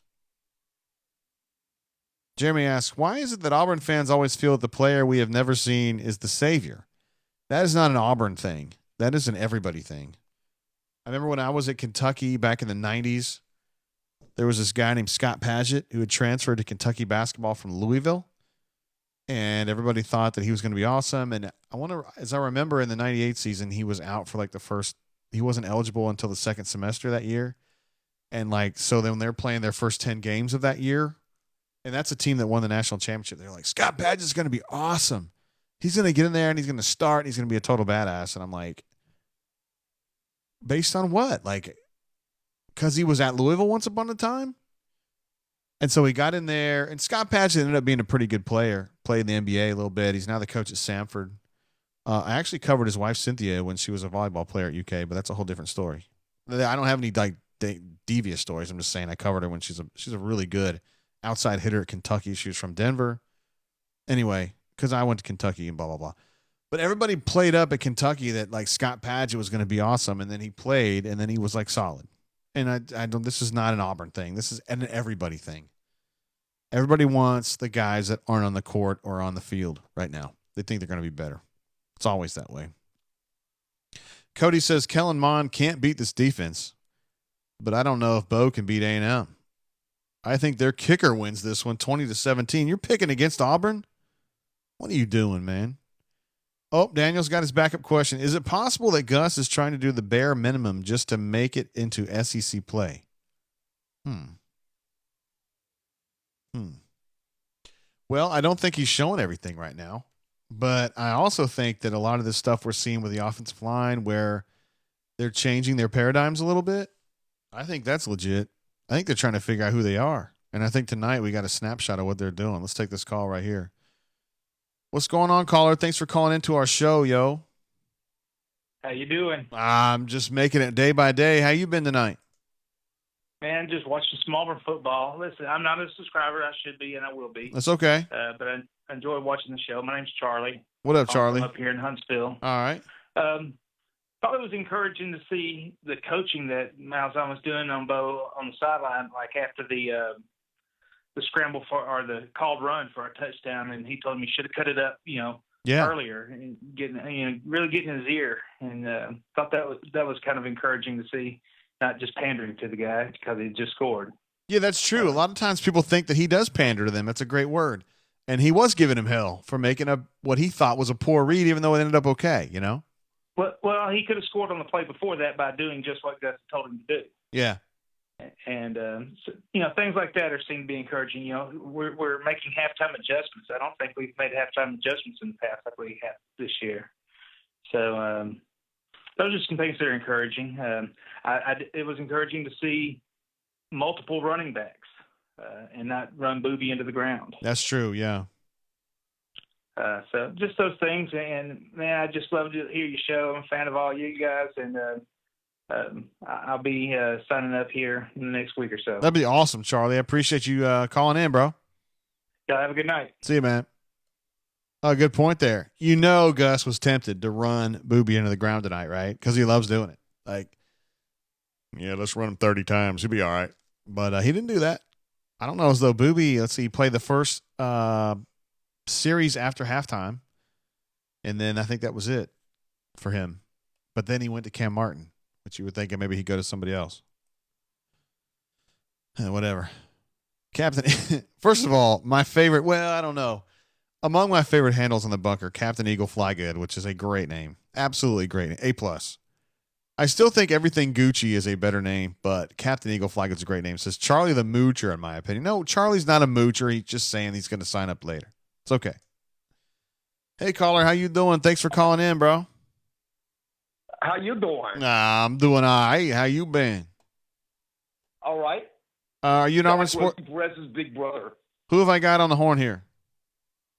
Jeremy asks, why is it that Auburn fans always feel that the player we have never seen is the savior? That is not an Auburn thing. That is an everybody thing. I remember when I was at Kentucky back in the 90s, there was this guy named Scott Padgett who had transferred to Kentucky basketball from Louisville, and everybody thought that he was going to be awesome. And as I remember in the 98 season, he was out for he wasn't eligible until the second semester that year. And so then they're playing their first 10 games of that year, and that's a team that won the national championship. They're like, Scott Padgett's going to be awesome. He's going to get in there and he's going to start. And he's going to be a total badass. And I'm like, based on what? Because he was at Louisville once upon a time. And so he got in there, and Scott Padgett ended up being a pretty good player. Played in the NBA a little bit. He's now the coach at Samford. I actually covered his wife Cynthia when she was a volleyball player at UK, but that's a whole different story. I don't have any devious stories. I'm just saying I covered her when she's a really good outside hitter at Kentucky. She was from Denver. Anyway, because I went to Kentucky and blah, blah, blah. But everybody played up at Kentucky that Scott Padgett was going to be awesome, and then he played, and then he was solid. And I don't. This is not an Auburn thing. This is an everybody thing. Everybody wants the guys that aren't on the court or on the field right now. They think they're going to be better. It's always that way. Cody says Kellen Mond can't beat this defense, but I don't know if Bo can beat A&M. I think their kicker wins this one 20-17. You're picking against Auburn? What are you doing, man? Oh, Daniel's got his backup question. Is it possible that Gus is trying to do the bare minimum just to make it into SEC play? Well, I don't think he's showing everything right now, but I also think that a lot of this stuff we're seeing with the offensive line where they're changing their paradigms a little bit, I think that's legit. I think they're trying to figure out who they are. And I think tonight we got a snapshot of what they're doing. Let's take this call right here. What's going on, caller? Thanks for calling into our show, yo. How you doing? I'm just making it day by day. How you been tonight? Man, just watching some Auburn football. Listen, I'm not a subscriber. I should be, and I will be. That's okay. But I enjoy watching the show. My name's Charlie. What up, Charlie? I'm up here in Huntsville. All right. Thought it was encouraging to see the coaching that Malzahn was doing on Bo on the sideline, after the scramble or the called run for a touchdown, and he told him he should have cut it up, earlier, and really getting in his ear, and thought that was kind of encouraging to see, not just pandering to the guy because he just scored. Yeah, that's true. A lot of times people think that he does pander to them. That's a great word, and he was giving him hell for making what he thought was a poor read, even though it ended up okay. Well, he could have scored on the play before that by doing just what Gus told him to do. Yeah. And things like that seem to be encouraging. We're making halftime adjustments. I don't think we've made halftime adjustments in the past like we have this year. So those are some things that are encouraging. It was encouraging to see multiple running backs and not run Booby into the ground. That's true. Yeah. So just those things, and man, I just love to hear your show. I'm a fan of all you guys, and I'll be signing up here in the next week or so. That'd be awesome, Charlie. I appreciate you calling in, bro. Y'all have a good night. See you, man. Oh, good point there. Gus was tempted to run Booby into the ground tonight, right? Because he loves doing it. Let's run him 30 times. He'll be all right. But he didn't do that. I don't know as though Booby, he played the first series after halftime, and then I think that was it for him. But then he went to Cam Martin, which you would think maybe he'd go to somebody else. Whatever. Captain. First of all, my favorite. Well, I don't know. Among my favorite handles in the bunker, Captain Eagle Flygood, which is a great name, absolutely great name, A+. I still think Everything Gucci is a better name, but Captain Eagle Flygood's a great name. It says Charlie the Moocher, in my opinion. No, Charlie's not a moocher. He's just saying he's going to sign up later. It's okay. Hey, caller, how you doing? Thanks for calling in, bro. How you doing? I'm doing all right. How you been? All right. Are you an Auburn Sport? Perez's big brother. Who have I got on the horn here?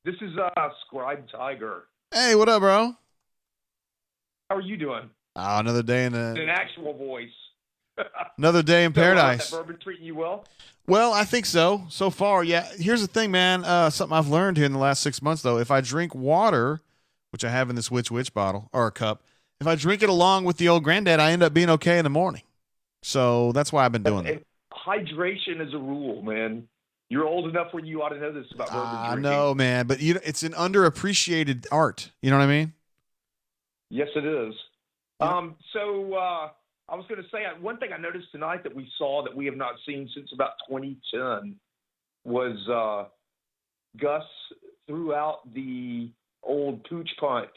This is Scribe Tiger. Hey, what up, bro? How are you doing? Another day in In an actual voice. another day in paradise. That bourbon treating you well? Well, I think so. So far, yeah. Here's the thing, man. Something I've learned here in the last 6 months, though. If I drink water, which I have in this Witch bottle or a cup, if I drink it along with the old granddad, I end up being okay in the morning. So that's why I've been doing that. Hydration is a rule, man. You're old enough where you ought to know this about bourbon drinking. I know, man, but it's an underappreciated art. You know what I mean? Yes, it is. Yeah. I was going to say, one thing I noticed tonight that we saw that we have not seen since about 2010 was Gus threw out the old pooch punt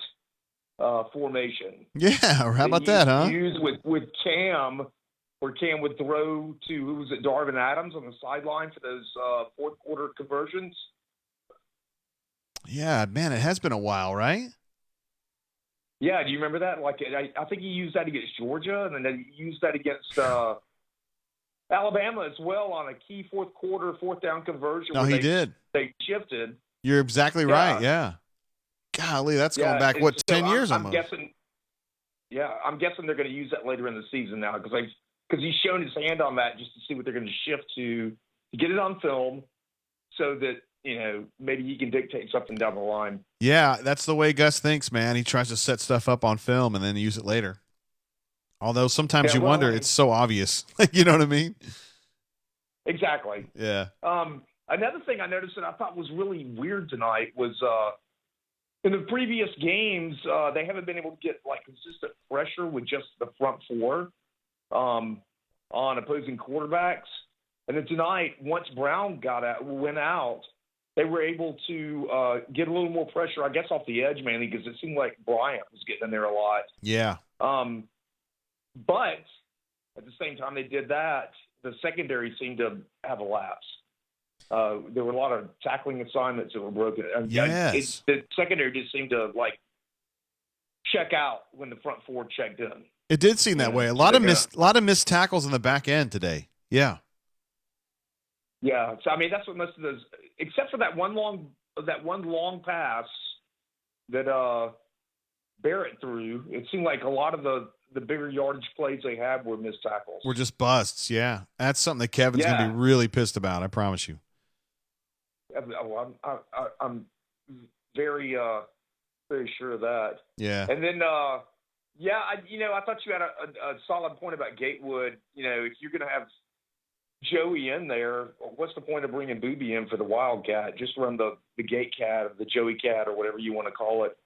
formation. Yeah, how about that, huh? Used with Cam, where Cam would throw to, who was it, Darvin Adams on the sideline for those fourth quarter conversions. Yeah, man, it has been a while, right? Yeah, do you remember that? Like, I think he used that against Georgia, and then he used that against Alabama as well on a key fourth down conversion. No, he did. They shifted. You're exactly right. Yeah. Golly, that's going back, 10 years almost? I'm guessing they're going to use that later in the season now because he's shown his hand on that just to see what they're going to shift to get it on film so that, maybe he can dictate something down the line. Yeah, that's the way Gus thinks, man. He tries to set stuff up on film and then use it later. Although sometimes you wonder, it's so obvious. You know what I mean? Exactly. Yeah. Another thing I noticed that I thought was really weird tonight was in the previous games, they haven't been able to get consistent pressure with just the front four on opposing quarterbacks. And then tonight, once Brown went out, they were able to get a little more pressure, I guess, off the edge, mainly because it seemed like Bryant was getting in there a lot. Yeah. But at the same time they did that, the secondary seemed to have a lapse. There were a lot of tackling assignments that were broken. Yes. The secondary just seemed to check out when the front four checked in. It did seem that way. A lot of missed tackles in the back end today. Yeah. Yeah, so I mean that's what most of those, except for that one long pass that Barrett threw. It seemed like a lot of the bigger yardage plays they had were missed tackles. We're just busts. Yeah, that's something that Kevin's gonna be really pissed about. I promise you. I'm very very sure of that. Yeah. And then I thought you had a solid point about Gatewood. If you're gonna have Joey in there, what's the point of bringing Booby in for the Wildcat? Just run the Gate Cat or the Joey Cat or whatever you want to call it,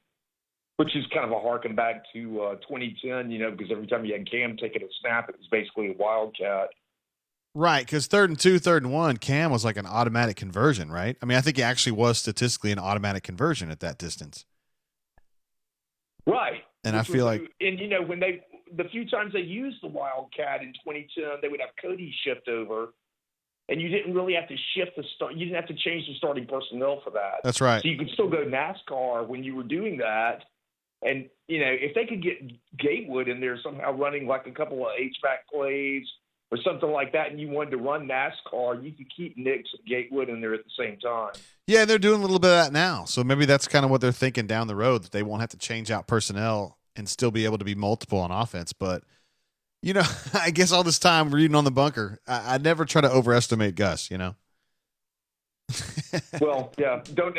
which is kind of a harken back to 2010, because every time you had Cam taking a snap, it was basically a Wildcat. Right, because 3rd and 2, 3rd and 1, Cam was like an automatic conversion, right? I mean, I think he actually was statistically an automatic conversion at that distance. Right. And I feel like... And, when the few times they used the Wildcat in 2010, they would have Cody shift over, and you didn't really have to shift you didn't have to change the starting personnel for that. That's right. So you could still go NASCAR when you were doing that. And, if they could get Gatewood in there somehow running like a couple of H-back plays or something like that, and you wanted to run NASCAR, you could keep Nix and Gatewood in there at the same time. Yeah, they're doing a little bit of that now. So maybe that's kind of what they're thinking down the road, that they won't have to change out personnel and still be able to be multiple on offense. But, I guess all this time reading on the bunker, I never try to overestimate Gus, Well, yeah, don't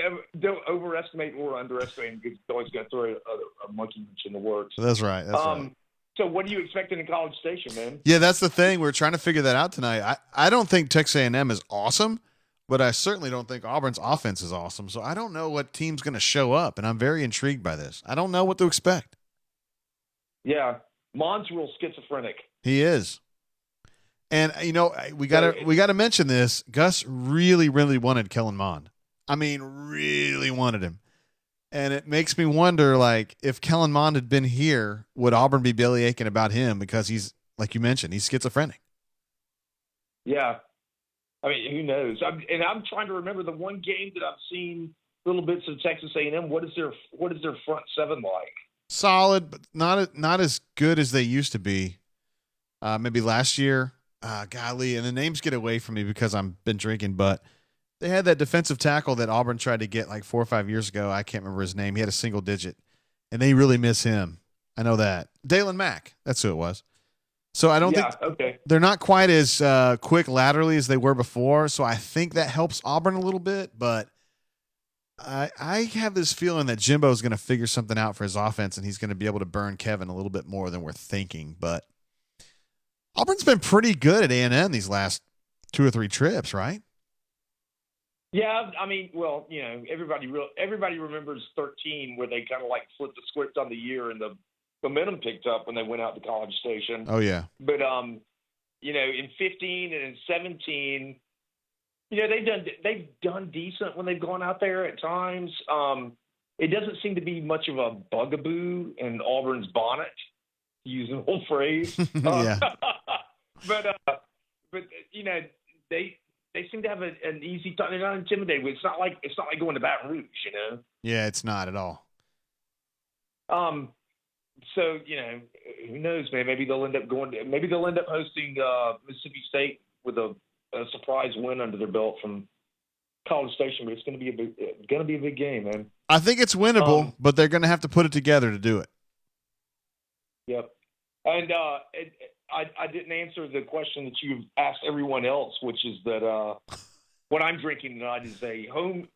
overestimate or underestimate him because he's always going to throw a monkey wrench in the works. That's right. That's right. So what are you expecting in College Station, man? Yeah, that's the thing. We're trying to figure that out tonight. I don't think Texas A&M is awesome, but I certainly don't think Auburn's offense is awesome. So I don't know what team's going to show up, and I'm very intrigued by this. I don't know what to expect. Yeah, Mon's real schizophrenic. He is. And we gotta mention this. Gus really, really wanted Kellen Mond. I mean, really wanted him. And it makes me wonder, like, if Kellen Mond had been here, would Auburn be bellyaching about him because he's, like you mentioned, he's schizophrenic. Yeah. I mean, who knows? I'm trying to remember the one game that I've seen little bits of Texas A&M. What is their front seven like? Solid, but not as good as they used to be. Maybe last year. Golly, and the names get away from me because I've been drinking, but they had that defensive tackle that Auburn tried to get like 4 or 5 years ago. I can't remember his name. He had a single digit, and they really miss him. I know that. Dalen Mack. That's who it was. So I don't think they're not quite as quick laterally as they were before. So I think that helps Auburn a little bit, but I have this feeling that Jimbo is going to figure something out for his offense, and he's going to be able to burn Kevin a little bit more than we're thinking. But Auburn's been pretty good at A&M these last 2 or 3 trips, right? Yeah, I mean, well, everybody remembers 2013 where they kind of like flipped the script on the year and the momentum picked up when they went out to College Station. Oh yeah. But in 2015 and in 2017, they've done decent when they've gone out there at times. It doesn't seem to be much of a bugaboo in Auburn's bonnet, to use an old phrase. Yeah. But they seem to have an easy time. They're not intimidated. It's not like going to Baton Rouge, Yeah, it's not at all. So who knows, man? Maybe they'll end up hosting Mississippi State with a surprise win under their belt from College Station. But it's going to be a big game, man. I think it's winnable, but they're going to have to put it together to do it. Yep. And I didn't answer the question that you've asked everyone else, which is that what I'm drinking tonight is a home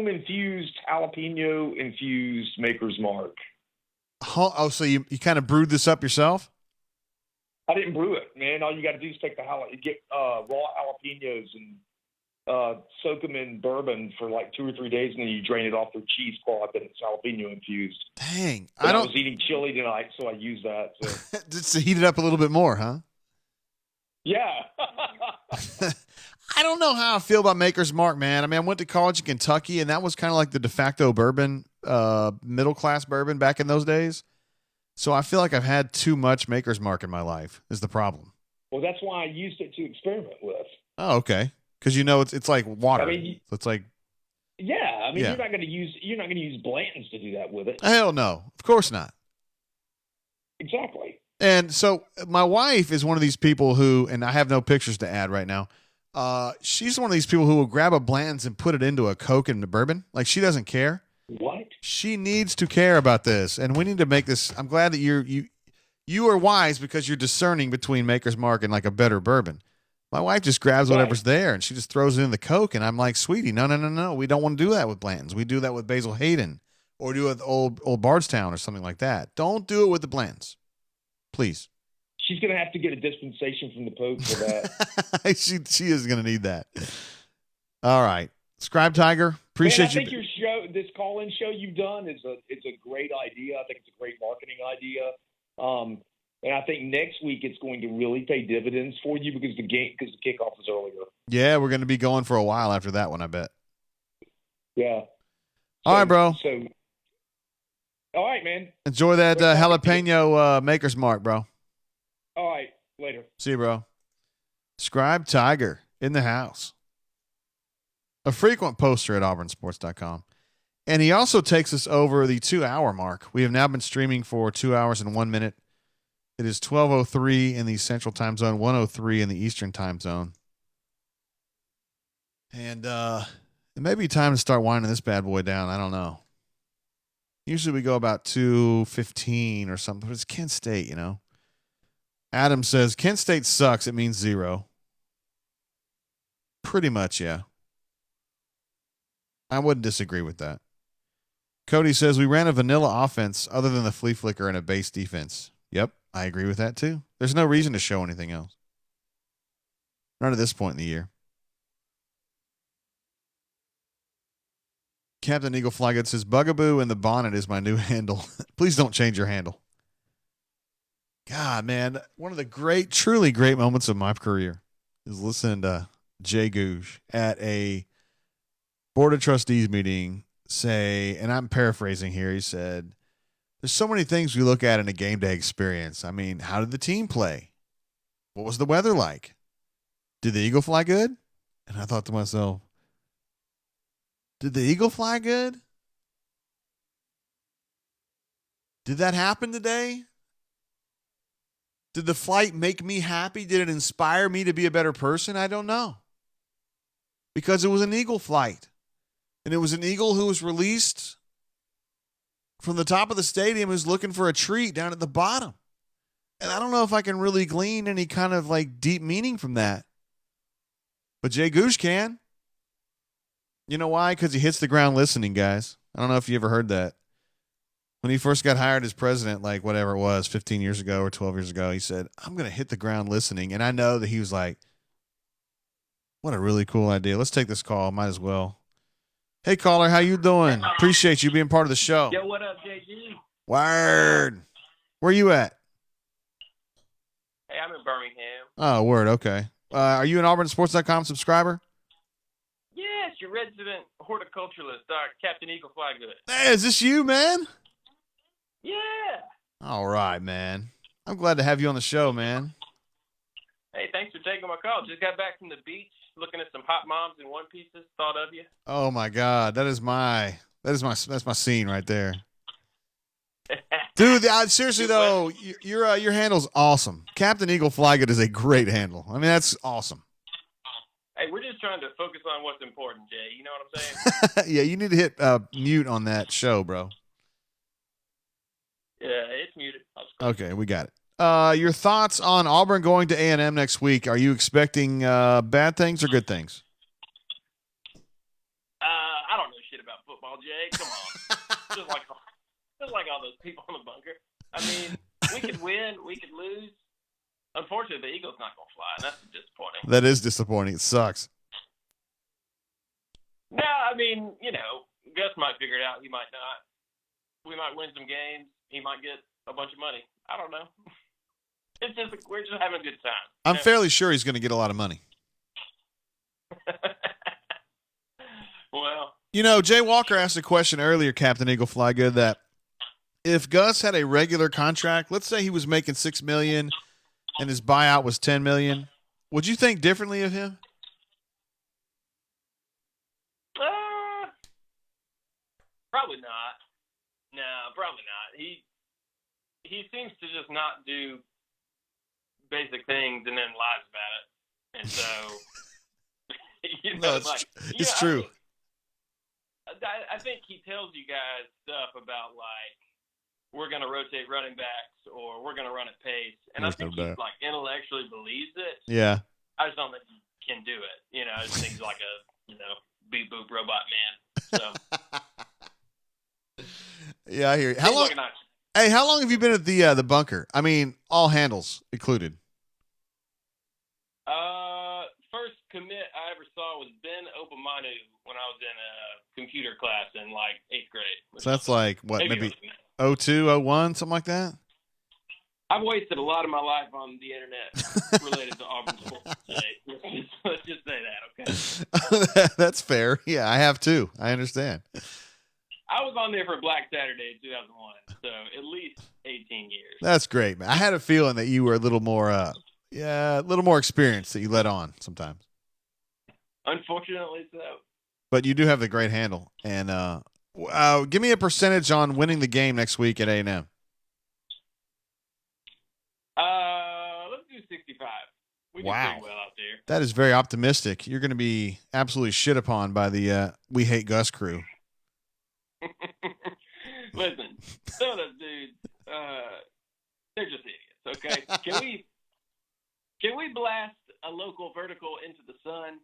infused jalapeno infused Maker's Mark. Oh, so you kind of brewed this up yourself? I didn't brew it, man. All you got to do is get raw jalapenos and soak them in bourbon for like 2 or 3 days, and then you drain it off with cheesecloth, and it's jalapeno infused. Dang, I was eating chili tonight, so I used that. So. Just to heat it up a little bit more, huh? Yeah. I don't know how I feel about Maker's Mark, man. I mean, I went to college in Kentucky, and that was kind of like the de facto bourbon, middle class bourbon back in those days. So I feel like I've had too much Maker's Mark in my life is the problem. Well, that's why I used it to experiment with. Oh, okay. Because it's like water. I mean, so it's like. Yeah, I mean, you're not going to use Blanton's to do that with it. Hell no, of course not. Exactly. And so my wife is one of these people who, and I have no pictures to add right now. She's one of these people who will grab a Blanton's and put it into a Coke and a bourbon. Like, she doesn't care. What? She needs to care about this, and we need to make this. I'm glad that you are wise because you're discerning between Maker's Mark and like a better bourbon. My wife just grabs whatever's there and she just throws it in the Coke, and I'm like, sweetie, no. We don't want to do that with Blanton's. We do that with Basil Hayden or do it with old Bardstown or something like that. Don't do it with the Blanton's, please. She's going to have to get a dispensation from the Pope for that. she is going to need that. All right. Scribe Tiger, appreciate you. I think your show, this call-in show you've done, it's a great idea. I think it's a great marketing idea. And I think next week it's going to really pay dividends for you because the kickoff is earlier. Yeah, we're going to be going for a while after that one, I bet. Yeah. All right, bro. So, all right, man. Enjoy that jalapeno Maker's Mark, bro. All right, later. See you, bro. Scribe Tiger in the house. A frequent poster at auburnsports.com. And he also takes us over the 2-hour mark. We have now been streaming for 2 hours and 1 minute. It is 12:03 in the Central Time Zone, 1:03 in the Eastern Time Zone. And it may be time to start winding this bad boy down. I don't know. Usually we go about 2:15 or something, but it's Kent State, Adam says, Kent State sucks. It means 0. Pretty much, yeah. I wouldn't disagree with that. Cody says, we ran a vanilla offense other than the flea flicker and a base defense. Yep, I agree with that too. There's no reason to show anything else. Not at this point in the year. Captain Eagle Flygood says, Bugaboo in the bonnet is my new handle. Please don't change your handle. God, man, one of the great, truly great moments of my career is listening to Jay Googe at a Board of Trustees meeting say, and I'm paraphrasing here, he said, there's so many things we look at in a game day experience. I mean, how did the team play? What was the weather like? Did the eagle fly good? And I thought to myself, did the eagle fly good? Did that happen today? Did the flight make me happy? Did it inspire me to be a better person? I don't know. Because it was an eagle flight. And it was an eagle who was released from the top of the stadium who's looking for a treat down at the bottom. And I don't know if I can really glean any kind of like deep meaning from that. But Jay Googe can. You know why? Because he hits the ground listening, guys. I don't know if you ever heard that. When he first got hired as president, like whatever it was, 15 years ago or 12 years ago, he said, I'm going to hit the ground listening. And I know that he was like, what a really cool idea. Let's take this call. Might as well. Hey, caller, how you doing? Appreciate you being part of the show. Yo, what up, JG? Word. Where you at? Hey, I'm in Birmingham. Oh, word. Okay. Are you an AuburnSports.com subscriber? Yes, your resident horticulturalist, Captain Eagle Flygood. Hey, is this you, man? Yeah. All right, man. I'm glad to have you on the show, man. Hey, thanks for taking my call. Just got back from the beach, looking at some hot moms in one pieces. Thought of you. Oh my God, that's my scene right there, dude. Seriously though, your handle's awesome. Captain Eagle Flygood is a great handle. I mean, that's awesome. Hey, we're just trying to focus on what's important, Jay. You know what I'm saying? Yeah, you need to hit mute on that show, bro. Yeah, it's muted. Okay, we got it. Your thoughts on Auburn going to A&M next week? Are you expecting bad things or good things? I don't know shit about football, Jay. Come on. just like all those people in the bunker. I mean, we could win, we could lose. Unfortunately, the Eagles not gonna fly, and that's disappointing. That is disappointing. It sucks. No, I mean, Gus might figure it out. He might not. We might win some games. He might get a bunch of money. I don't know. It's just we're just having a good time. I'm fairly sure he's going to get a lot of money. Well, Jay Walker asked a question earlier, Captain Eagle Flygood, that if Gus had a regular contract, let's say he was making $6 million and his buyout was $10 million, would you think differently of him? Probably not. No, probably not. He seems to just not do basic things and then lies about it. And so, it's true. I think he tells you guys stuff about like we're going to rotate running backs or we're going to run at pace, and I think he like intellectually believes it. Yeah. I just don't think he can do it. I just think he's like a beep boop robot man. So. Yeah, I hear you. How long? Hey, how long have you been at the bunker? I mean, all handles included. First commit I ever saw was Ben Opamanu when I was in a computer class in like 8th grade. So that's like what, maybe 02, 01, something like that? I've wasted a lot of my life on the internet related to Auburn sports today. Let's just say that, okay? That's fair. Yeah, I have too. I understand. I was on there for Black Saturday in 2001, so at least 18 years. That's great, man. I had a feeling that you were a little more, a little more experienced that you let on sometimes. Unfortunately, so. But you do have the great handle. And give me a percentage on winning the game next week at A&M. Let's do 65. We do Wow. pretty well out there. That is very optimistic. You're going to be absolutely shit upon by the We Hate Gus crew. Listen, some of those dudes, they're just idiots, okay? Can we blast a local vertical into the sun?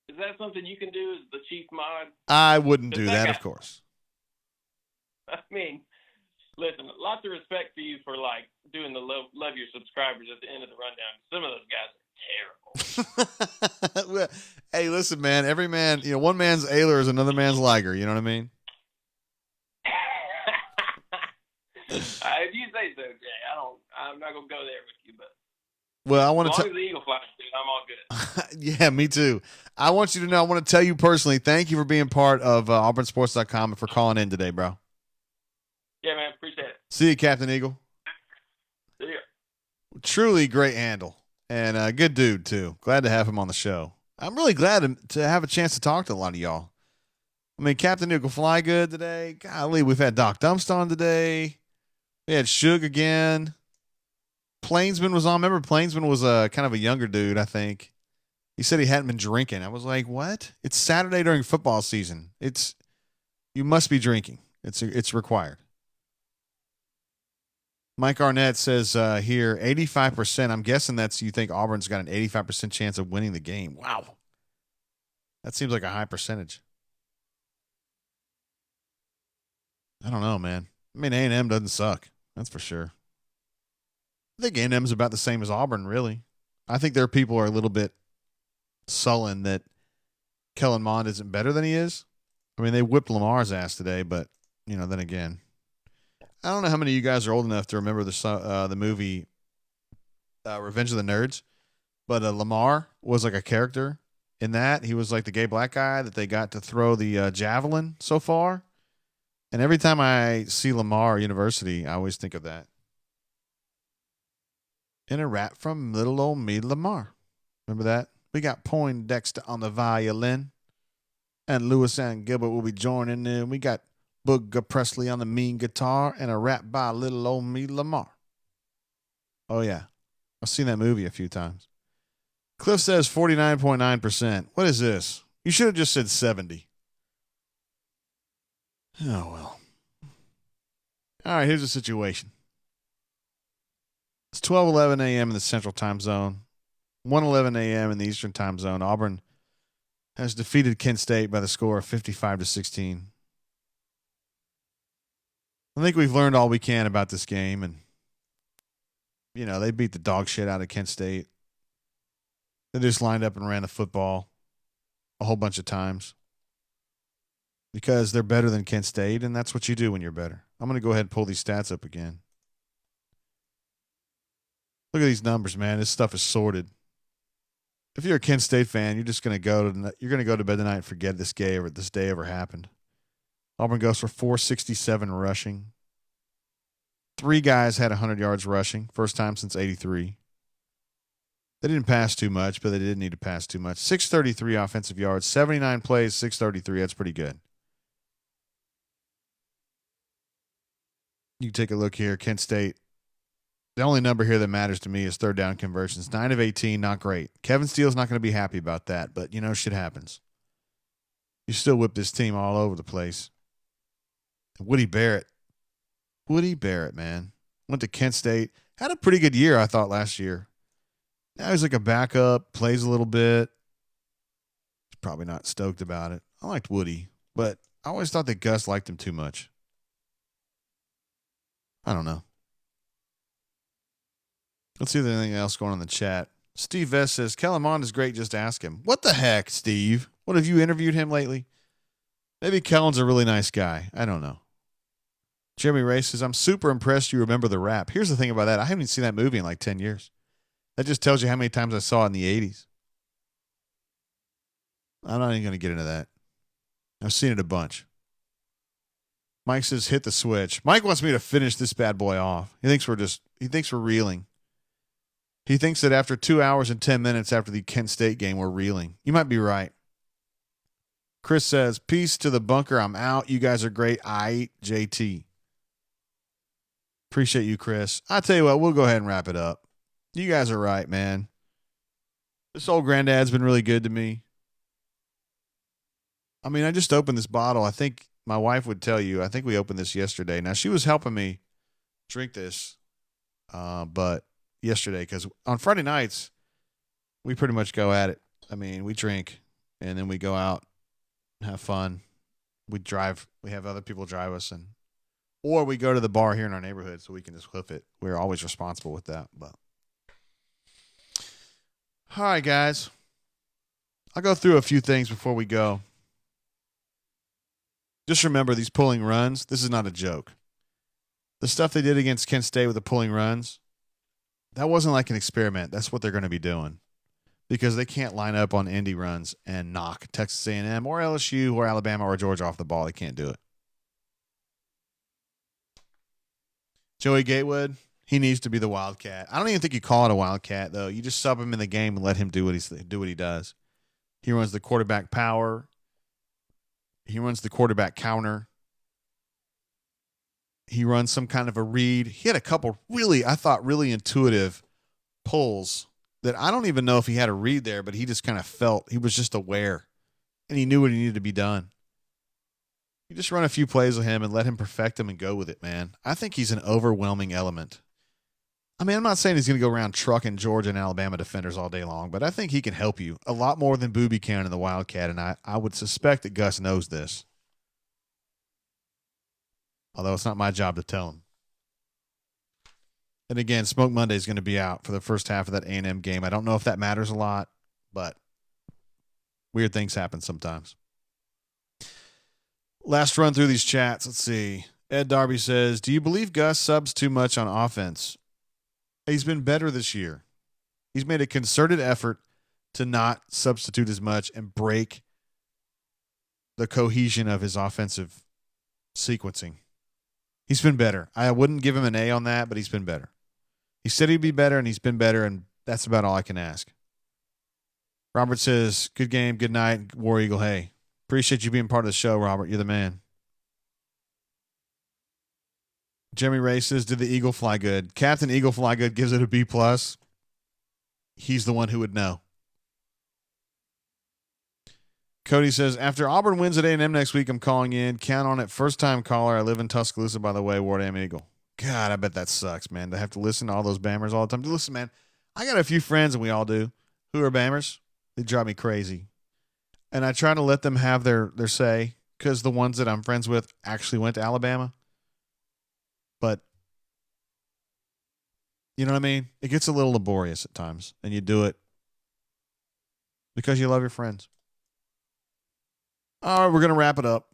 Is that something you can do as the chief mod? I wouldn't do that, of course. I mean, listen, lots of respect for you for, like, doing the love your subscribers at the end of the rundown. Some of those guys are terrible. Hey, listen, man. Every man, one man's Ayler is another man's Liger. You know what I mean? If you say so, Jay, I'm not gonna go there with you, but Well, I as want long to as the Eagle flies good, I'm all good. yeah, me too. I want you to know, I want to tell you personally, thank you for being part of AuburnSports.com and for calling in today, bro. Yeah, man, appreciate it. See you, Captain Eagle. See ya. Truly great handle and a good dude, too. Glad to have him on the show. I'm really glad to have a chance to talk to a lot of y'all. I mean, Captain Eagle fly good today. Golly, we've had Doc Dumpst on today. We had Suge again. Plainsman was on. Remember, Plainsman was kind of a younger dude, I think. He said he hadn't been drinking. I was like, what? It's Saturday during football season. You must be drinking. It's required. Mike Arnett says here, 85%. I'm guessing you think Auburn's got an 85% chance of winning the game. Wow. That seems like a high percentage. I don't know, man. I mean, A&M doesn't suck. That's for sure. I think A&M's about the same as Auburn, really. I think there are people who are a little bit sullen that Kellen Mond isn't better than he is. I mean, they whipped Lamar's ass today, but, then again. I don't know how many of you guys are old enough to remember the movie Revenge of the Nerds, but Lamar was like a character in that. He was like the gay black guy that they got to throw the javelin so far. And every time I see Lamar University, I always think of that. And a rap from little old me, Lamar. Remember that? We got Poindexter on the violin. And Lewis and Gilbert will be joining in. We got Booger Presley on the mean guitar. And a rap by little old me, Lamar. Oh, yeah. I've seen that movie a few times. Cliff says 49.9%. What is this? You should have just said 70. Oh, well. All right, here's the situation. It's 12:11 a.m. in the Central Time Zone, 1:11 a.m. in the Eastern Time Zone. Auburn has defeated Kent State by the score of 55-16. I think we've learned all we can about this game, and they beat the dog shit out of Kent State. They just lined up and ran the football a whole bunch of times because they're better than Kent State, and that's what you do when you're better. I'm going to go ahead and pull these stats up again. Look at these numbers, man. This stuff is sorted. If you're a Kent State fan, you're just going to go to bed tonight and forget this day ever happened. Auburn goes for 467 rushing. 3 guys had 100 yards rushing, first time since '83. They didn't pass too much, but they didn't need to pass too much. 633 offensive yards, 79 plays, 633. That's pretty good. You take a look here, Kent State. The only number here that matters to me is third down conversions. 9 of 18, not great. Kevin Steele's not going to be happy about that, but, shit happens. You still whip this team all over the place. Woody Barrett, man. Went to Kent State. Had a pretty good year, I thought, last year. Now he's like a backup, plays a little bit. He's probably not stoked about it. I liked Woody, but I always thought that Gus liked him too much. I don't know. Let's see if there's anything else going on in the chat. Steve Vest says, Kellen Mond is great, just ask him. What the heck, Steve? What, have you interviewed him lately? Maybe Kellen's a really nice guy. I don't know. Jeremy Ray says, I'm super impressed you remember the rap. Here's the thing about that. I haven't even seen that movie in like 10 years. That just tells you how many times I saw it in the 80s. I'm not even going to get into that. I've seen it a bunch. Mike says, hit the switch. Mike wants me to finish this bad boy off. He thinks we're reeling. He thinks that after 2 hours and 10 minutes after the Kent State game, we're reeling. You might be right. Chris says, peace to the bunker. I'm out. You guys are great. JT. Appreciate you, Chris. I tell you what, we'll go ahead and wrap it up. You guys are right, man. This old granddad's been really good to me. I mean, I just opened this bottle. I think my wife would tell you, I think we opened this yesterday. Now, she was helping me drink this, but yesterday, because on Friday nights, we pretty much go at it. I mean, we drink, and then we go out and have fun. We drive. We have other people drive us, or we go to the bar here in our neighborhood so we can just hoof it. We're always responsible with that. But all right, guys. I'll go through a few things before we go. Just remember these pulling runs. This is not a joke. The stuff they did against Kent State with the pulling runs, that wasn't like an experiment. That's what they're going to be doing because they can't line up on Indy runs and knock Texas A&M or LSU or Alabama or Georgia off the ball. They can't do it. Joey Gatewood, he needs to be the Wildcat. I don't even think you call it a Wildcat, though. You just sub him in the game and let him do what he does. He runs the quarterback power. He runs the quarterback counter. He runs some kind of a read. He had a couple really intuitive pulls that I don't even know if he had a read there, but he just kind of felt, he was just aware, and he knew what he needed to be done. You just run a few plays with him and let him perfect them and go with it, man. I think he's an overwhelming element. I mean, I'm not saying he's going to go around trucking Georgia and Alabama defenders all day long, but I think he can help you a lot more than Booby can in the Wildcat, and I would suspect that Gus knows this. Although it's not my job to tell him. And again, Smoke Monday is going to be out for the first half of that A&M game. I don't know if that matters a lot, but weird things happen sometimes. Last run through these chats. Let's see. Ed Darby says, do you believe Gus subs too much on offense? He's been better this year. He's made a concerted effort to not substitute as much and break the cohesion of his offensive sequencing. He's been better. I wouldn't give him an A on that, but he's been better. He said he'd be better, and he's been better, and that's about all I can ask. Robert says, good game, good night, War Eagle. Hey, appreciate you being part of the show, Robert. You're the man. Jeremy Ray says, did the Eagle fly good? Captain Eagle Fly Good gives it a B+. He's the one who would know. Cody says, after Auburn wins at A&M next week, I'm calling in. Count on it. First-time caller. I live in Tuscaloosa, by the way, Ward Am Eagle. God, I bet that sucks, man, to have to listen to all those Bammers all the time. Listen, man, I got a few friends, and we all do, who are Bammers. They drive me crazy. And I try to let them have their say because the ones that I'm friends with actually went to Alabama. But, you know what I mean? It gets a little laborious at times, and you do it because you love your friends. All right, we're going to wrap it up.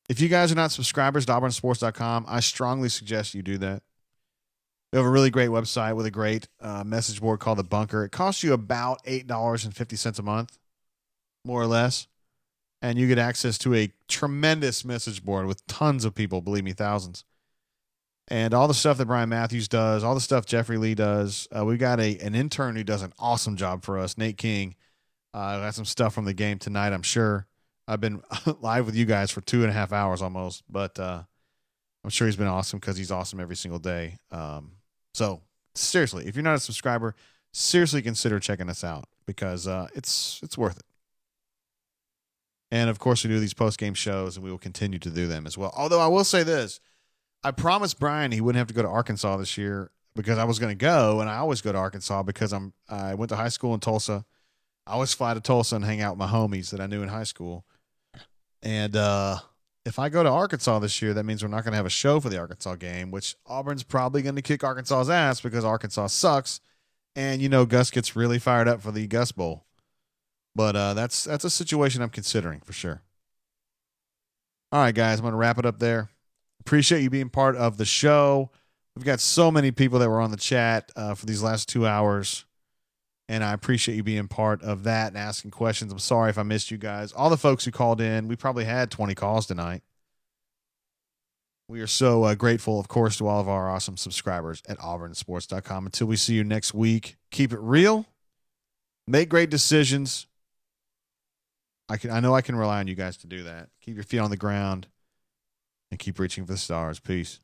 If you guys are not subscribers to auburnsports.com, I strongly suggest you do that. We have a really great website with a great message board called The Bunker. It costs you about $8.50 a month, more or less. And you get access to a tremendous message board with tons of people, believe me, thousands. And all the stuff that Brian Matthews does, all the stuff Jeffrey Lee does. We've got an intern who does an awesome job for us, Nate King. Got some stuff from the game tonight, I'm sure. I've been live with you guys for 2.5 hours almost, but I'm sure he's been awesome because he's awesome every single day. So seriously, if you're not a subscriber, seriously consider checking us out because it's worth it. And of course, we do these post-game shows, and we will continue to do them as well. Although I will say this, I promised Brian he wouldn't have to go to Arkansas this year because I was going to go, and I always go to Arkansas because I went to high school in Tulsa. I always fly to Tulsa and hang out with my homies that I knew in high school. And if I go to Arkansas this year, that means we're not going to have a show for the Arkansas game, which Auburn's probably going to kick Arkansas's ass because Arkansas sucks. And, you know, Gus gets really fired up for the Gus Bowl. But that's a situation I'm considering for sure. All right, guys, I'm going to wrap it up there. Appreciate you being part of the show. We've got so many people that were on the chat for these last 2 hours. And I appreciate you being part of that and asking questions. I'm sorry if I missed you guys. All the folks who called in, we probably had 20 calls tonight. We are so grateful, of course, to all of our awesome subscribers at auburnsports.com. Until we see you next week, keep it real. Make great decisions. I know I can rely on you guys to do that. Keep your feet on the ground and keep reaching for the stars. Peace.